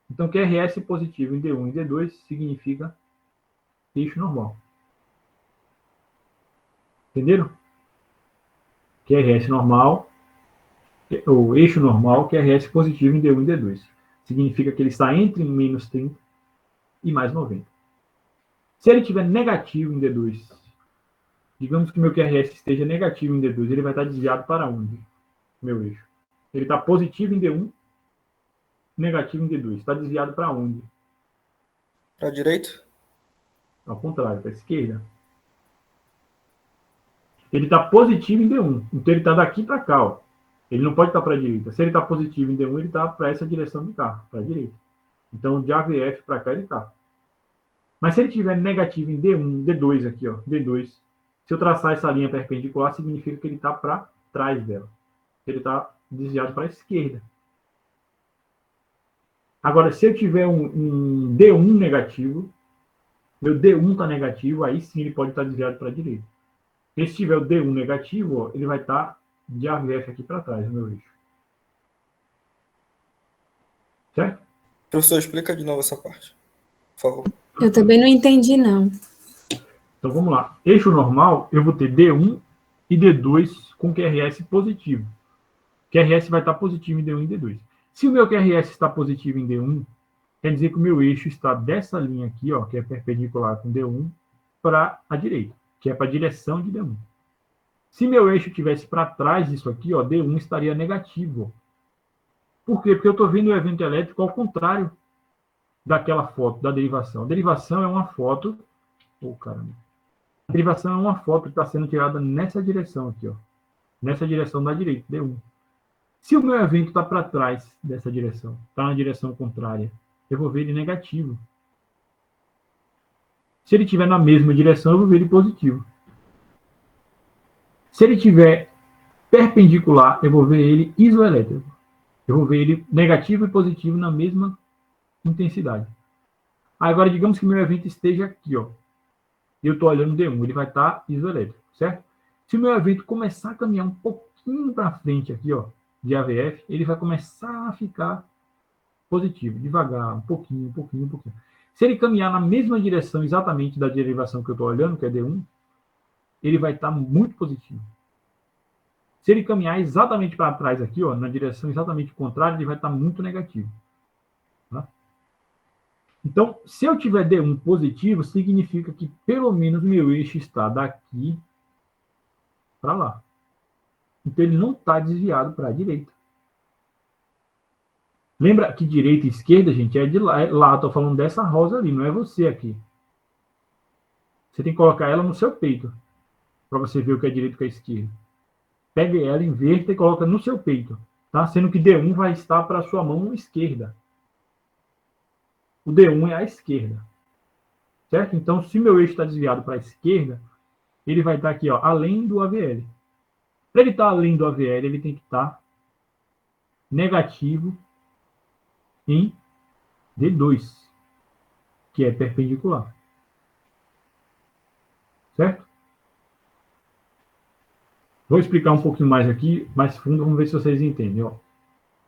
Então, QRS positivo em D1 e D2 significa eixo normal. Entenderam? QRS normal, o eixo normal, QRS positivo em D1 e D2. Significa que ele está entre menos 30 e mais 90. Se ele estiver negativo em D2, digamos que meu QRS esteja negativo em D2, ele vai estar desviado para onde? Meu eixo. Ele está positivo em D1, negativo em D2. Está desviado para onde? Para a direita? Ao contrário, para a esquerda. Ele está positivo em D1. Então ele está daqui para cá, ó. Ele não pode estar para a direita. Se ele está positivo em D1, ele está para essa direção de cá, para a direita. Então de AVF para cá ele está. Mas se ele estiver negativo em D1, D2 aqui, ó, D2, se eu traçar essa linha perpendicular, significa que ele está para trás dela. Ele está desviado para a esquerda. Agora, se eu tiver um D1 negativo, meu D1 está negativo, aí sim ele pode estar desviado para a direita. E se tiver o D1 negativo, ó, ele vai estar de AVF aqui para trás, no meu eixo. Certo? Professor, explica de novo essa parte, por favor. Eu também não entendi, não. Então vamos lá. Eixo normal, eu vou ter D1 e D2 com QRS positivo. QRS vai estar positivo em D1 e D2. Se o meu QRS está positivo em D1, quer dizer que o meu eixo está dessa linha aqui, ó, que é perpendicular com D1, para a direita, que é para a direção de D1. Se meu eixo estivesse para trás disso aqui, ó, D1 estaria negativo. Por quê? Porque eu estou vendo o evento elétrico ao contrário daquela foto, da derivação. A derivação é uma foto... Oh, caramba. A derivação é uma foto que está sendo tirada nessa direção aqui, ó. Nessa direção da direita, D1. Se o meu evento está para trás dessa direção, está na direção contrária, eu vou ver ele negativo. Se ele estiver na mesma direção, eu vou ver ele positivo. Se ele estiver perpendicular, eu vou ver ele isoelétrico. Eu vou ver ele negativo e positivo na mesma intensidade. Agora, digamos que meu evento esteja aqui, ó. Eu estou olhando D1, ele vai estar isoelétrico, certo? Se o meu evento começar a caminhar um pouquinho para frente aqui, ó, de AVF, ele vai começar a ficar positivo, devagar, um pouquinho. Se ele caminhar na mesma direção exatamente da derivação que eu estou olhando, que é D1, ele vai estar muito positivo. Se ele caminhar exatamente para trás aqui, ó, na direção exatamente contrária, ele vai estar muito negativo. Tá? Então, se eu tiver D1 positivo, significa que pelo menos meu eixo está daqui para lá. Então, ele não está desviado para a direita. Lembra que direita e esquerda, gente, é de lá. Estou falando dessa rosa ali, não é você aqui. Você tem que colocar ela no seu peito, para você ver o que é direito e o que é esquerda. Pegue ela, inverta e coloca no seu peito. Tá? Sendo que D1 vai estar para a sua mão esquerda. O D1 é a esquerda. Certo? Então, se meu eixo está desviado para a esquerda, ele vai estar aqui, ó, além do AVL. Para ele estar além do AVL, ele tem que estar negativo em D2, que é perpendicular. Certo? Vou explicar um pouquinho mais aqui, mais fundo, vamos ver se vocês entendem. Ó.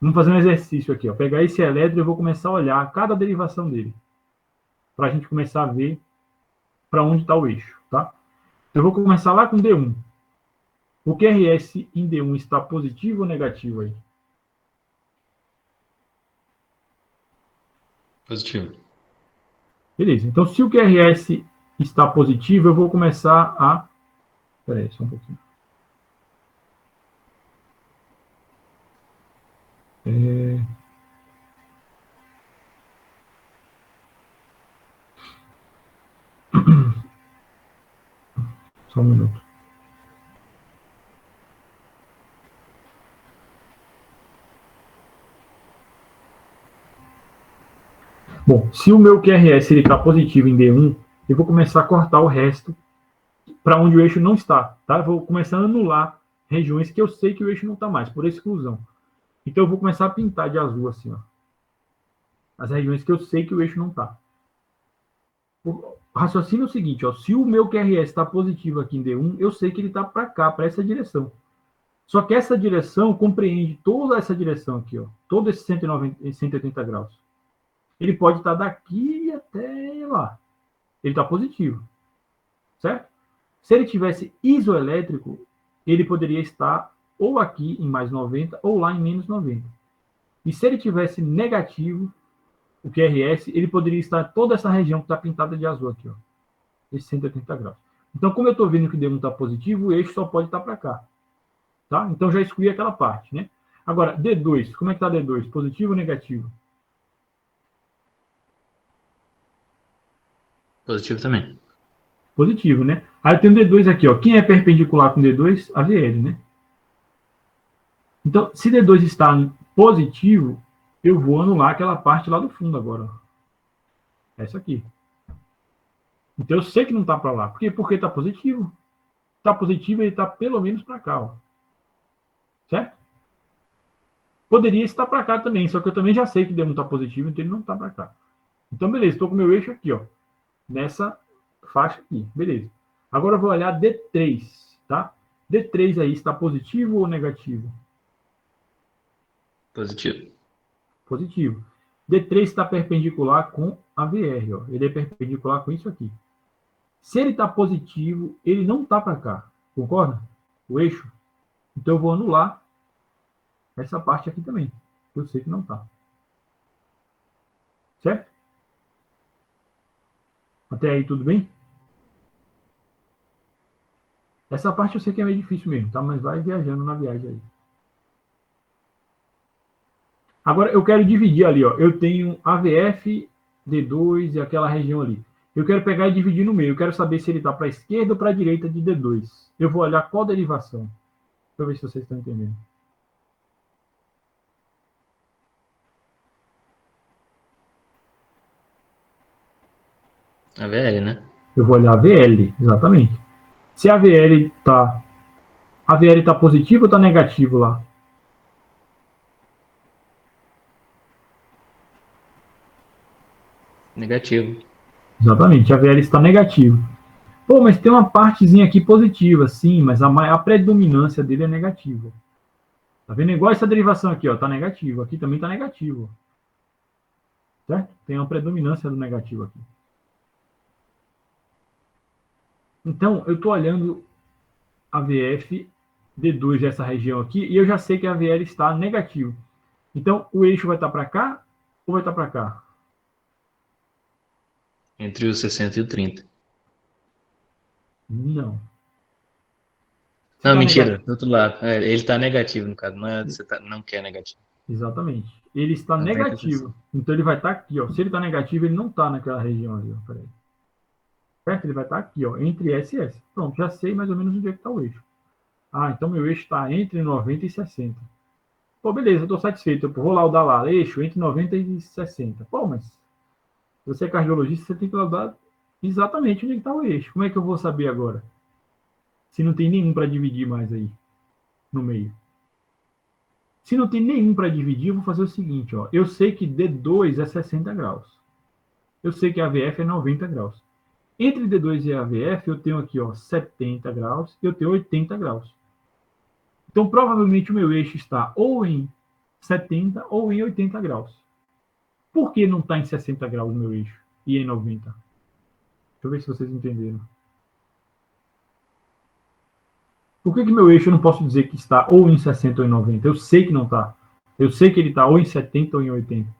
Vamos fazer um exercício aqui. Ó. Pegar esse elétron e eu vou começar a olhar cada derivação dele, para a gente começar a ver para onde está o eixo. Tá? Eu vou começar lá com D1. O QRS em D1 está positivo ou negativo aí? Positivo. Beleza. Então, se o QRS está positivo, eu vou começar a... Espera aí, só um pouquinho. Só um minuto. Bom, se o meu QRS está positivo em D1, eu vou começar a cortar o resto para onde o eixo não está. Tá? Eu vou começar a anular regiões que eu sei que o eixo não está mais, por exclusão. Então, eu vou começar a pintar de azul assim, ó. As regiões que eu sei que o eixo não está. O raciocínio é o seguinte, ó, se o meu QRS está positivo aqui em D1, eu sei que ele está para cá, para essa direção. Só que essa direção compreende toda essa direção aqui, ó, todo esse 180 graus. Ele pode estar daqui até lá. Ele está positivo. Certo? Se ele tivesse isoelétrico, ele poderia estar ou aqui em mais 90 ou lá em menos 90. E se ele tivesse negativo, o QRS, ele poderia estar toda essa região que está pintada de azul aqui, ó. Esse 180 graus. Então, como eu estou vendo que o D1 está positivo, o eixo só pode estar para cá. Tá? Então, já excluí aquela parte, né? Agora, D2. Como é que está D2? Positivo ou negativo? Positivo também. Positivo, né? Aí eu tenho D2 aqui, ó. Quem é perpendicular com D2? AVL, né? Então, se D2 está positivo, eu vou anular aquela parte lá do fundo agora, ó. Essa aqui. Então, eu sei que não está para lá. Por quê? Porque está positivo. Está positivo, ele está pelo menos para cá, ó. Certo? Poderia estar para cá também, só que eu também já sei que D1 está positivo, então ele não está para cá. Então, beleza, estou com o meu eixo aqui, ó. Nessa faixa aqui, beleza. Agora eu vou olhar D3, tá? D3 aí está positivo ou negativo? Positivo. Positivo. D3 está perpendicular com a VR, ó. Ele é perpendicular com isso aqui. Se ele está positivo, ele não está para cá. Concorda? O eixo. Então eu vou anular essa parte aqui também. Eu sei que não está. Certo? Até aí tudo bem? Essa parte eu sei que é meio difícil mesmo, tá? Mas vai viajando na viagem aí. Agora eu quero dividir ali, ó. Eu tenho AVF, D2 e aquela região ali. Eu quero pegar e dividir no meio. Eu quero saber se ele está para a esquerda ou para a direita de D2. Eu vou olhar qual derivação. Deixa eu ver se vocês estão entendendo. A VL, né? Eu vou olhar a VL, exatamente. Se a VL está positiva ou está negativo lá? Negativo. Exatamente, a VL está negativa. Pô, mas tem uma partezinha aqui positiva, sim, mas a predominância dele é negativa. Tá vendo? Igual essa derivação aqui, ó, tá negativo. Aqui também tá negativo. Certo? Tem uma predominância do negativo aqui. Então, eu estou olhando a VF D2 dessa região aqui e eu já sei que a VL está negativo. Então, o eixo vai estar para cá ou vai estar para cá? Entre os 60 e o 30. Não. Não, Tá mentira. negativo. Do outro lado. Ele está negativo, no caso. Não é, você não quer negativo. Exatamente. Ele está Não tá negativo. Então, ele vai estar aqui, ó. Se ele está negativo, ele não está naquela região ali, ó. Peraí. Certo? Ele vai estar aqui, ó, entre S e S. Pronto, já sei mais ou menos onde é que está o eixo. Ah, então meu eixo está entre 90 e 60. Pô, beleza, estou satisfeito. Eu vou laudar lá, eixo entre 90 e 60. Pô, mas se você é cardiologista, você tem que laudar exatamente onde está o eixo. Como é que eu vou saber agora? Se não tem nenhum para dividir mais aí, no meio. Se não tem nenhum para dividir, eu vou fazer o seguinte, ó. Eu sei que D2 é 60 graus. Eu sei que a AVF é 90 graus. Entre D2 e AVF, eu tenho aqui, ó, 70 graus e eu tenho 80 graus. Então, provavelmente, o meu eixo está ou em 70 ou em 80 graus. Por que não está em 60 graus o meu eixo e em 90? Deixa eu ver se vocês entenderam. Por que meu eixo eu não posso dizer que está ou em 60 ou em 90? Eu sei que não está. Eu sei que ele está ou em 70 ou em 80.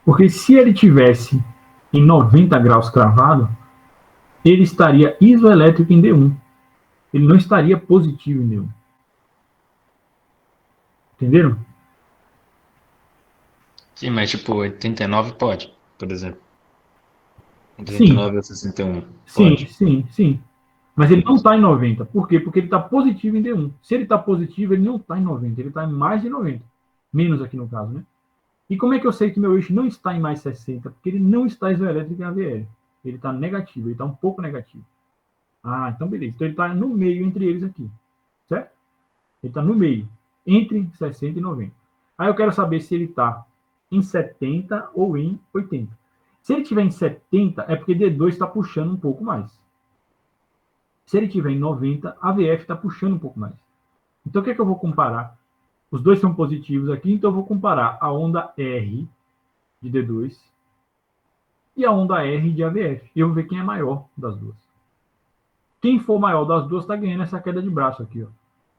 Porque se ele tivesse em 90 graus cravado, ele estaria isoelétrico em D1. Ele não estaria positivo em D1. Entenderam? Sim, mas tipo, 89 pode, por exemplo. 89 ou 61. Pode. Sim. Mas ele não está em 90. Por quê? Porque ele está positivo em D1. Se ele está positivo, ele não está em 90. Ele está em mais de 90. Menos aqui no caso, né? E como é que eu sei que meu eixo não está em mais 60? Porque ele não está isoelétrico em AVL. Ele está negativo, ele está um pouco negativo. Ah, então beleza. Então ele está no meio entre eles aqui. Certo? Ele está no meio, entre 60 e 90. Aí eu quero saber se ele está em 70 ou em 80. Se ele estiver em 70, é porque D2 está puxando um pouco mais. Se ele estiver em 90, a AVF está puxando um pouco mais. Então o que é que eu vou comparar? Os dois são positivos aqui, então eu vou comparar a onda R de D2 e a onda R de AVF. E eu vou ver quem é maior das duas. Quem for maior das duas está ganhando essa queda de braço aqui, ó.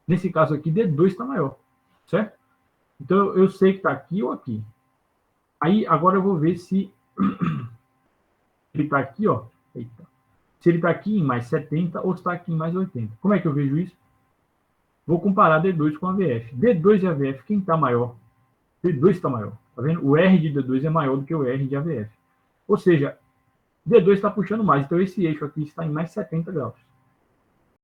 Nesse caso aqui, D2 está maior, certo? Então eu sei que está aqui ou aqui. Aí agora eu vou ver se ele está aqui, ó. Eita. Se ele está aqui em mais 70 ou está aqui em mais 80. Como é que eu vejo isso? Vou comparar D2 com a AVF. D2 e AVF, quem está maior? D2 está maior. Tá vendo? O R de D2 é maior do que o R de AVF. Ou seja, D2 está puxando mais. Então esse eixo aqui está em mais 70 graus.